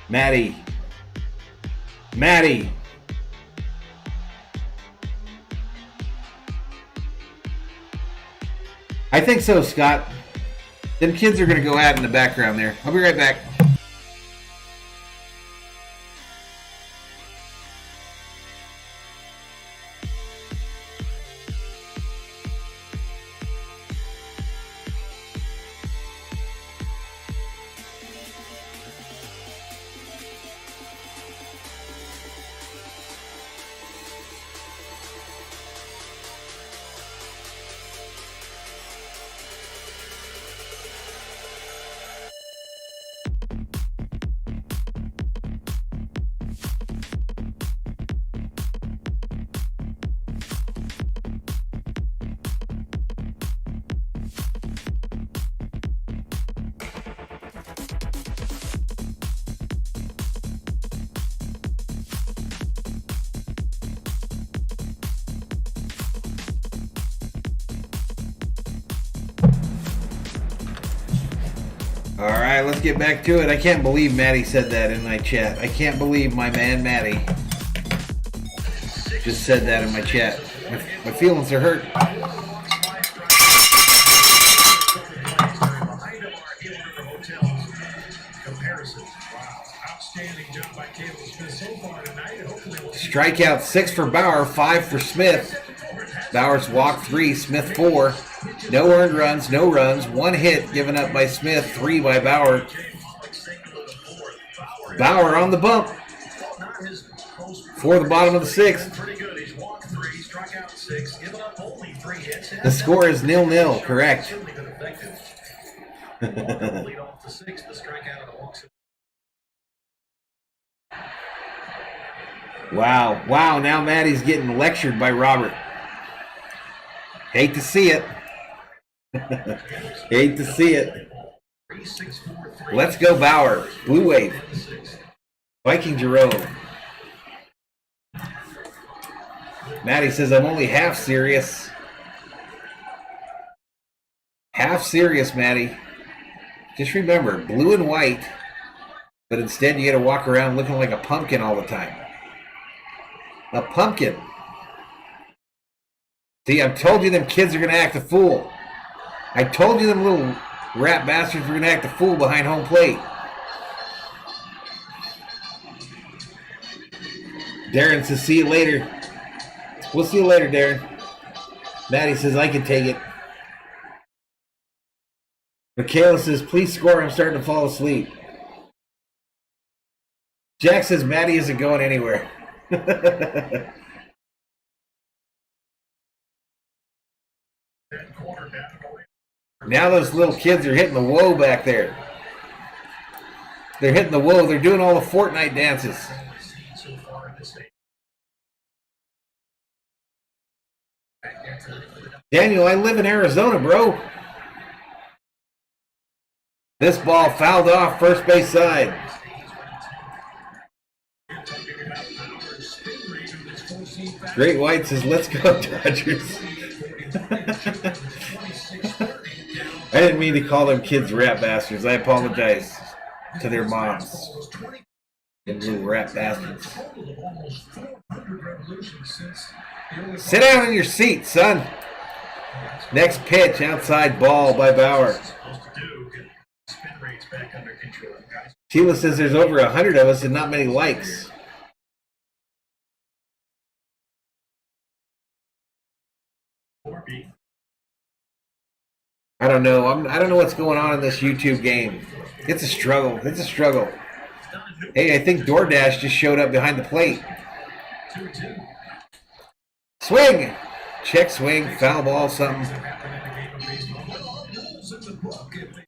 [SPEAKER 2] Maddie. I think so, Scott. Them kids are going to go at in the background there. I'll be right back. All right, let's get back to it. I can't believe Maddie said that in my chat. I can't believe my man Maddie just said that in my chat. My feelings are hurt. Strikeout 6 for Bauer, 5 for Smith. Bauer's walked 3, Smith 4. No earned runs, no runs. 1 hit given up by Smith, 3 by Bauer. Bauer on the bump for the bottom of the 6th. The score is 0-0, correct. Wow, now Maddie's getting lectured by Robert. Hate to see it. Hate to see it. Let's go Bauer. Blue Wave. Viking Jerome. Maddie says, I'm only half serious. Half serious, Maddie. Just remember, blue and white, but instead you got to walk around looking like a pumpkin all the time. A pumpkin. See, I told you them kids are going to act a fool. I told you them little rat bastards were going to act a fool behind home plate. Darren says, see you later. We'll see you later, Darren. Maddie says, I can take it. Michaela says, please score. I'm starting to fall asleep. Jack says, Maddie isn't going anywhere. Now those little kids are hitting the whoa back there. They're hitting the whoa. They're doing all the Fortnite dances. Daniel, I live in Arizona, bro. This ball fouled off first base side. Great White says, let's go, Dodgers. I didn't mean to call them kids rat bastards. I apologize to their moms. Them little rat bastards. Sit down in your seat, son. Next pitch, outside ball by Bauer. Sheila says there's over 100 of us and not many likes. I don't know. I don't know what's going on in this YouTube game. It's a struggle. It's a struggle. Hey, I think DoorDash just showed up behind the plate. Swing! Check swing, foul ball, something.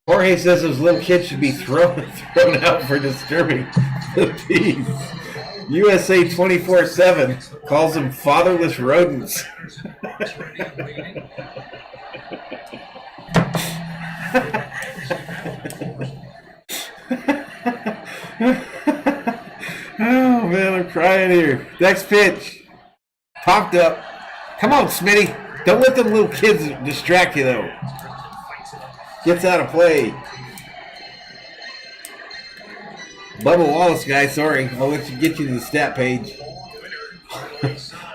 [SPEAKER 2] Jorge says those little kids should be thrown out for disturbing the peace. USA 24/7 calls them fatherless rodents. Oh man, I'm crying here. Next pitch. Popped up. Come on, Smitty. Don't let them little kids distract you though. Gets out of play. Bubba Wallace guy, sorry. I'll let you get you to the stat page.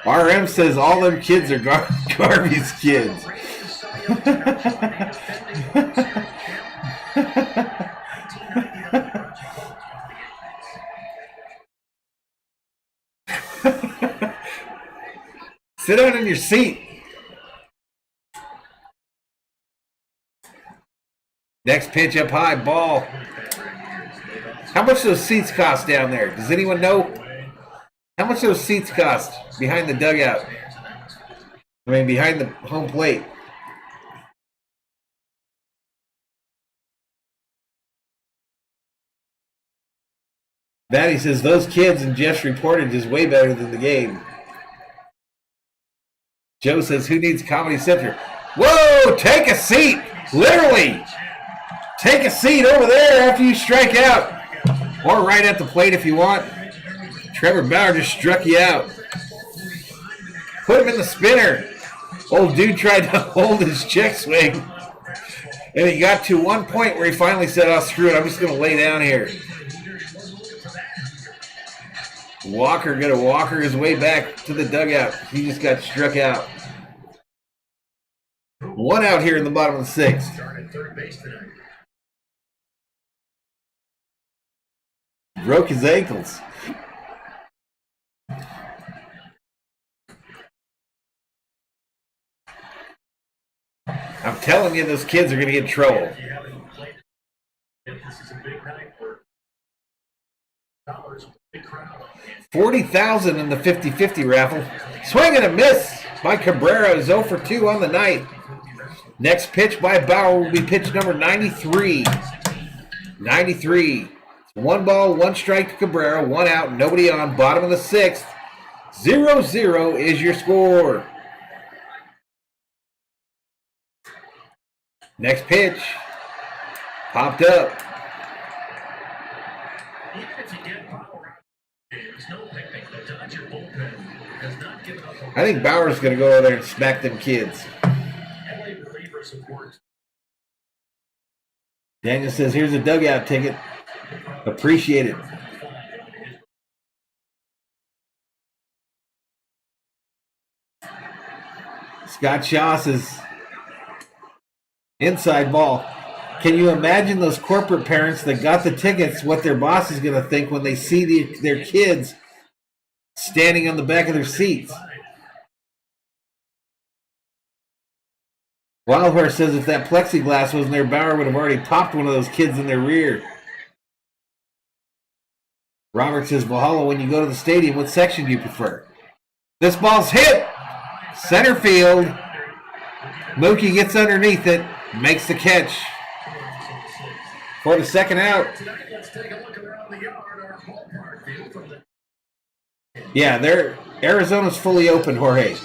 [SPEAKER 2] RM says all them kids are Garvey's kids. Sit down in your seat. Next pitch up high, ball. How much those seats cost down there? Does anyone know? How much those seats cost behind the dugout? I mean, behind the home plate. Maddie says those kids and Jeff's reportage is way better than the game. Joe says, who needs Comedy Central? Whoa, take a seat. Literally. Take a seat over there after you strike out. Or right at the plate if you want. Trevor Bauer just struck you out. Put him in the spinner. Old dude tried to hold his check swing. And he got to one point where he finally said, oh, screw it. I'm just going to lay down here. Walker going to walker his way back to the dugout. He just got struck out. One out here in the bottom of the sixth. Broke his ankles. I'm telling you, those kids are going to get in trouble. 40,000 in the 50-50 raffle. Swing and a miss by Cabrera is 0 for 2 on the night. Next pitch by Bauer will be pitch number 93. 93. One ball, one strike to Cabrera, one out, nobody on. Bottom of the sixth. 0-0 is your score. Next pitch. Popped up. I think Bauer's going to go over there and smack them kids. Daniel says, here's a dugout ticket. Appreciate it. Scott Shaw says, inside ball. Can you imagine those corporate parents that got the tickets, what their boss is going to think when they see their kids standing on the back of their seats? Wildhorse says if that plexiglass wasn't there, Bauer would have already popped one of those kids in their rear. Robert says, Valhalla, when you go to the stadium, what section do you prefer? This ball's hit. Center field. Mookie gets underneath it, makes the catch for the second out. Yeah, Arizona's fully open, Jorge.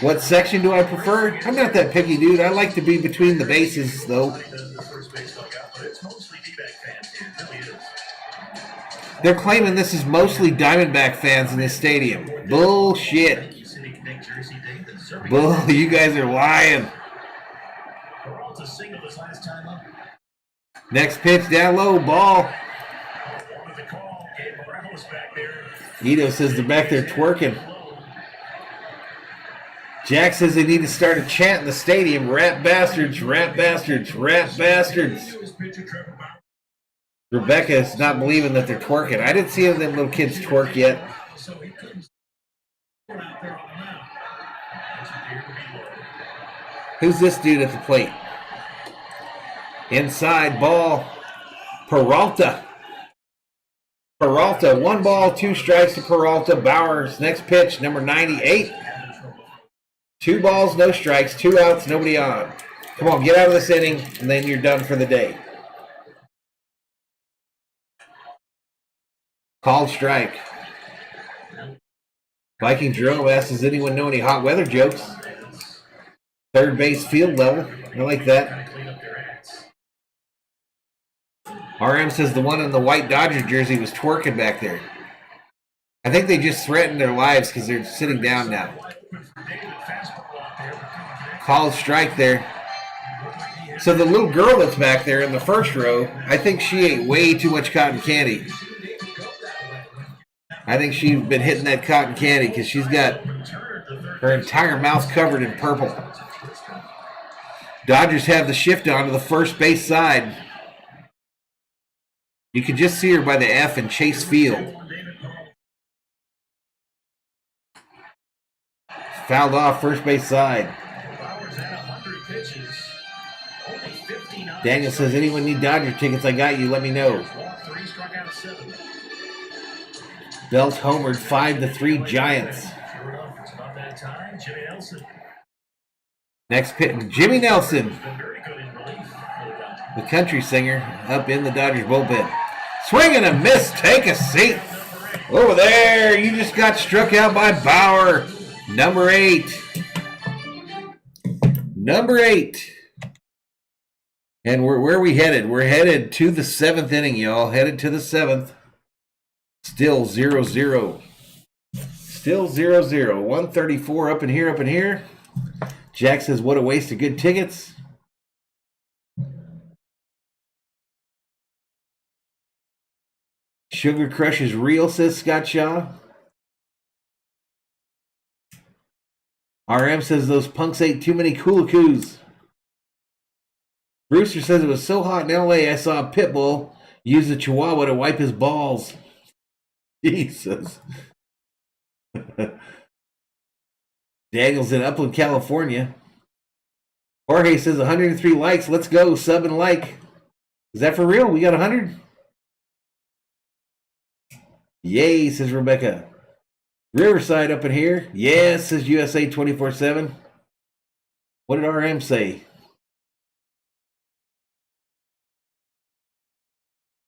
[SPEAKER 2] What section do I prefer? I'm not that picky, dude. I like to be between the bases, though. They're claiming this is mostly Diamondback fans in this stadium. Bullshit. Bull, you guys are lying. Next pitch down low, ball. Ito says they're back there twerking. Jack says they need to start a chant in the stadium. Rat bastards, rat bastards, rat bastards. Rebecca is not believing that they're twerking. I didn't see any of them little kids twerk yet. Who's this dude at the plate? Inside ball. Peralta. Peralta. 1 ball, 2 strikes to Peralta. Bowers. Next pitch, number 98. 2 balls, no strikes, 2 outs, nobody on. Come on, get out of this inning, and then you're done for the day. Called strike. Viking Jerome asks, does anyone know any hot weather jokes? Third base field level. I like that. RM says the one in the white Dodger jersey was twerking back there. I think they just threatened their lives because they're sitting down now. Called strike there. So the little girl that's back there in the first row, I think she ate way too much cotton candy. I think she's been hitting that cotton candy because she's got her entire mouth covered in purple. Dodgers have the shift on to the first base side. You can just see her by the F in Chase Field. Fouled off first base side. Daniel says, anyone need Dodger tickets? I got you. Let me know. Belt homered 5-3 Giants. Next pitch, Jimmy Nelson. The country singer up in the Dodgers bullpen. Swing and a miss. Take a seat. Over there. You just got struck out by Bauer. Number 8. Number 8. And where are we headed? We're headed to the 7th inning, y'all. Headed to the 7th. Still 0-0. Still 0-0. 134 up in here. Jack says, what a waste of good tickets. Sugar Crush is real, says Scott Shaw. RM says those punks ate too many Coolicoos. Brewster says it was so hot in LA I saw a pit bull use a chihuahua to wipe his balls. Jesus. Daniel's in Upland, California. Jorge says 103 likes. Let's go. Sub and like. Is that for real? We got 100? Yay, says Rebecca. Riverside up in here. Yes, says USA 24/7. What did RM say?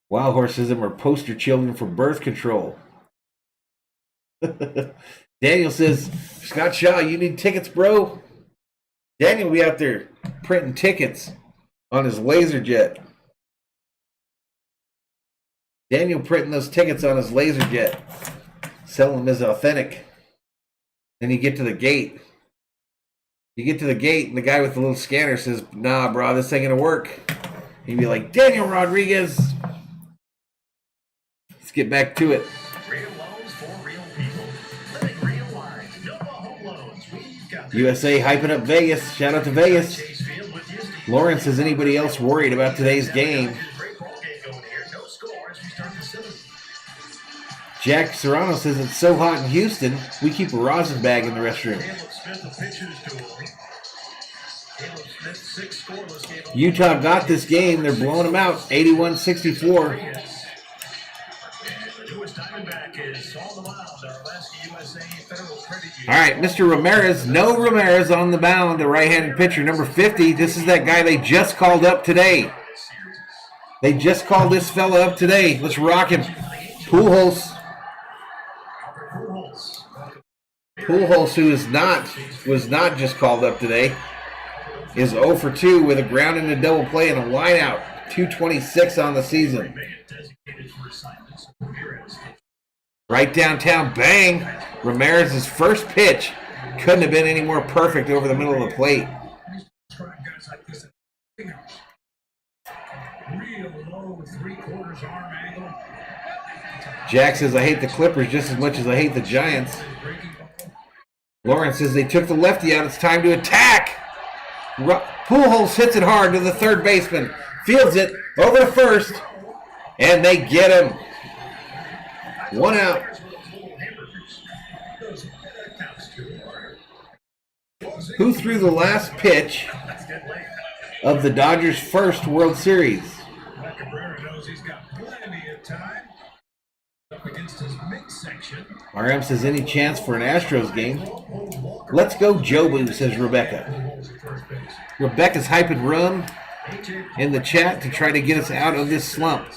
[SPEAKER 2] Wild Horse says them are poster children for birth control. Daniel says, Scott Shaw, you need tickets, bro? Daniel will be out there printing tickets on his laser jet. Daniel printing those tickets on his laser jet. Selling them as authentic. Then you get to the gate. You get to the gate and the guy with the little scanner says, nah, bro, this ain't going to work. He'd be like, Daniel Rodriguez. Let's get back to it.
[SPEAKER 3] Real loans for real people. Living real lives. Nova Home Loans. We've got
[SPEAKER 2] USA hyping up Vegas. Shout out to Vegas.
[SPEAKER 3] Chase Field with you, Steve.
[SPEAKER 2] Lawrence, is anybody else worried about today's game?
[SPEAKER 3] Great ball game going here. No score as we start the 7th.
[SPEAKER 2] Jack Serrano says it's so hot in Houston, we keep a rosin bag in the restroom.
[SPEAKER 3] Caleb Smith, the pitchers duel. Caleb Smith, 6 scoreless game.
[SPEAKER 2] Utah got this game. They're blowing them out, 81-64.
[SPEAKER 3] And the newest Diamondback is on the mound. Our last USA Federal Credit Union.
[SPEAKER 2] All right, Mr. Ramirez. No Ramirez on the mound, a right-handed pitcher, number 50. This is that guy they just called up today. They just called this fella up today. Let's rock him. Pujols. Pujols, who was not just called up today, is 0 for 2 with a ground and a double play and a line out. 226 on the season. Right downtown, bang! Ramirez's first pitch couldn't have been any more perfect over the middle of the plate.
[SPEAKER 3] Real low 3/4 arm angle.
[SPEAKER 2] Jack says, I hate the Clippers just as much as I hate the Giants. Lawrence says, they took the lefty out. It's time to attack. Pujols hits it hard to the third baseman. Fields it over to first. And they get him. 1 out. Who threw the last pitch of the Dodgers' first World Series?
[SPEAKER 3] Cabrera knows he's got plenty of time up against his midsection.
[SPEAKER 2] RM says, any chance for an Astros game? Let's go Jobu, says Rebecca. Rebecca's hyping rum in the chat to try to get us out of this slump.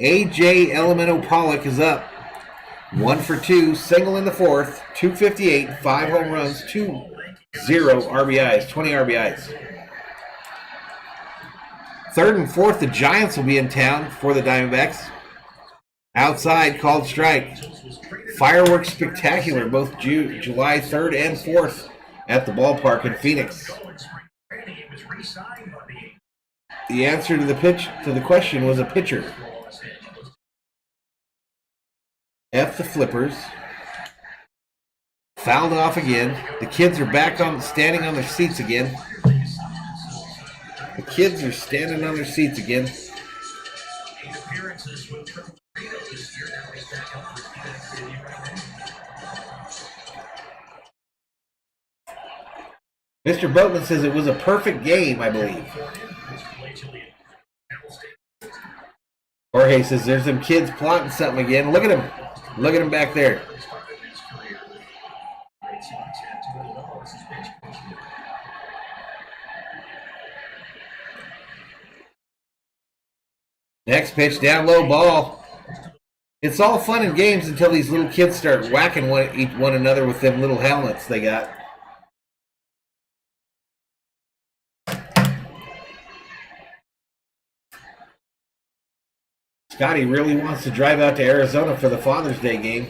[SPEAKER 2] AJ Elemento Pollock is up. 1 for 2, single in the fourth, 258, 5 home runs, 20 RBIs, 20 RBIs. Third and fourth, the Giants will be in town for the Diamondbacks. Outside, called strike. Fireworks spectacular, both July 3rd and 4th at the ballpark in Phoenix. The answer to the question was a pitcher. F the Flippers. Fouled off again. The kids are back standing on their seats again. The kids are standing on their seats again. Mr. Boatman says it was a perfect game, I believe. Jorge says there's some kids plotting something again. Look at him. Look at him back there. Next pitch, down low ball. It's all fun and games until these little kids start whacking one another with them little helmets they got. Scotty really wants to drive out to Arizona for the Father's Day game.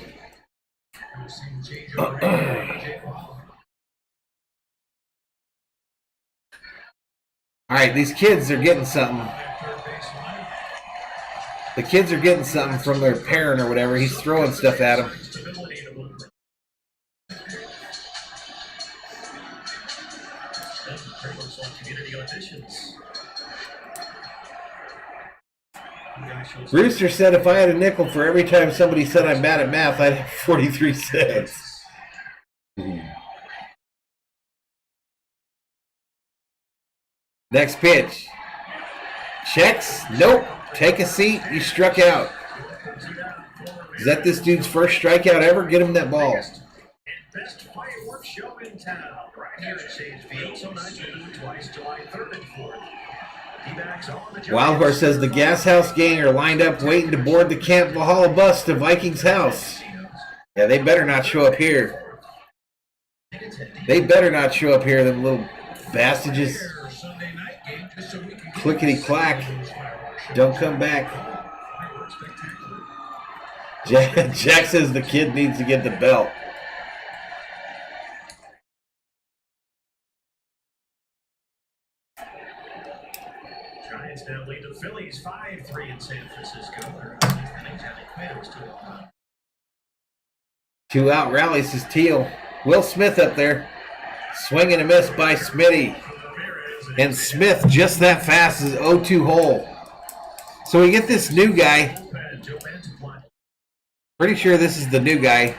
[SPEAKER 2] All right, these kids are getting something. The kids are getting something from their parent or whatever. He's throwing stuff at them. Brewster said if I had a nickel for every time somebody said I'm bad at math, I'd have 43 cents. Next pitch. Checks. Nope. Take a seat. You struck out. Is that this dude's first strikeout ever? Get him that ball.
[SPEAKER 3] Best fireworks show in town, right here at Chase Field. Sometimes we'll do it twice, July 3rd and 4th.
[SPEAKER 2] Wildhorse says the Gas House gang are lined up waiting to board the Camp Valhalla bus to Vikings house. Yeah, they better not show up here. They better not show up here, them little bastages. Clickety-clack. Don't come back. Jack says the kid needs to get the belt.
[SPEAKER 3] Giants now lead the Phillies 5-3 in San Francisco.
[SPEAKER 2] 2-out rally, says Teal. Will Smith up there. Swing and a miss by Smitty. And Smith just that fast is 0-2 hole. So we get this new guy. Pretty sure this is the new guy.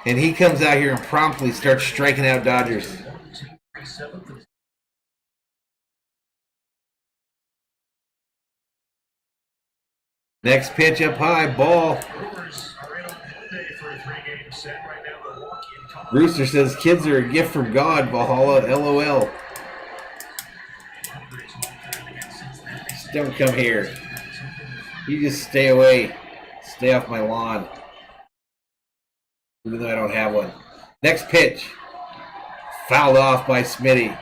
[SPEAKER 2] And he comes out here and promptly starts striking out Dodgers. Next pitch up high, ball. Brewster says kids are a gift from God, Valhalla, LOL. Just don't come here. You just stay away. Stay off my lawn. Even though I don't have one. Next pitch. Fouled off by Smitty.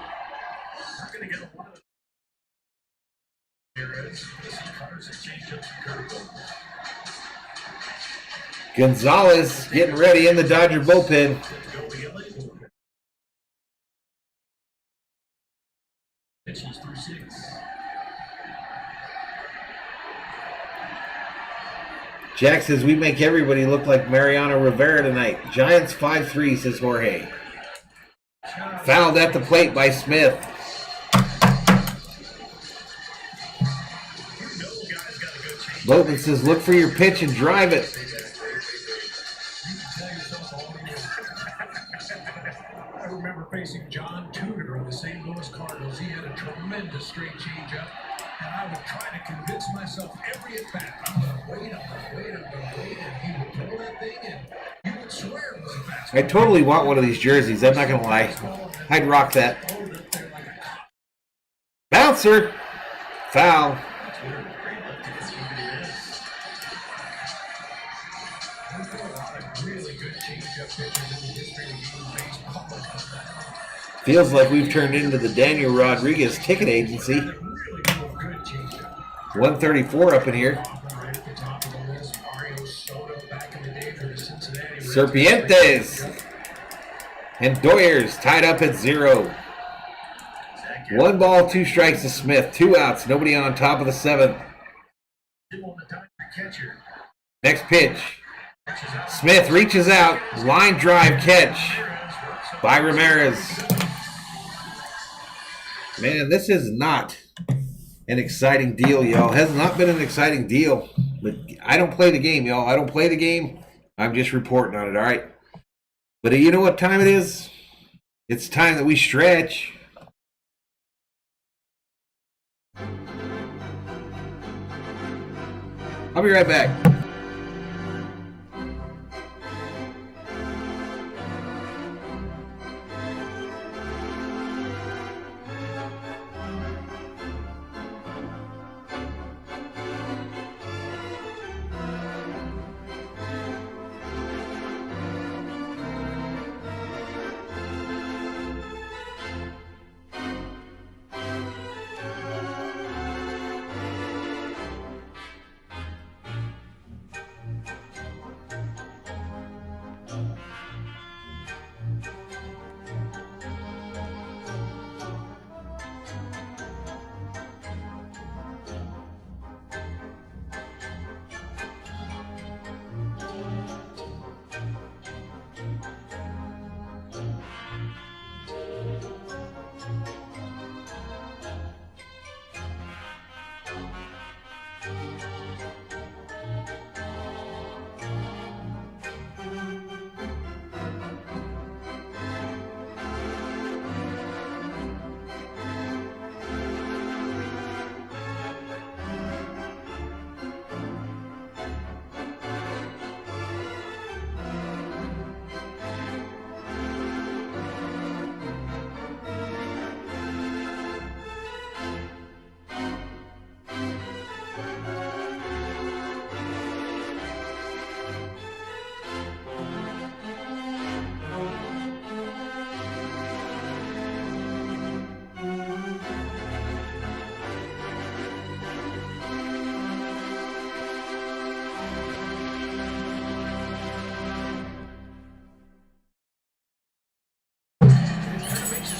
[SPEAKER 2] Gonzalez getting ready in the Dodger bullpen. Jack says we make everybody look like Mariano Rivera tonight. Giants 5-3, says Jorge. Fouled at the plate by Smith. Logan says look for your pitch and drive it.
[SPEAKER 3] I remember facing John Tudor of the St. Louis Cardinals. He had a tremendous straight changeup, and I would try to convince myself every at bat, I'm going to wait, and he would throw that thing, and you would swear it was a fastball.
[SPEAKER 2] I totally want one of these jerseys. I'm not going to lie. I'd rock that. Bouncer. Foul. Feels like we've turned into the Daniel Rodriguez ticket agency. 134 up in here. Serpientes and Doyers tied up at 0. 1 ball, 2 strikes to Smith. 2 outs. Nobody on top of the 7th. Next pitch. Smith reaches out. Line drive catch by Ramirez. Man, this is not an exciting deal, y'all. Has not been an exciting deal. But I don't play the game, y'all. I don't play the game. I'm just reporting on it, all right? But you know what time it is? It's time that we stretch. I'll be right back.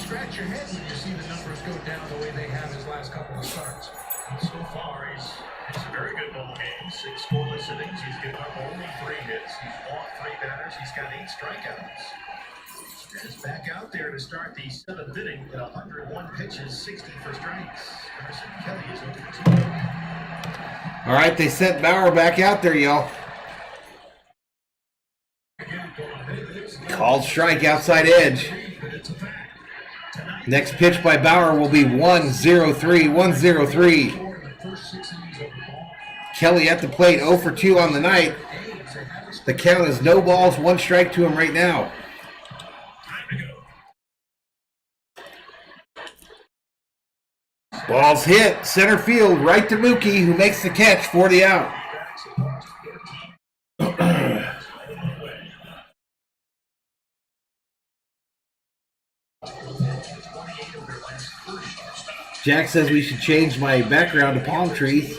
[SPEAKER 3] Scratch your head when you see the numbers go down the way they have his last couple of starts. So far, it's a very good ball game. 6 scoreless innings. He's given up only 3 hits. He's walked 3 batters. He's got 8 strikeouts. He's back out there to start the 7th inning at 101 pitches, 60 for strikes. Carson Kelly is over 2.
[SPEAKER 2] All right, they sent Bauer back out there, y'all. Called strike outside edge. Next pitch by Bauer will be 1-0-3, 1-0-3. Kelly at the plate, 0 for 2 on the night. The count is no balls, 1 strike to him right now. Ball's hit, center field, right to Mookie, who makes the catch for the out. Jack says we should change my background to palm trees.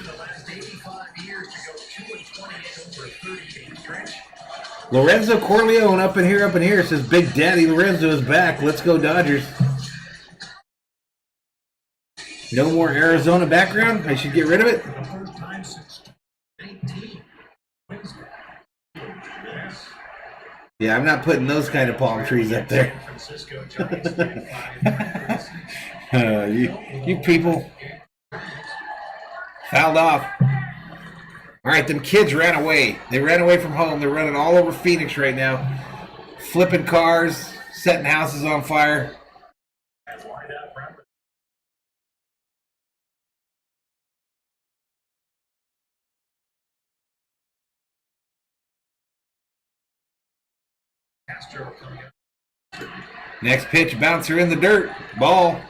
[SPEAKER 2] Lorenzo Corleone up in here, says Big Daddy Lorenzo is back. Let's go Dodgers. No more Arizona background? I should get rid of it? Yeah, I'm not putting those kind of palm trees up there. You people fouled off. All right, them kids ran away. They ran away from home. They're running all over Phoenix right now, flipping cars, setting houses on fire. Next pitch, bouncer in the dirt. Ball.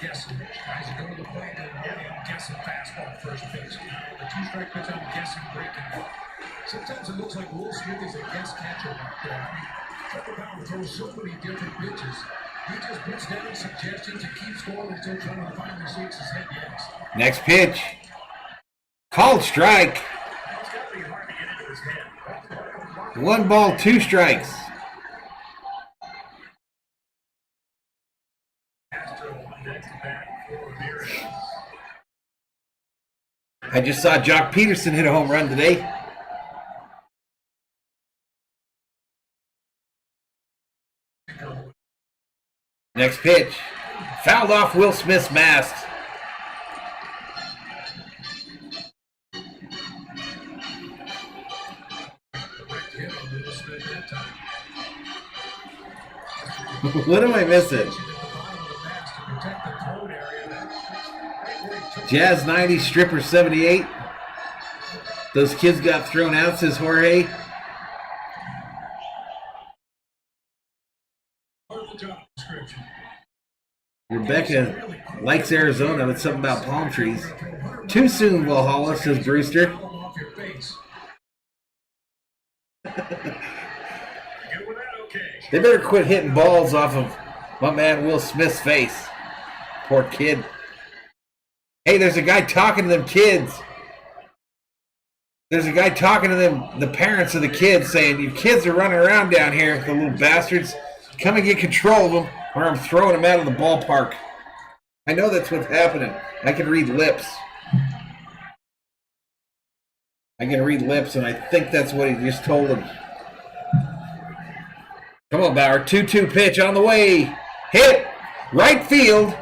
[SPEAKER 3] Guessing. Tries to go to the plate and guessing fastball first pitch. The 2-strike pitch on guessing breaking ball. Sometimes it looks like Will Smith is a guess catcher back there. Trevor Bauer throws so many different pitches. He just puts down suggestions and keeps going until Trevor finally shakes his head yes.
[SPEAKER 2] Next pitch. Called strike.
[SPEAKER 3] It's got to be hard to get into his head.
[SPEAKER 2] 1 ball, 2 strikes. I just saw Jock Peterson hit a home run today. Next pitch. Fouled off Will Smith's mask. What am I missing? Jazz 90, Stripper 78. Those kids got thrown out, says Jorge. Rebecca likes Arizona. That's something about palm trees. Too soon, Valhalla, says Brewster. They better quit hitting balls off of my man Will Smith's face. Poor kid. Hey, there's a guy talking to them kids. There's a guy talking to them, the parents of the kids, saying, "You kids are running around down here, the little bastards. Come and get control of them, or I'm throwing them out of the ballpark." I know that's what's happening. I can read lips. I can read lips, and I think that's what he just told them. Come on, Bauer. 2-2 pitch on the way. Hit. Right field.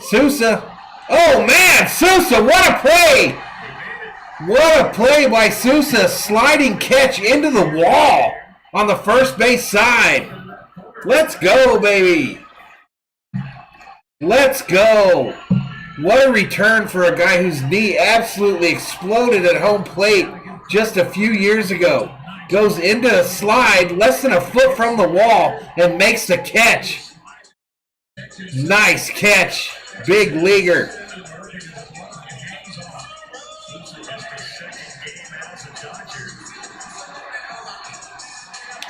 [SPEAKER 2] Sousa. Oh, man. Sousa, what a play. What a play by Sousa. Sliding catch into the wall on the first base side. Let's go, baby. Let's go. What a return for a guy whose knee absolutely exploded at home plate just a few years ago. Goes into a slide less than a foot from the wall and makes the catch. Nice catch. Big leaguer.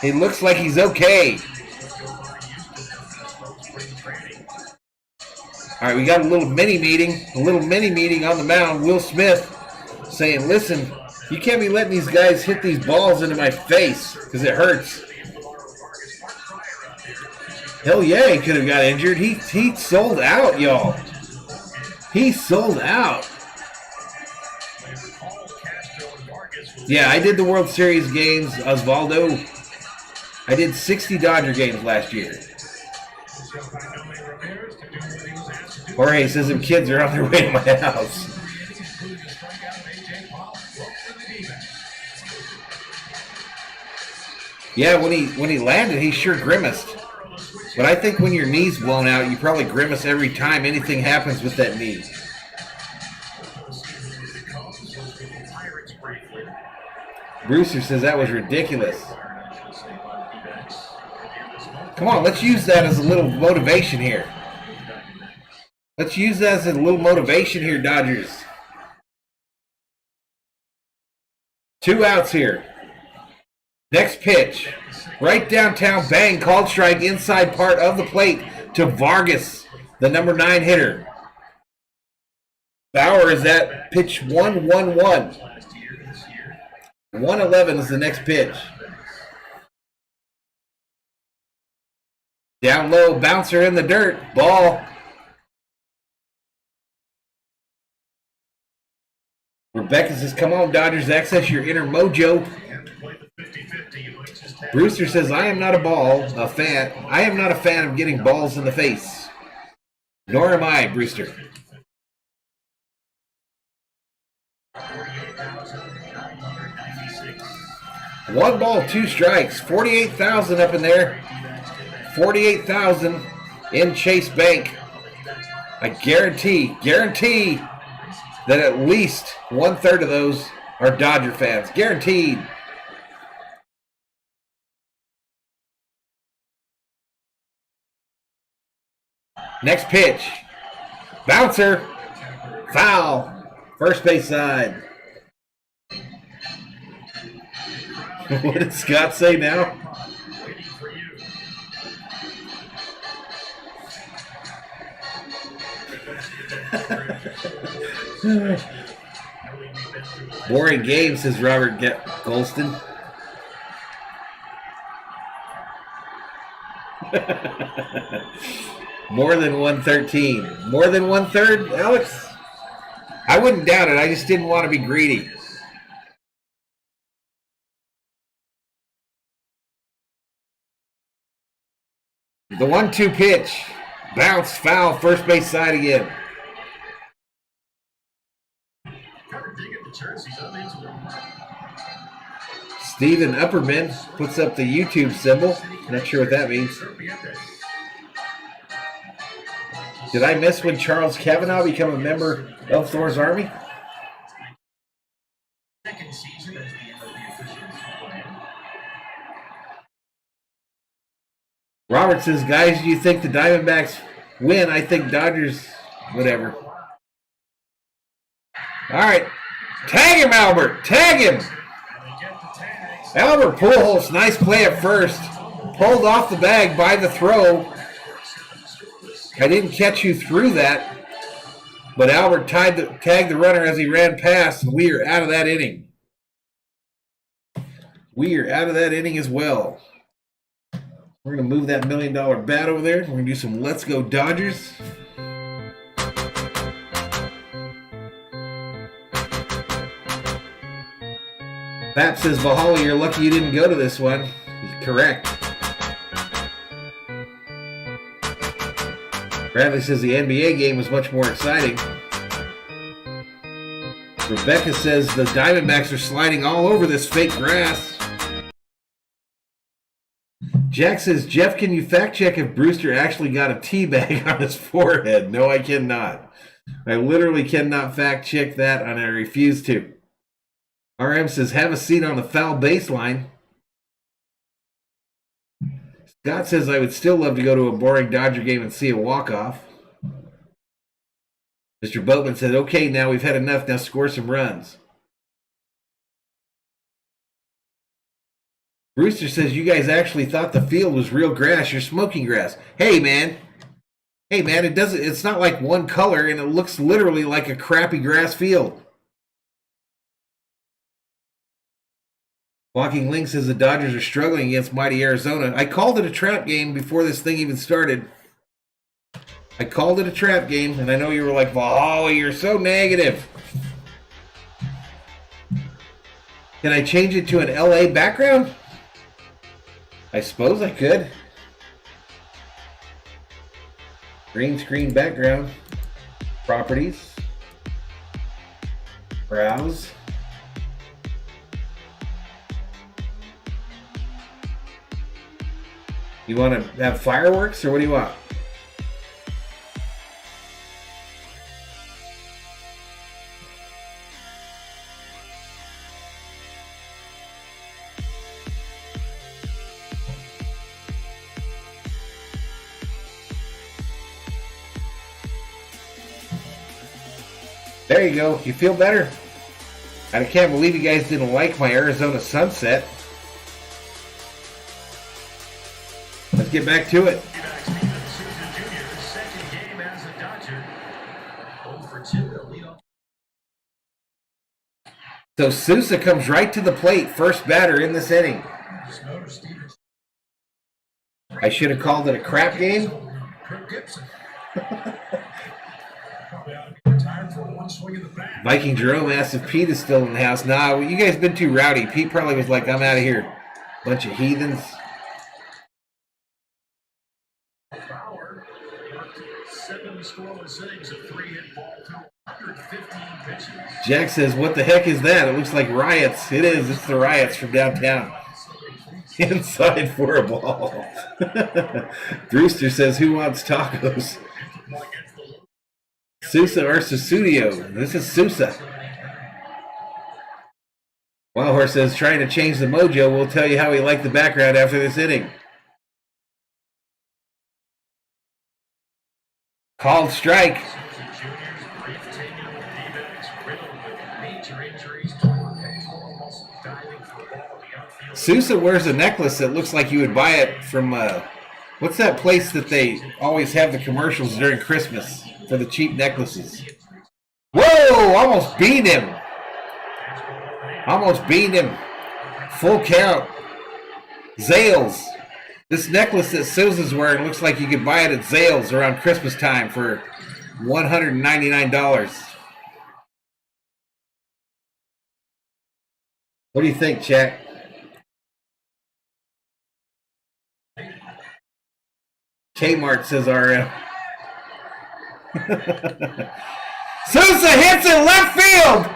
[SPEAKER 2] He looks like he's okay. All right, we got a little mini meeting on the mound. Will Smith saying, "Listen, you can't be letting these guys hit these balls into my face because it hurts." Hell yeah, he could have got injured. He sold out, y'all. He sold out. Yeah, I did the World Series games, Osvaldo. I did 60 Dodger games last year. Jorge says them kids are on their way to my house. Yeah, when he landed, he sure grimaced. But I think when your knee's blown out, you probably grimace every time anything happens with that knee. Brewster says that was ridiculous. Come on, let's use that as a little motivation here. Let's use that as a little motivation here, Dodgers. 2 outs here. Next pitch. Right downtown, bang, called strike, inside part of the plate to Vargas, the number 9 hitter. Bauer is at pitch 1-1-1. 111 is the next pitch. Down low, bouncer in the dirt, ball. Rebecca says, come on, Dodgers, access your inner mojo. Brewster says, I am not a fan. I am not a fan of getting balls in the face. Nor am I, Brewster. One ball, 2 strikes. 48,000 up in there. 48,000 in Chase Bank. I guarantee that at least 1/3 of those are Dodger fans. Guaranteed. Next pitch. Bouncer. Foul. First base side. What did Scott say now? Boring game, says Robert Golston. More than 113. More than 1/3, Alex? I wouldn't doubt it. I just didn't want to be greedy. The 1-2 pitch. Bounce, foul, first base side again. Steven Upperman puts up the YouTube symbol. Not sure what that means. Did I miss when Charles Kavanaugh became a member of Thor's Army? Robert says, guys, do you think the Diamondbacks win? I think Dodgers, whatever. All right. Tag him, Albert. Tag him. Albert Pujols, nice play at first. Pulled off the bag by the throw. I didn't catch you through that. But Albert tagged the runner as he ran past, and we are out of that inning. We are out of that inning as well. We're going to move that $1 million bat over there. We're going to do some Let's Go Dodgers. Pap says, Valhalla, you're lucky you didn't go to this one. Correct. Bradley says the NBA game was much more exciting. Rebecca says the Diamondbacks are sliding all over this fake grass. Jack says, Jeff, can you fact check if Brewster actually got a tea bag on his forehead? No, I cannot. I literally cannot fact check that, and I refuse to. RM says, have a seat on the foul baseline. Scott says, I would still love to go to a boring Dodger game and see a walk-off. Mr. Boatman said, okay, now we've had enough. Now score some runs. Brewster says, you guys actually thought the field was real grass. You're smoking grass. Hey, man. Hey, man, it's not like one color, and it looks literally like a crappy grass field. Walking Link says the Dodgers are struggling against mighty Arizona. I called it a trap game before this thing even started. I called it a trap game, and I know you were like, Valhalla, you're so negative. Can I change it to an LA background? I suppose I could. Green screen background. Properties. Browse. You want to have fireworks, or what do you want? There you go. You feel better? I can't believe you guys didn't like my Arizona sunset. Let's get back to it. So Sousa comes right to the plate, first batter in this inning. I should have called it a crap game. Viking Jerome asks if Pete is still in the house. Nah, you guys been too rowdy. Pete probably was like, I'm out of here. Bunch of heathens.
[SPEAKER 3] Bauer worked 7 scoreless innings of 3-hit ball through 115 pitches.
[SPEAKER 2] Jack says, what the heck is that? It looks like riots. It is. It's the riots from downtown. Inside for a ball. Brewster says, who wants tacos? Sousa or Susudio. This is Sousa. Wildhorse says, trying to change the mojo. We'll tell you how he liked the background after this inning. Called strike. Sousa wears a necklace that looks like you would buy it from, what's that place that they always have the commercials during Christmas for the cheap necklaces? Whoa! Almost beat him. Almost beat him. Full count. Zales. This necklace that Sousa's wearing looks like you could buy it at Zales around Christmas time for $199. What do you think, Jack? Kmart says RM. Sousa hits it left field!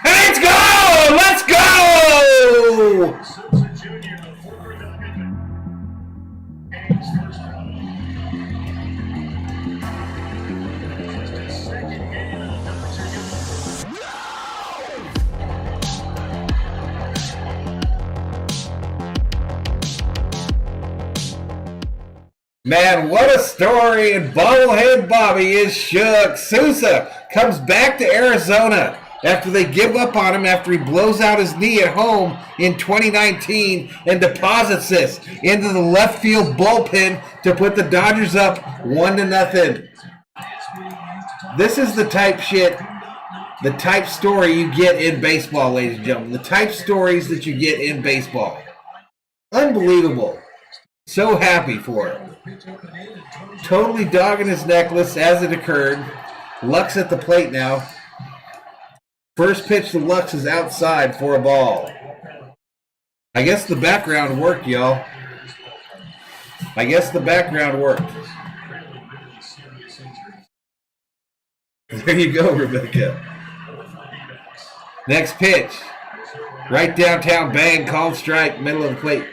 [SPEAKER 2] And it's gone! Let's go!
[SPEAKER 3] Sousa Jr., the former Diamondback. First run. Just his second game in the Dodgers.
[SPEAKER 2] Man, what a story, and Bobblehead Bobby is shook. Sousa comes back to Arizona after they give up on him after he blows out his knee at home in 2019 and deposits this into the left field bullpen to put the Dodgers up 1-0. This is the type shit, the type story you get in baseball, ladies and gentlemen. The type stories that you get in baseball. Unbelievable. So happy for him. Totally dogging his necklace as it occurred. Lux at the plate now. First pitch to Lux is outside for a ball. I guess the background worked, y'all. I guess the background worked. There you go, Rebecca. Next pitch. Right downtown, bang, called strike, middle of the plate.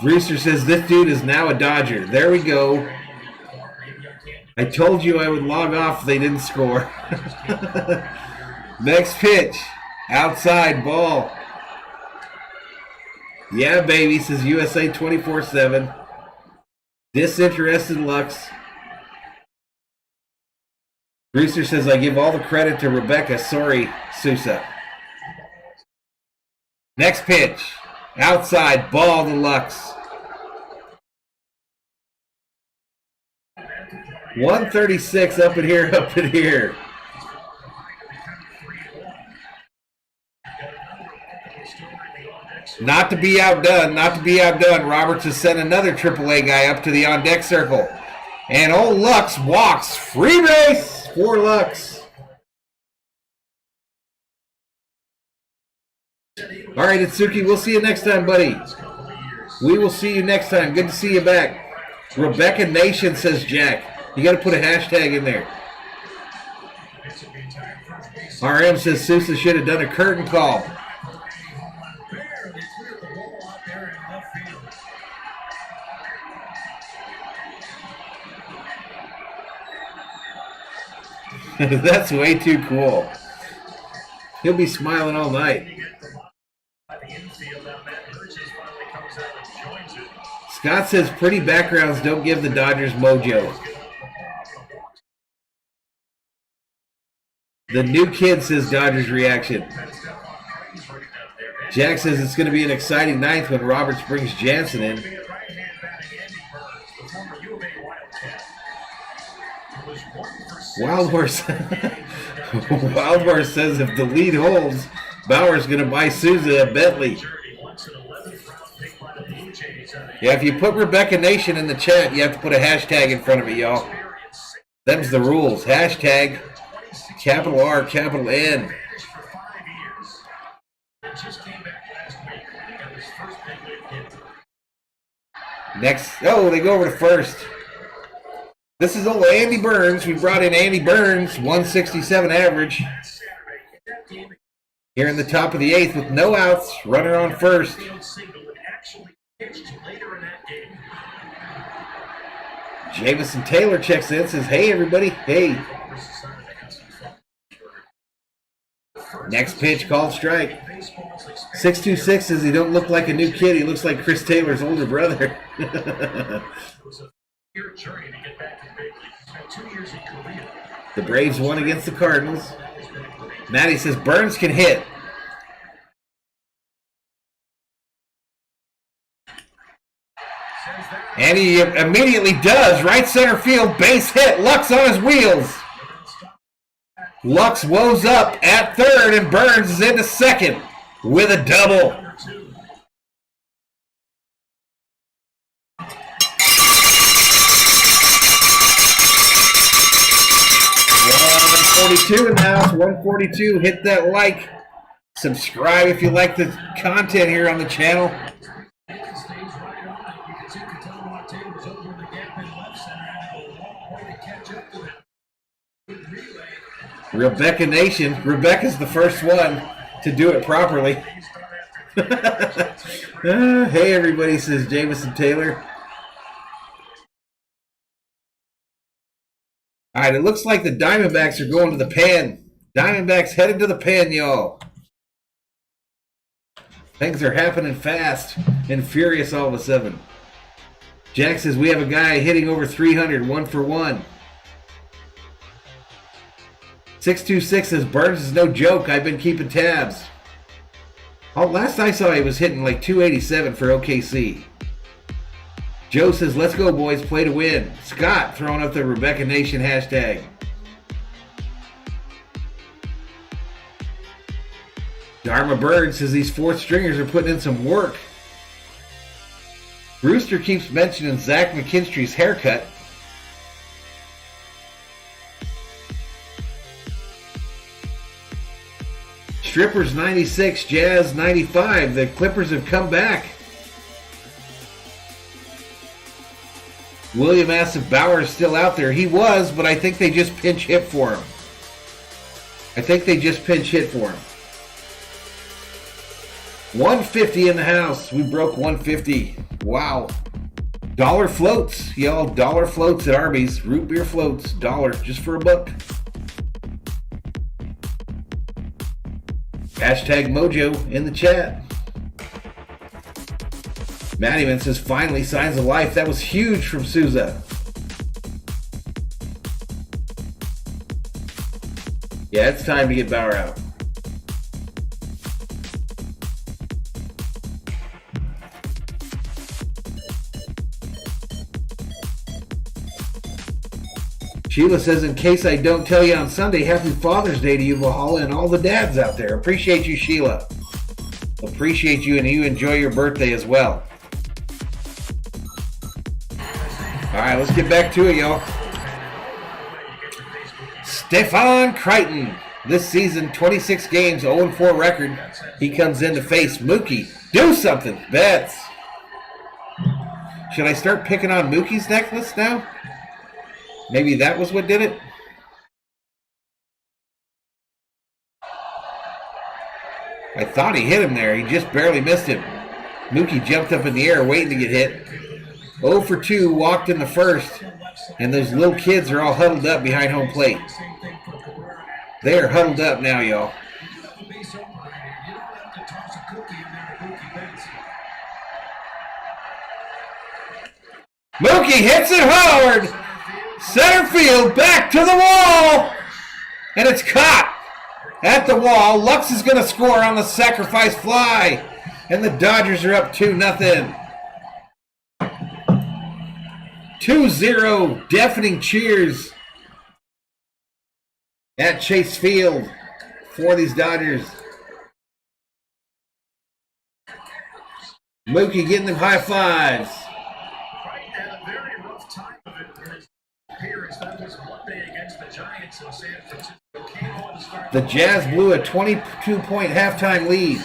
[SPEAKER 2] Brewster says this dude is now a Dodger. There we go. I told you I would log off if they didn't score. Next pitch. Outside ball. Yeah, baby, says USA 24/7. Disinterested Lux. Brewster says, I give all the credit to Rebecca. Sorry, Sousa. Next pitch. Outside ball to Lux. 136 up in here, up in here. Not to be outdone, not to be outdone. Roberts has sent another AAA guy up to the on-deck circle. And old Lux walks. Free base for Lux. All right, Itsuki, we'll see you next time, buddy. We will see you next time. Good to see you back. Rebecca Nation, says Jack. You got to put a hashtag in there. RM says Sousa should have done a curtain call. That's way too cool. He'll be smiling all night. Scott says pretty backgrounds don't give the Dodgers mojo. The new kid says Dodgers reaction. Jack says it's going to be an exciting ninth when Roberts brings Jansen in. Wild Horse says if the lead holds, Bauer's going to buy Sousa a Bentley. Yeah, if you put Rebecca Nation in the chat, you have to put a hashtag in front of it, y'all. Them's the rules. Hashtag capital R, capital N. Next, oh, they go over to first. This is old Andy Burns. We brought in Andy Burns, 167 average. Here in the top of the 8th with no outs, runner on first. Jamison Taylor checks in, says, hey, everybody, hey. Next pitch, called strike. 626 says he don't look like a new kid. He looks like Chris Taylor's older brother. The Braves won against the Cardinals. Matty says Burns can hit. And he immediately does. Right center field, base hit. Lux on his wheels. Lux woes up at third, and Burns is into second with a double. 142 in the house. 142. Hit that like. Subscribe if you like the content here on the channel. Rebecca Nation. Rebecca's the first one to do it properly. Hey, everybody, says Jamison Taylor. All right, it looks like the Diamondbacks are going to the pen. Diamondbacks headed to the pen, y'all. Things are happening fast and furious all of a sudden. Jack says we have a guy hitting over 300, 1 for 1. 626 says Burns is no joke. I've been keeping tabs. Oh, last I saw he was hitting like 287 for OKC. Joe says, let's go, boys. Play to win. Scott throwing up the Rebecca Nation hashtag. Dharma Bird says these fourth stringers are putting in some work. Brewster keeps mentioning Zach McKinstry's haircut. Strippers 96, Jazz 95. The Clippers have come back. William asks if Bauer is still out there. He was, but I think they just pinch hit for him. 150 in the house. We broke 150. Wow. Dollar floats, y'all. Dollar floats at Arby's. Root beer floats. $1 just for $1. Hashtag Mojo in the chat. Mattyman says, finally, signs of life. That was huge from Souza. Yeah, it's time to get Bauer out. Sheila says, in case I don't tell you on Sunday, happy Father's Day to you, Valhalla, and all the dads out there. Appreciate you, Sheila. Appreciate you, and you enjoy your birthday as well. All right, let's get back to it, y'all. Stefan Crichton. This season, 26 games, 0-4 record. He comes in to face Mookie. Do something, Betts. Should I start picking on Mookie's necklace now? Maybe that was what did it? I thought he hit him there. He just barely missed him. Mookie jumped up in the air waiting to get hit. 0 for 2, walked in the first. And those little kids are all huddled up behind home plate. They are huddled up now, y'all. Mookie hits it hard. Center field, back to the wall. And it's caught at the wall. Lux is going to score on the sacrifice fly. And the Dodgers are up 2-0. 2-0. Deafening cheers at Chase Field for these Dodgers. Mookie getting them high fives.
[SPEAKER 3] Right at a very rough time of it in his appearance. That was one
[SPEAKER 2] The Jazz blew a 22-point halftime lead.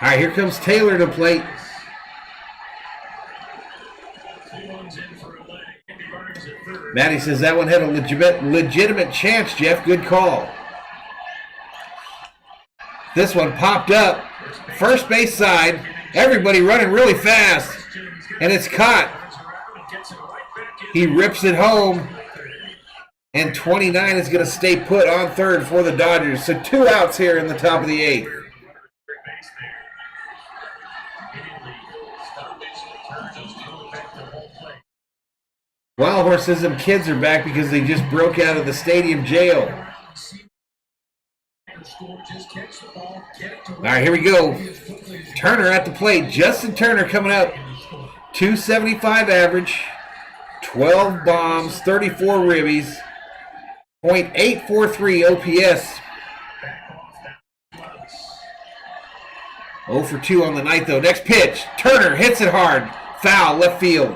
[SPEAKER 2] All right, here comes Taylor to plate. Matty says that one had a legitimate chance, Jeff. Good call. This one popped up. First base side. Everybody running really fast. And it's caught. He rips it home. And 29 is going to stay put on third for the Dodgers. So 2 outs here in the top of the 8th. Wild Horse says them kids are back because they just broke out of the stadium jail. All right, here we go. Turner at the plate. Justin Turner coming up. 275 average. 12 bombs, 34 ribbies. .843 OPS. 0 for 2 on the night, though. Next pitch. Turner hits it hard. Foul, left field.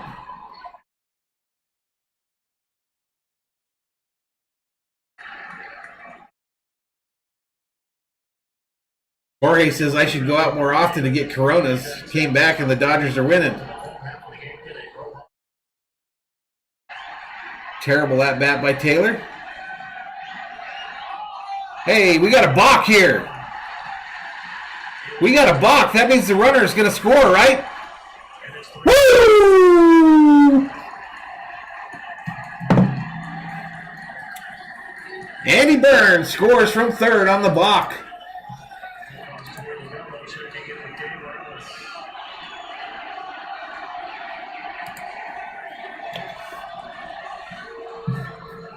[SPEAKER 2] Jorge says I should go out more often to get Coronas. Came back and the Dodgers are winning. Terrible at bat by Taylor. Hey, we got a balk here. We got a balk. That means the runner is going to score, right? Woo! Andy Burns scores from third on the balk.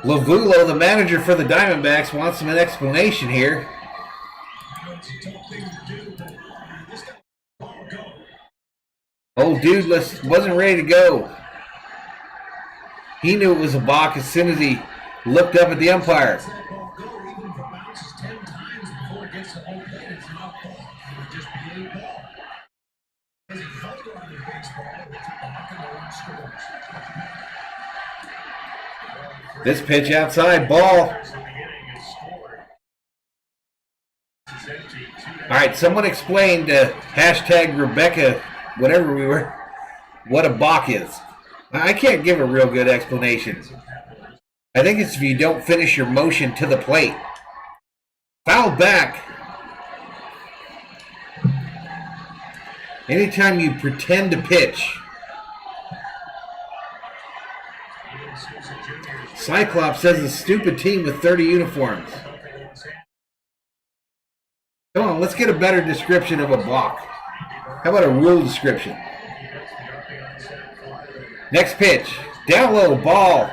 [SPEAKER 2] Lavulo, the manager for the Diamondbacks, wants an explanation here. Old dude wasn't ready to go. He knew it was a balk as soon as he looked up at the umpire. This pitch outside, ball. All right, someone explained hashtag Rebecca, whatever we were, what a balk is. I can't give a real good explanation. I think it's if you don't finish your motion to the plate. Fouled back. Anytime you pretend to pitch. Cyclops says a stupid team with 30 uniforms. Come on, let's get a better description of a balk. How about a rule description? Next pitch. Down low, ball.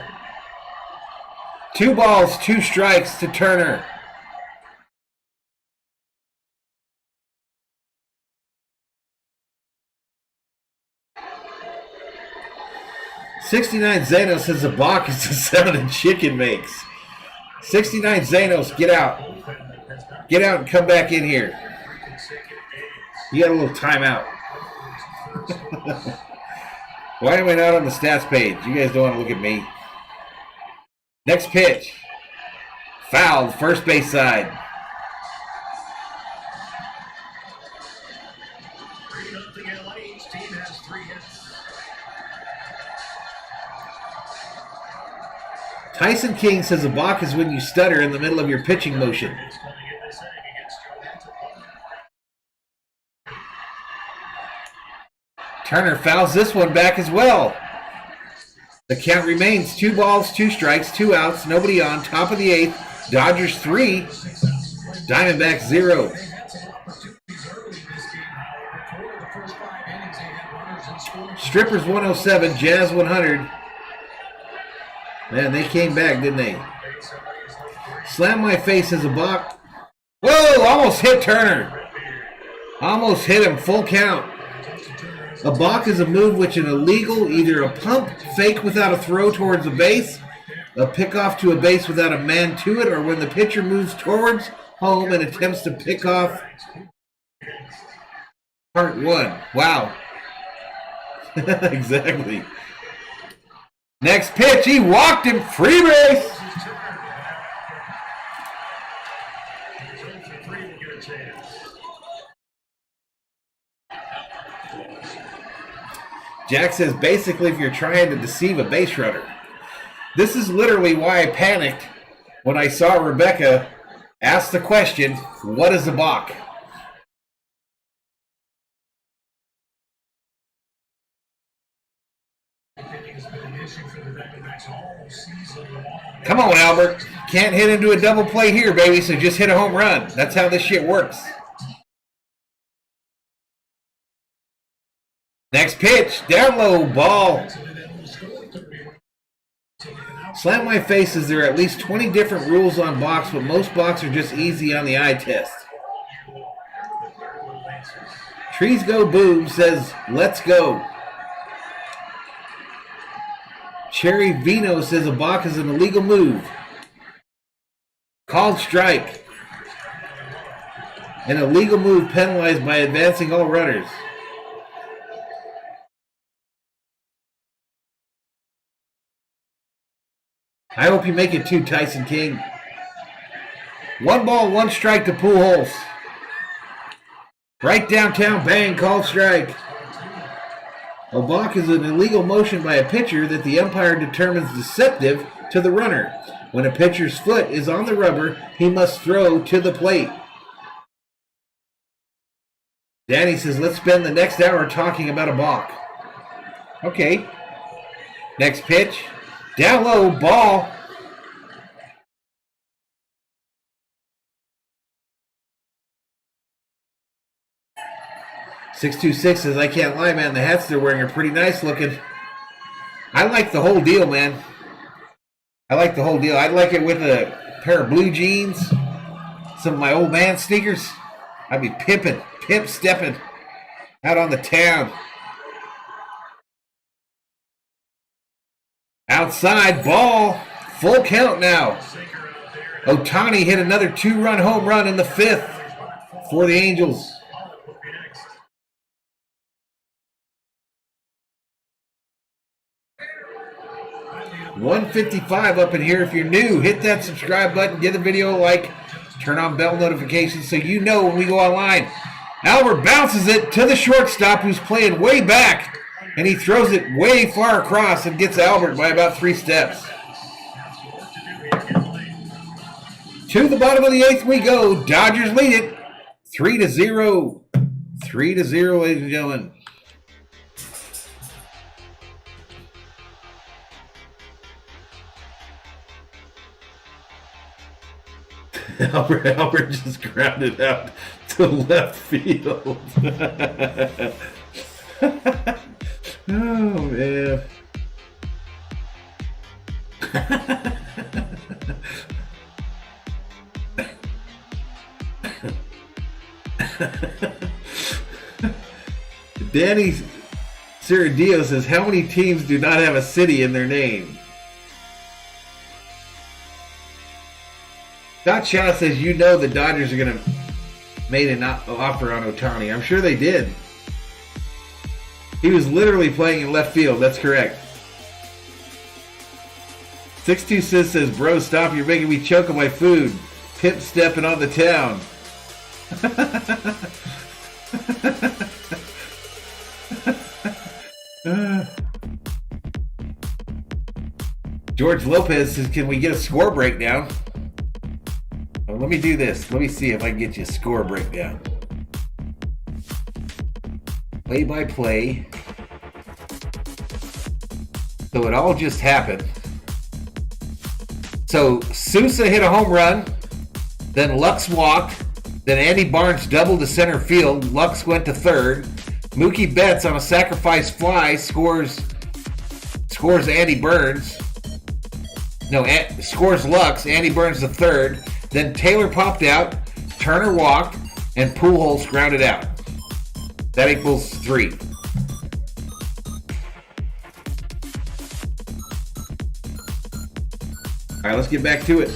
[SPEAKER 2] 2 balls, 2 strikes to Turner. $69 Zanos says a balk is the sound a chicken makes. $69 Zanos, get out. Get out and come back in here. You got a little timeout. Why am I not on the stats page? You guys don't want to look at me. Next pitch. Fouled, first base side. Tyson King says a balk is when you stutter in the middle of your pitching motion. Turner fouls this one back as well. The count remains 2 balls, 2 strikes, 2 outs, nobody on. Top of the 8th. Dodgers 3, Diamondbacks 0. Strippers 107, Jazz 100. Man, they came back, didn't they? Slam my face as a balk. Whoa, almost hit Turner. Almost hit him, full count. A balk is a move which is illegal, either a pump, fake without a throw towards a base, a pickoff to a base without a man to it, or when the pitcher moves towards home and attempts to pick off. Part 1. Wow. Exactly. Next pitch, he walked him, free base. Jack says, basically, if you're trying to deceive a base runner. This is literally why I panicked when I saw Rebecca ask the question, what is a balk? Come on, Albert. Can't hit into a double play here, baby, so just hit a home run. That's how this shit works. Next pitch, down low, ball. Slam my face is there are at least 20 different rules on balks, but most balks are just easy on the eye test. Trees Go Boom says, let's go. Cherry Vino says a balk is an illegal move. Called strike. An illegal move penalized by advancing all runners. I hope you make it too, Tyson King. 1 ball, 1 strike to Pujols. Right downtown, bang, called strike. A balk is an illegal motion by a pitcher that the umpire determines deceptive to the runner. When a pitcher's foot is on the rubber, he must throw to the plate. Danny says, let's spend the next hour talking about a balk. Okay. Next pitch. Down low, ball. "626 says, I can't lie, man. The hats they're wearing are pretty nice looking. I like the whole deal, man. I like the whole deal. I'd like it with a pair of blue jeans, some of my old man sneakers. I'd be pimp stepping out on the town. Outside, ball, full count now. Ohtani hit another 2-run home run in the 5th for the Angels. $155 up in here. If you're new, hit that subscribe button, give the video a like, turn on bell notifications so you know when we go online. Albert bounces it to the shortstop who's playing way back, and he throws it way far across and gets Albert by about 3 steps. To the bottom of the 8th we go. Dodgers lead it 3-0. 3-0, ladies and gentlemen. Albert just grounded out to left field. Oh, man. Danny Ciradillo says, how many teams do not have a city in their name? Dot Shaw says, you know the Dodgers are going to make an offer on Ohtani. I'm sure they did. He was literally playing in left field. That's correct. 626 says, bro, stop. You're making me choke on my food. Pimp stepping on the town. George Lopez says, can we get a score breakdown? Well, let me do this. Let me see if I can get you a score breakdown. Play by play. So it all just happened. So Sousa hit a home run. Then Lux walked. Then Andy Barnes doubled to center field. Lux went to third. Mookie Betts on a sacrifice fly scores Andy Burns. No, scores Lux. Andy Burns to third. Then Taylor popped out, Turner walked, and Pujols grounded out. That equals 3. All right, let's get back to it.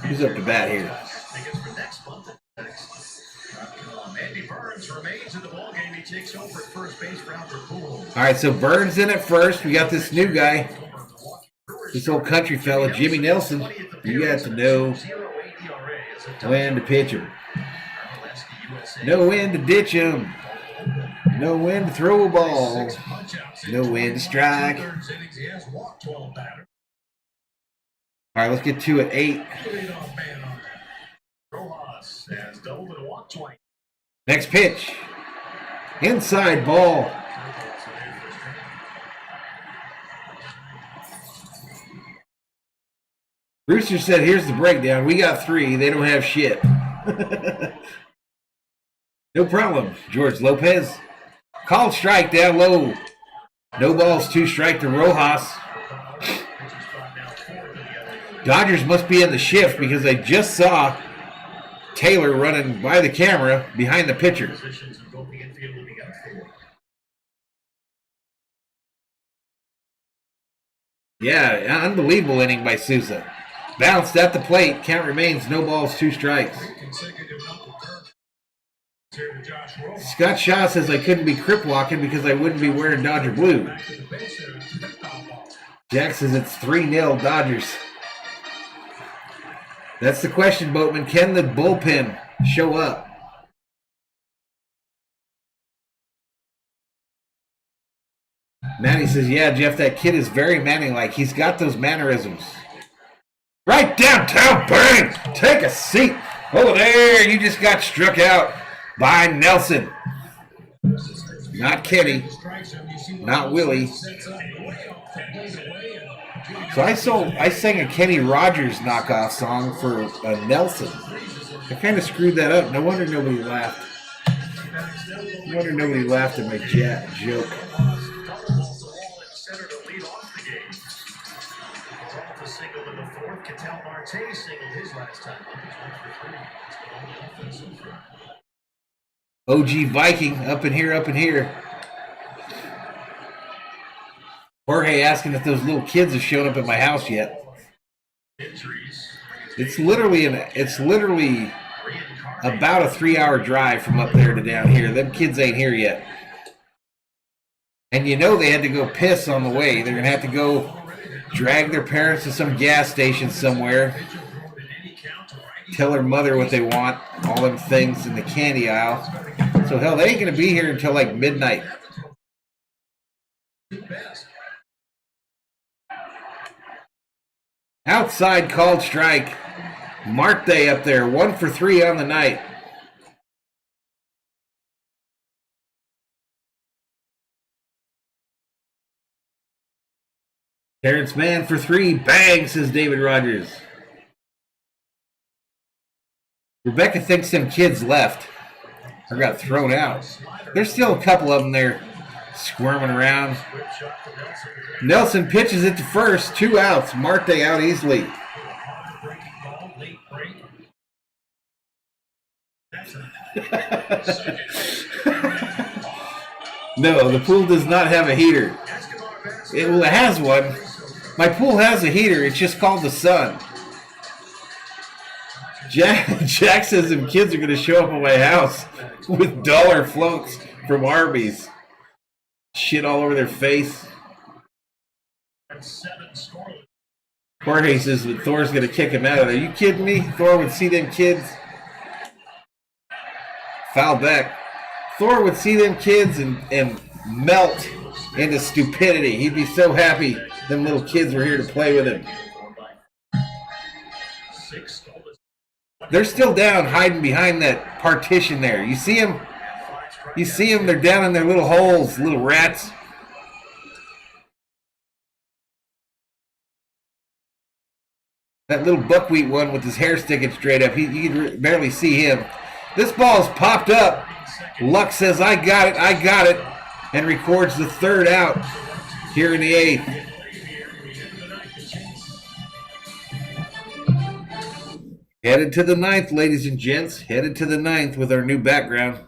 [SPEAKER 2] Who's up to bat here?
[SPEAKER 3] Andy Burns ball game. He takes over at first base for Albert Pujols.
[SPEAKER 2] All right, so Burns in at first. We got this new guy, this old country fella, Jimmy Nelson. You got to know when to pitch him, know when to ditch him, know when to throw a ball, know when to strike. All right, let's get to it. 8. Next pitch. Inside ball. Brewster said, here's the breakdown. We got 3. They don't have shit. No problem. George Lopez. Called strike down low. No balls, 2 strike to Rojas. Dodgers must be in the shift because they just saw Taylor running by the camera behind the pitcher. Yeah, unbelievable inning by Sousa. Bounced at the plate. Count remains no balls, 2 strikes. Scott Shaw says I couldn't be crip walking because I wouldn't be wearing Dodger blue. Jack says it's 3-0 Dodgers. That's the question, Boatman. Can the bullpen show up? Manny says, yeah, Jeff, that kid is very Manny-like. He's got those mannerisms. Right downtown, bang! Take a seat. Over there, you just got struck out by Nelson. Not Kenny. Not Willie. So I sang a Kenny Rogers knockoff song for Nelson. I kind of screwed that up. No wonder nobody laughed. No wonder nobody laughed at my joke. OG Viking up in here. Jorge asking if those little kids have shown up at my house yet. It's literally about a 3-hour drive from up there to down here. Them kids ain't here yet. And you know they had to go piss on the way. They're going to have to go drag their parents to some gas station somewhere. Tell their mother what they want. All them things in the candy aisle. So hell, they ain't going to be here until like midnight. Outside called strike. Marte up there, 1 for 3 on the night. Terrence Mann for 3. Bang, says David Rogers. Rebecca thinks them kids left or got thrown out. There's still a couple of them there squirming around. Nelson pitches it to first. 2 outs. Marte out easily. No, the pool does not have a heater. It has one. My pool has a heater. It's just called the sun. Jack says them kids are going to show up at my house with dollar floats from Arby's. Shit all over their face. Jorge says that Thor's going to kick him out of there. Are you kidding me? Thor would see them kids. Foul back. Thor would see them kids and melt into stupidity. He'd be so happy them little kids were here to play with him. They're still down hiding behind that partition there. You see them? You see them? They're down in their little holes, little rats. That little buckwheat one with his hair sticking straight up, you can barely see him. This ball's popped up. Luck says, I got it, and records the 3rd out here in the 8th. Headed to the 9th, ladies and gents. Headed to the 9th with our new background.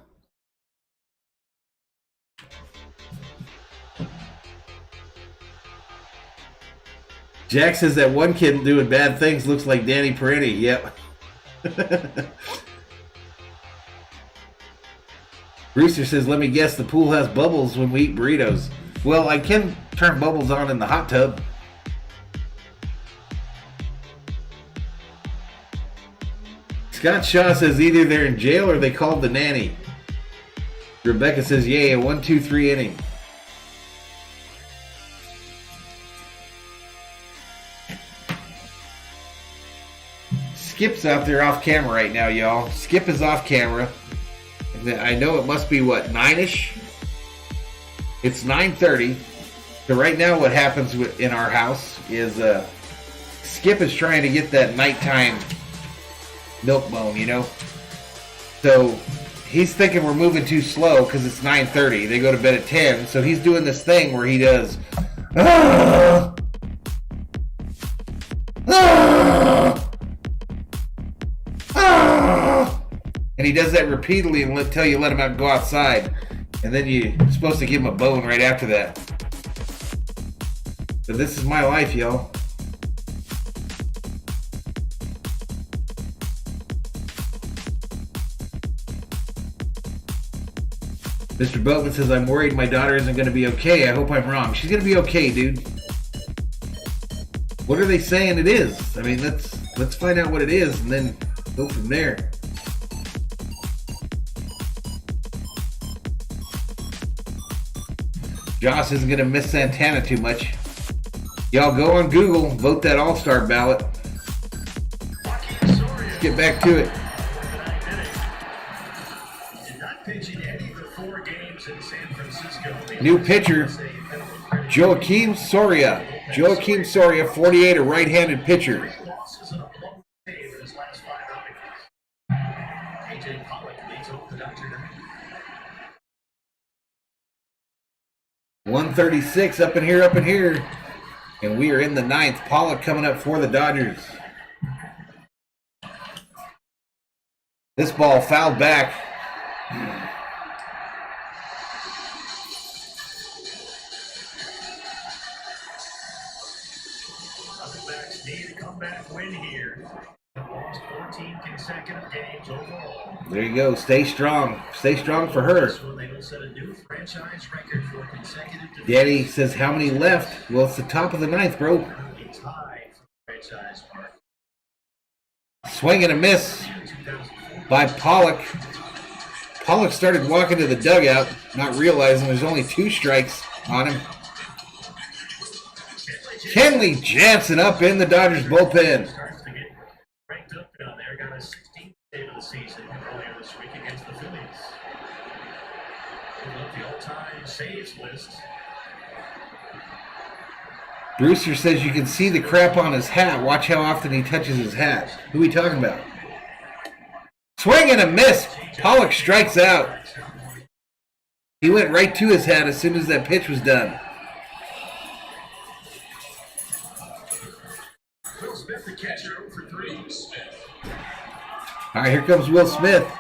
[SPEAKER 2] Jack says that one kid doing bad things looks like Danny Peretti. Yep. Brewster says, let me guess, the pool has bubbles when we eat burritos. Well, I can turn bubbles on in the hot tub. Scott Shaw says either they're in jail or they called the nanny. Rebecca says, yay, a 1-2-3 inning. Skip's out there off camera right now, y'all. Skip is off camera. I know it must be, what, 9-ish? It's 9:30. So right now what happens in our house is Skip is trying to get that nighttime milk bone, you know? So he's thinking we're moving too slow because it's 9:30. They go to bed at 10. So he's doing this thing where he does... Ah! Ah! Ah! And he does that repeatedly until you let him out, go outside. And then you're supposed to give him a bone right after that. But this is my life, y'all. Mr. Boatman says, I'm worried my daughter isn't going to be okay. I hope I'm wrong. She's going to be okay, dude. What are they saying it is? I mean, let's find out what it is and then go from there. Josh isn't going to miss Santana too much. Y'all go on Google, vote that All-Star ballot. Let's get back to it. New pitcher, Joakim Soria. Joakim Soria, 48, a right-handed pitcher. 136 up in here. And we are in the 9th. Pollock coming up for the Dodgers. This ball fouled back.
[SPEAKER 3] Diamondbacks need a comeback win here. Lost 14 consecutive games overall.
[SPEAKER 2] There you go. Stay strong. Stay strong for her. Daddy says, how many left? Well, it's the top of the 9th, bro. Swing and a miss by Pollock. Pollock started walking to the dugout, not realizing there's only 2 strikes on him. Kenley Jansen up in the Dodgers bullpen.
[SPEAKER 3] Got a 16th save of the season earlier this week against the Phillies. The all-time saves list.
[SPEAKER 2] Brewster says you can see the crap on his hat. Watch how often he touches his hat. Who are we talking about? Swing and a miss. Pollock strikes out. He went right to his hat as soon as that pitch was done.
[SPEAKER 3] Will Smith, the catcher, 0 for 3.
[SPEAKER 2] All right, here comes Will Smith.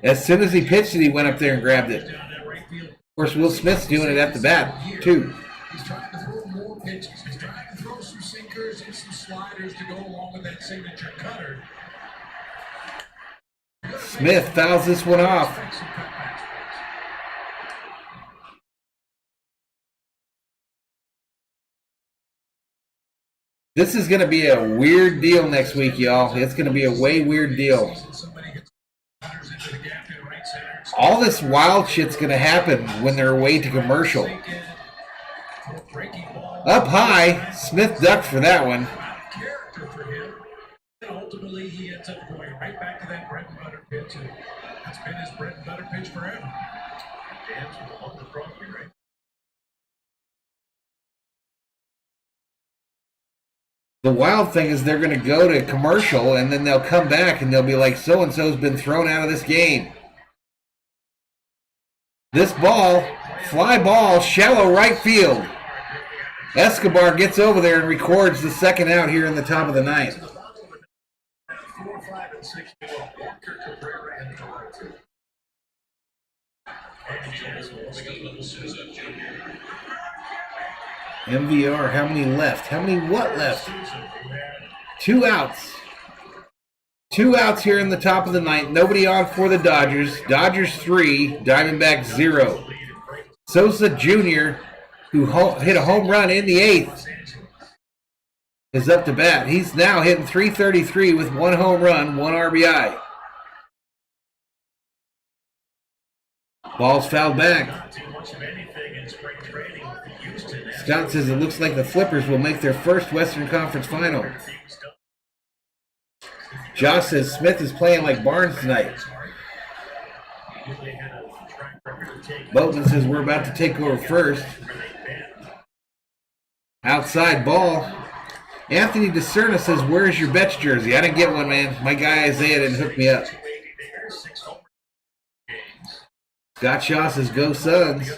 [SPEAKER 2] As soon as he pitched it, he went up there and grabbed it. Of course, Will Smith's doing it at the bat, too.
[SPEAKER 3] He's trying to throw more pitches. He's trying to throw some sinkers and some sliders to go along with that signature cutter.
[SPEAKER 2] Smith fouls this one off. This is going to be a weird deal next week, y'all. It's going to be a way weird deal. All this wild shit's going to happen when they're away to commercial. Up high. Smith ducked for that one.
[SPEAKER 3] Ultimately, he ends up going right back to that bread and butter pitch. And that's been his bread and butter pitch forever. Dan's on the property, right?
[SPEAKER 2] The wild thing is they're going to go to commercial, and then they'll come back, and they'll be like, so-and-so's been thrown out of this game. This ball, fly ball, shallow right field. Escobar gets over there and records the second out here in the top of the 9th.
[SPEAKER 3] 4, 5, and 6, Walker, Cabrera, and Toronto.
[SPEAKER 2] MVR, how many left? How many what left? 2 outs. 2 outs here in the top of the ninth. Nobody on for the Dodgers. Dodgers 3, Diamondbacks 0. Sosa Jr., who hit a home run in the 8th, is up to bat. He's now hitting .333 with 1 home run, 1 RBI. Ball's fouled back. Scott says it looks like the Flippers will make their first Western Conference final. Josh says Smith is playing like Barnes tonight. Boatman says we're about to take over first. Outside ball. Anthony DeCerna says, where's your Betts jersey? I didn't get one, man. My guy Isaiah didn't hook me up. Scott Shaw says, go Suns.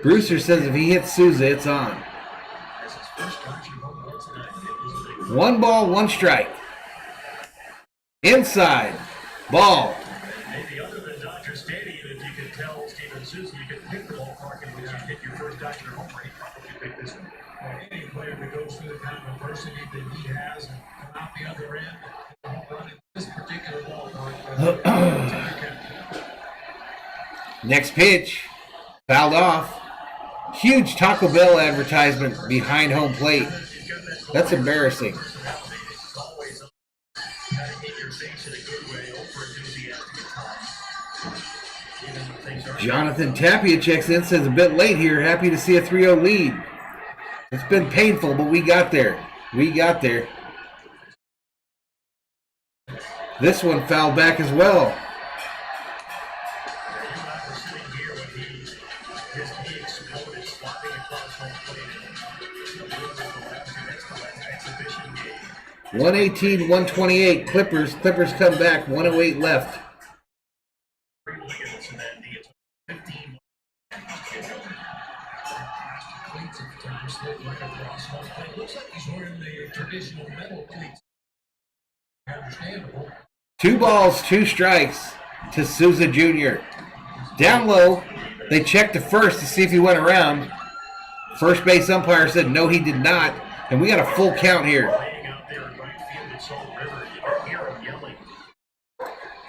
[SPEAKER 2] Brewster says if he hits Souza, it's on. 1 ball, 1 strike. Inside. Ball.
[SPEAKER 3] Maybe other than Dodger Stadium, if you could tell Steven Souza, you could pick the ballpark and when you hit your first Dodger home run, you probably pick this one. Any player that goes through the kind of adversity that he has and come out the other end, the home run in this particular ballpark.
[SPEAKER 2] Next pitch. Fouled off. Huge Taco Bell advertisement behind home plate. That's embarrassing. Jonathan Tapia checks in, says a bit late here. Happy to see a 3-0 lead. It's been painful, but we got there. We got there. This one fouled back as well. .118, 128. Clippers come back. 108 left.
[SPEAKER 3] Looks like he's wearing the traditional metal cleats. Understandable.
[SPEAKER 2] 2 balls, 2 strikes to Souza Jr. Down low, they checked to first to see if he went around. First base umpire said no, he did not, and we got a full count here.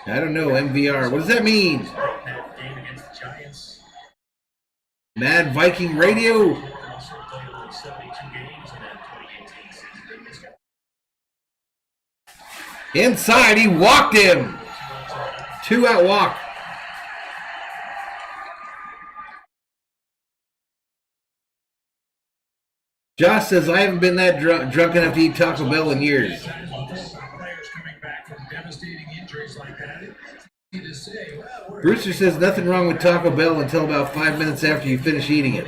[SPEAKER 2] I don't know, MVR. What does that mean? Mad Viking Radio. Inside, he walked him. 2-out walk. Josh says, I haven't been that drunk enough to eat Taco Bell in years. Brewster says nothing wrong with Taco Bell until about 5 minutes after you finish eating it.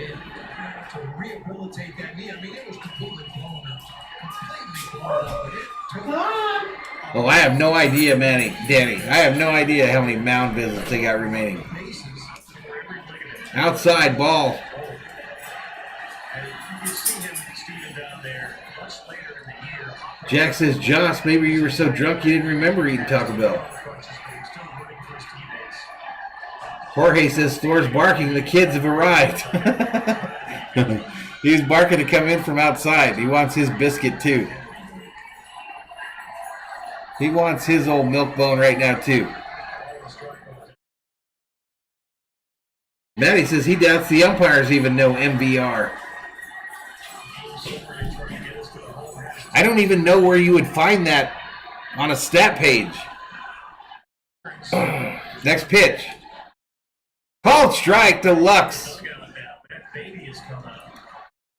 [SPEAKER 2] Oh, I have no idea, Danny. I have no idea how many mound visits they got remaining. Outside ball. Jack says, Josh, maybe you were so drunk you didn't remember eating Taco Bell. Jorge says, store's barking, the kids have arrived. He's barking to come in from outside. He wants his biscuit too. He wants his old milk bone right now too. Matty says he doubts the umpires even know MVR. I don't even know where you would find that on a stat page. Next pitch. Called strike to Lux.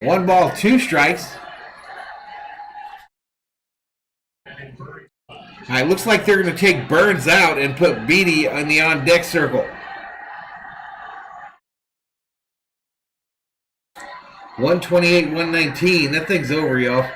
[SPEAKER 2] 1 ball, 2 strikes. All right, looks like they're going to take Burns out and put Beatty in the on-deck circle. 128, 119. That thing's over, y'all.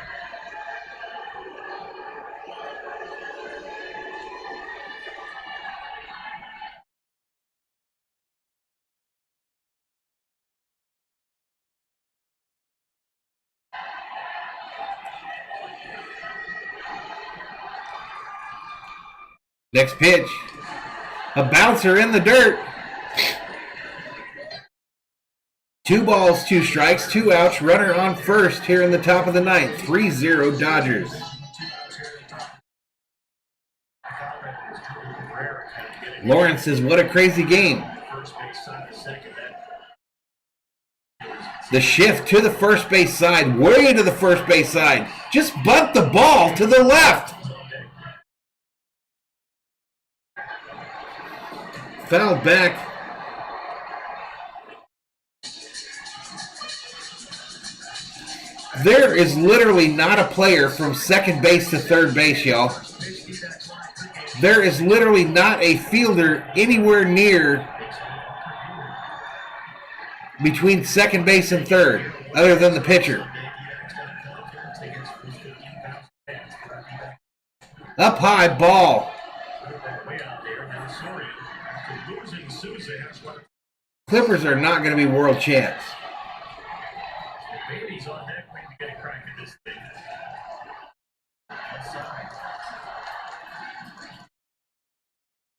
[SPEAKER 2] Next pitch. A bouncer in the dirt. 2 balls, 2 strikes, 2 outs. Runner on first here in the top of the ninth. 3-0 Dodgers. Lawrence says, what a crazy game. The shift to the first base side, way to the first base side. Just bunt the ball to the left. Fouled back. There is literally not a player from second base to third base, y'all. There is literally not a fielder anywhere near between second base and third, other than the pitcher. Up high, ball. Clippers are not going to be world champs.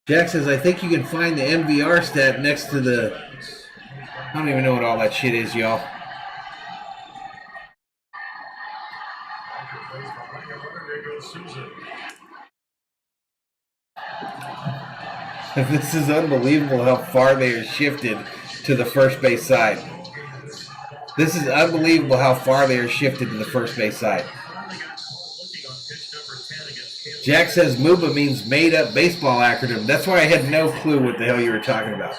[SPEAKER 2] Jack says, I think you can find the MVR stat next to the... I don't even know what all that shit is, y'all. This is unbelievable how far they are shifted to the first base side. This is unbelievable how far they are shifted to the first base side. Jack says MUBA means made up baseball acronym. That's why I had no clue what the hell you were talking about.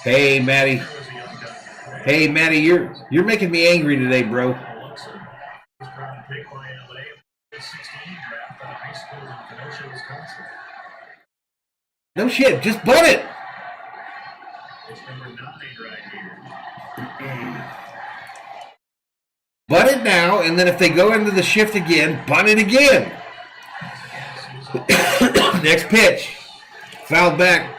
[SPEAKER 2] Hey, Maddie. Hey, Maddie, you're making me angry today, bro. No shit, just bunt it. Bunt it now, and then if they go into the shift again, bunt it again. Next pitch. Fouled back.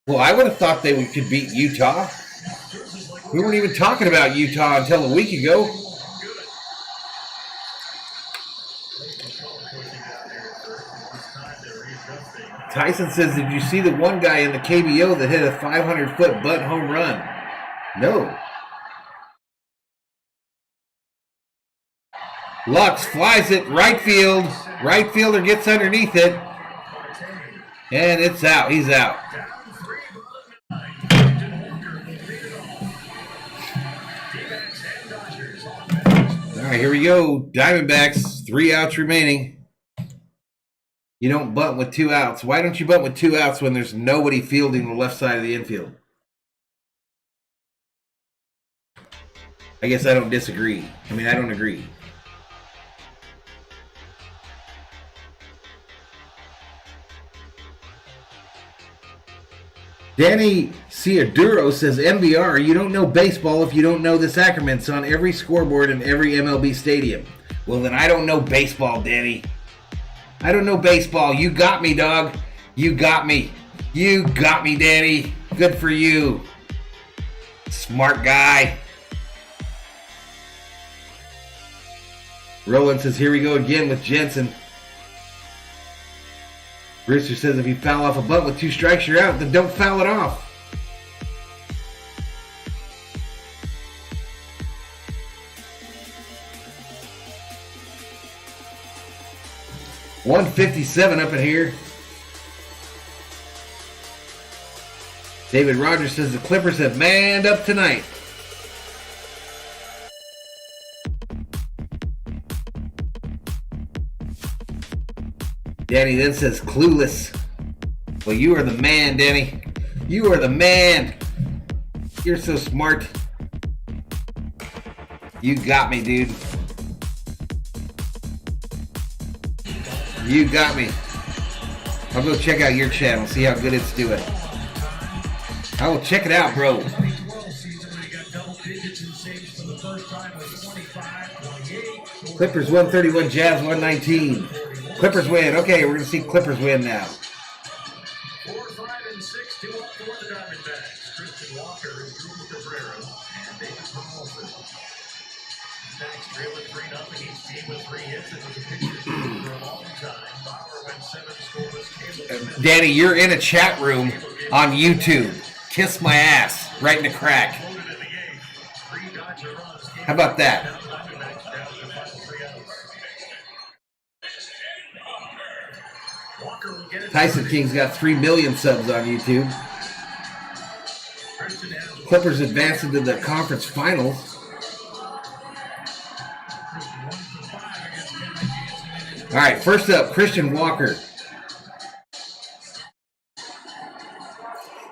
[SPEAKER 2] Well, I would have thought they could beat Utah. We weren't even talking about Utah until a week ago. Tyson says, did you see the one guy in the KBO that hit a 500-foot bunt home run? No. Lux flies it, right field. Right fielder gets underneath it. And it's out. He's out. All right, here we go. Diamondbacks, 3 outs remaining. You don't bunt with 2 outs. Why don't you bunt with 2 outs when there's nobody fielding the left side of the infield? I guess I don't disagree. I mean, I don't agree. Danny Ciaduro says, MVR, you don't know baseball if you don't know the sacraments on every scoreboard in every MLB stadium. Well, then I don't know baseball, Danny. I don't know baseball. You got me, dog. You got me. You got me, Danny. Good for you. Smart guy. Roland says, here we go again with Jensen. Brewster says if you foul off a bunt with 2 strikes, you're out. Then don't foul it off. .157 up in here. David Rogers says the Clippers have manned up tonight. Danny then says clueless. Well, you are the man, Danny. You are the man. You're so smart. You got me, dude. You got me. I'll go check out your channel, see how good it's doing. I will check it out, bro. Clippers 131, Jazz 119. Clippers win. Okay, we're going to see Clippers win now.
[SPEAKER 3] 4, 5, and 6 to up for the Diamondbacks, Christian Walker and Drew Cabrera and David Peralta. Diamondbacks trailing 3-0 each team with 3 hits. It was a pitcher's duel for a long time. Bauer went 7 scoreless. Caleb Smith.
[SPEAKER 2] Danny, you're in a chat room on YouTube. Kiss my ass right in the crack. How about that? Tyson King's got 3 million subs on YouTube. Clippers advance into the conference finals. All right, first up, Christian Walker.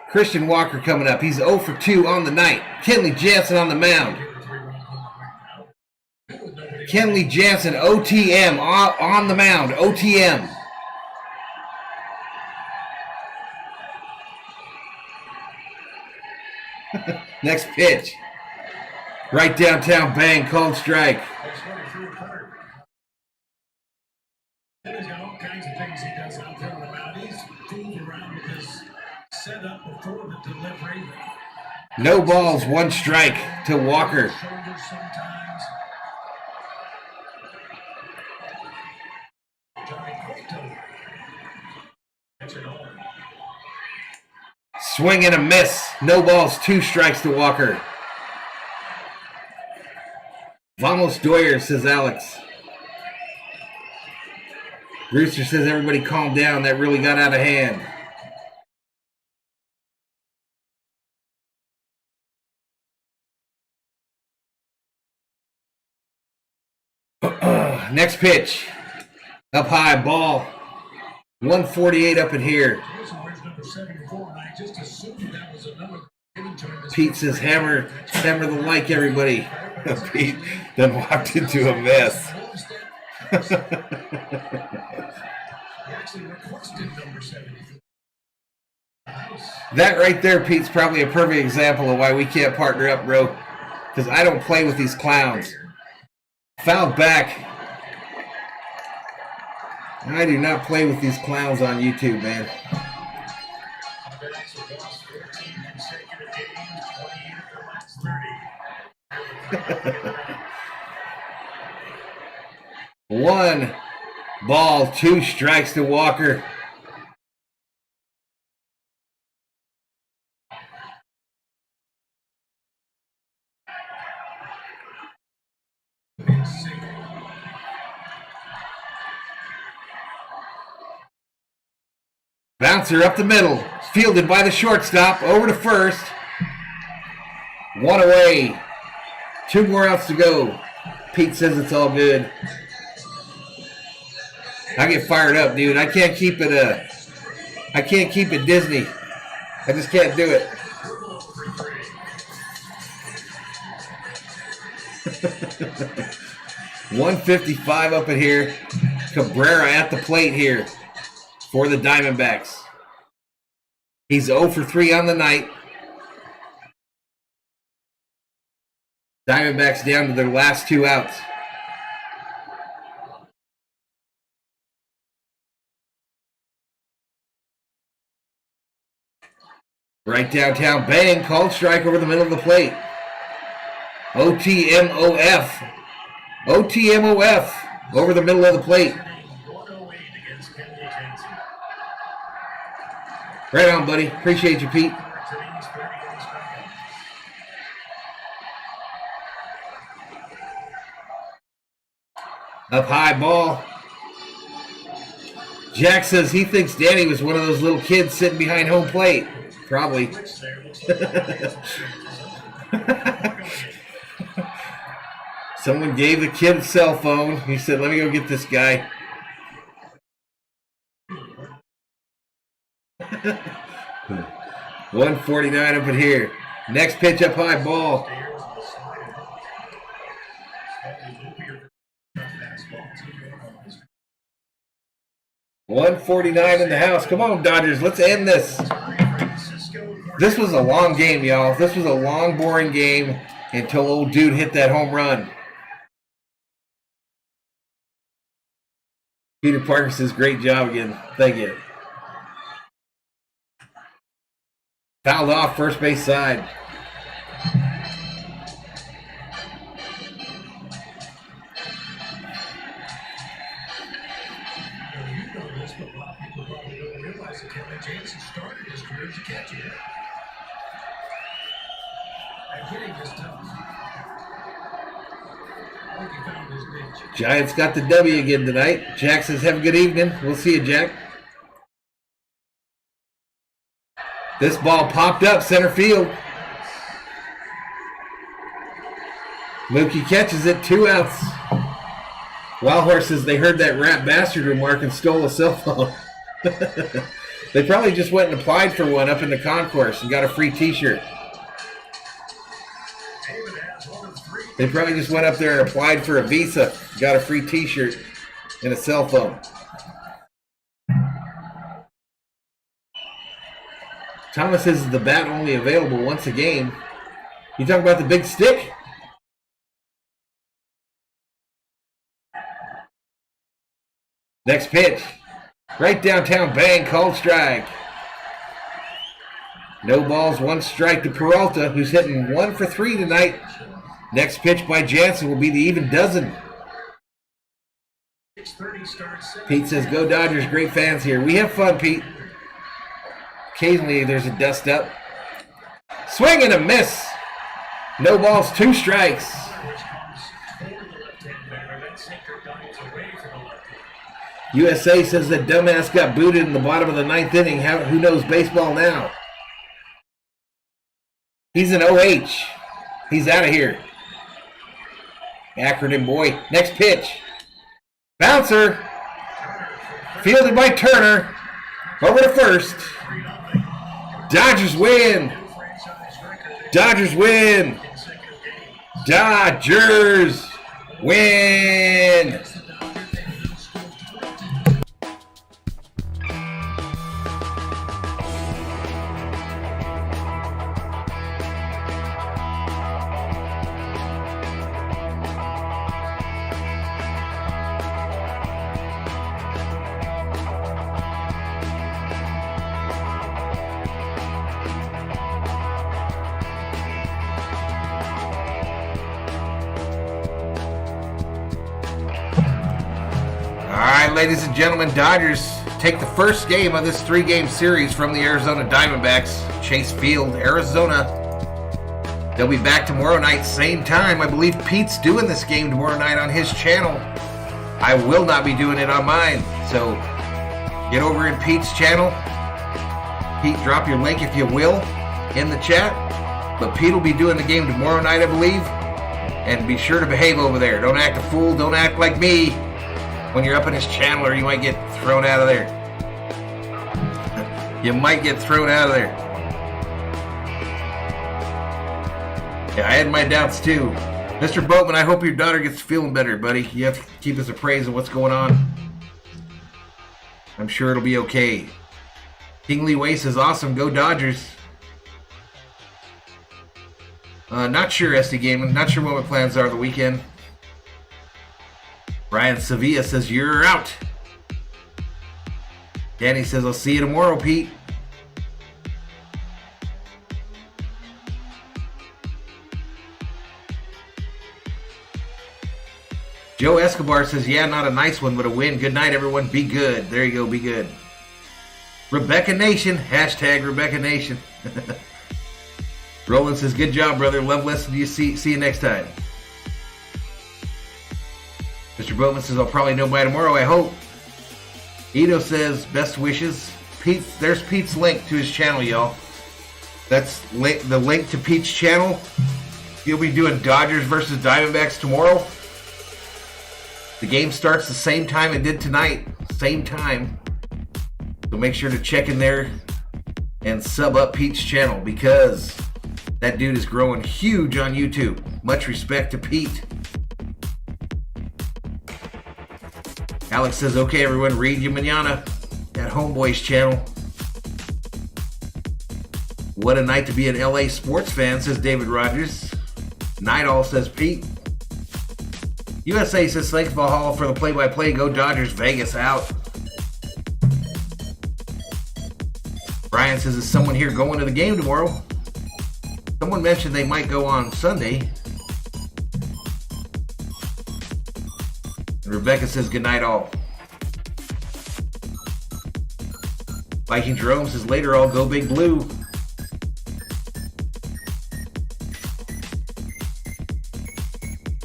[SPEAKER 2] Christian Walker coming up. He's 0 for 2 on the night. Kenley Jansen on the mound. Kenley Jansen, OTM, on the mound, OTM. Next pitch. Right downtown, bang, called strike.
[SPEAKER 3] He's got all kinds of things he does out there on the mound. He's fooled around with his setup before the delivery.
[SPEAKER 2] No balls, 1 strike to Walker.
[SPEAKER 3] Shoulders sometimes. Johnny Cueto. That's it all.
[SPEAKER 2] Swing and a miss. No balls, 2 strikes to Walker. Vamos Doyer, says Alex. Brewster says everybody calm down. That really got out of hand. Next pitch. Up high, ball. 148 up in here. Pete says hammer the like, everybody. Pete then walked into a mess. That right there, Pete's probably a perfect example of why we can't partner up, bro. Because I don't play with these clowns. Fouled back. I do not play with these clowns on YouTube, man. One ball, 2 strikes to Walker. Bouncer up the middle, fielded by the shortstop, over to first. 1 away. 2 more outs to go. Pete says it's all good. I get fired up, dude. I can't keep it I can't keep it Disney. I just can't do it. $155 up in here. Cabrera at the plate here for the Diamondbacks. He's 0 for 3 on the night. Diamondbacks down to their last 2 outs. Right downtown, bang, called strike over the middle of the plate. OTMOF. OTMOF over the middle of the plate. Right on, buddy. Appreciate you, Pete. Up high, ball. Jack says he thinks Danny was one of those little kids sitting behind home plate. Probably. Someone gave the kid a cell phone. He said, let me go get this guy. $149 up in here. Next pitch up high, ball. $149 in the house. Come on, Dodgers. Let's end this. This was a long game, y'all. This was a long, boring game until old dude hit that home run. Peter Parker says, great job again. Thank you. Fouled off first base side.
[SPEAKER 3] You know this, but a lot of people probably don't realize that Kevin Jameson started his career as a catcher. And hitting this tough. I think he found his niche.
[SPEAKER 2] Giants got the W again tonight. Jack says, have a good evening. We'll see you, Jack. This ball popped up center field. Mookie catches it, 2 outs. Wild Horse says they heard that rat bastard remark and stole a cell phone. They probably just went and applied for one up in the concourse and got a free t-shirt. They probably just went up there and applied for a visa, got a free t-shirt and a cell phone. Thomas says the bat only available once a game. You talking about the big stick? Next pitch. Right downtown, bang, called strike. No balls, 1 strike to Peralta, who's hitting 1 for 3 tonight. Next pitch by Jansen will be the even dozen. Pete says, go Dodgers, great fans here. We have fun, Pete. Occasionally there's a dust up. Swing and a miss. No balls, 2 strikes. USA says that dumbass got booted in the bottom of the 9th inning. Who knows baseball now? He's an OH. He's out of here. Acronym boy. Next pitch. Bouncer. Fielded by Turner. Over to first. Dodgers win. Dodgers win. Dodgers win. Ladies and gentlemen, Dodgers take the first game of this 3-game series from the Arizona Diamondbacks, Chase Field, Arizona. They'll be back tomorrow night, same time. I believe Pete's doing this game tomorrow night on his channel. I will not be doing it on mine. So get over in Pete's channel. Pete, drop your link, if you will, in the chat. But Pete will be doing the game tomorrow night, I believe. And be sure to behave over there. Don't act a fool. Don't act like me when you're up in his channel, or you might get thrown out of there. You might get thrown out of there. Yeah, I had my doubts too. Mr. Boatman, I hope your daughter gets feeling better, buddy. You have to keep us appraised of what's going on. I'm sure it'll be okay. Kingley Way says, awesome, go Dodgers. Not sure, SD Gaming. Not sure what my plans are the weekend. Brian Sevilla says, you're out. Danny says, I'll see you tomorrow, Pete. Joe Escobar says, yeah, not a nice one, but a win. Good night, everyone. Be good. There you go. Be good. Rebecca Nation. Hashtag Rebecca Nation. Roland says, good job, brother. Love listening to you. See you next time. Mr. Boatman says, I'll probably know by tomorrow, I hope. Ito says, best wishes. Pete, there's Pete's link to his channel, y'all. That's the link to Pete's channel. He'll be doing Dodgers versus Diamondbacks tomorrow. The game starts the same time it did tonight. Same time. So make sure to check in there and sub up Pete's channel, because that dude is growing huge on YouTube. Much respect to Pete. Alex says, okay, everyone, read you manana at Homeboy's channel. What a night to be an LA sports fan, says David Rogers. Night all, says Pete. USA says, thanks Valhalla for the play-by-play. Go Dodgers, Vegas out. Brian Brian says, is someone here going to the game tomorrow? Someone mentioned they might go on Sunday. And Rebecca says, good night all. Viking Jerome says, later all, go Big Blue.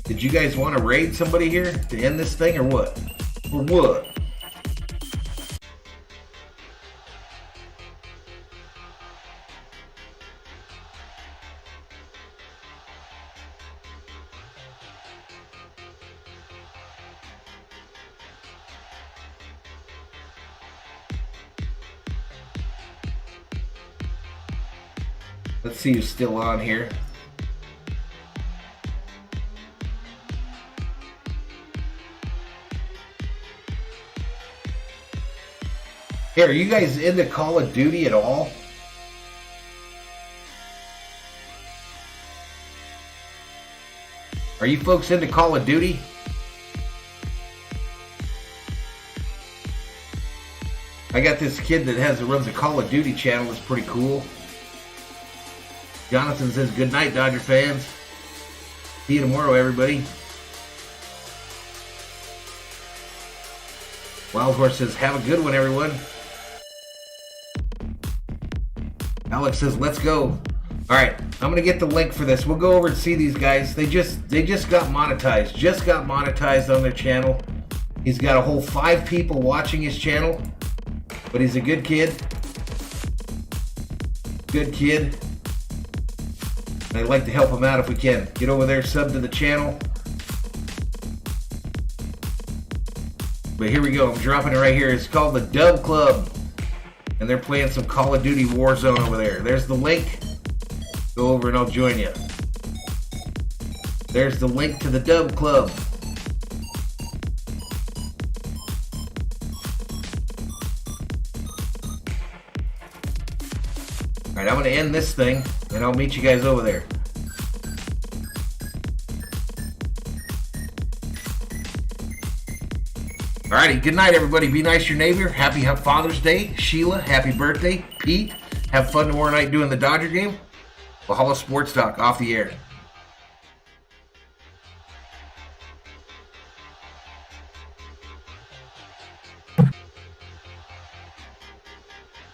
[SPEAKER 2] Did you guys want to raid somebody here to end this thing or what? Or what? Let's see who's still on here. Hey, are you guys into Call of Duty at all? Are you folks into Call of Duty? I got this kid that runs a Call of Duty channel. It's pretty cool. Jonathan says, good night, Dodger fans. See you tomorrow, everybody. Wild Horse says, have a good one, everyone. Alex says, let's go. All right, I'm going to get the link for this. We'll go over and see these guys. They just got monetized. Just got monetized on their channel. He's got a whole 5 people watching his channel. But he's a good kid. Good kid. And I'd like to help him out if we can. Get over there, sub to the channel. But here we go. I'm dropping it right here. It's called the Dub Club. And they're playing some Call of Duty Warzone over there. There's the link. Go over and I'll join you. There's the link to the Dub Club. Alright, I'm going to end this thing, and I'll meet you guys over there. Alrighty, good night, everybody. Be nice to your neighbor. Happy Father's Day. Sheila, happy birthday. Pete, have fun tomorrow night doing the Dodger game. Valhalla Sports Talk, off the air.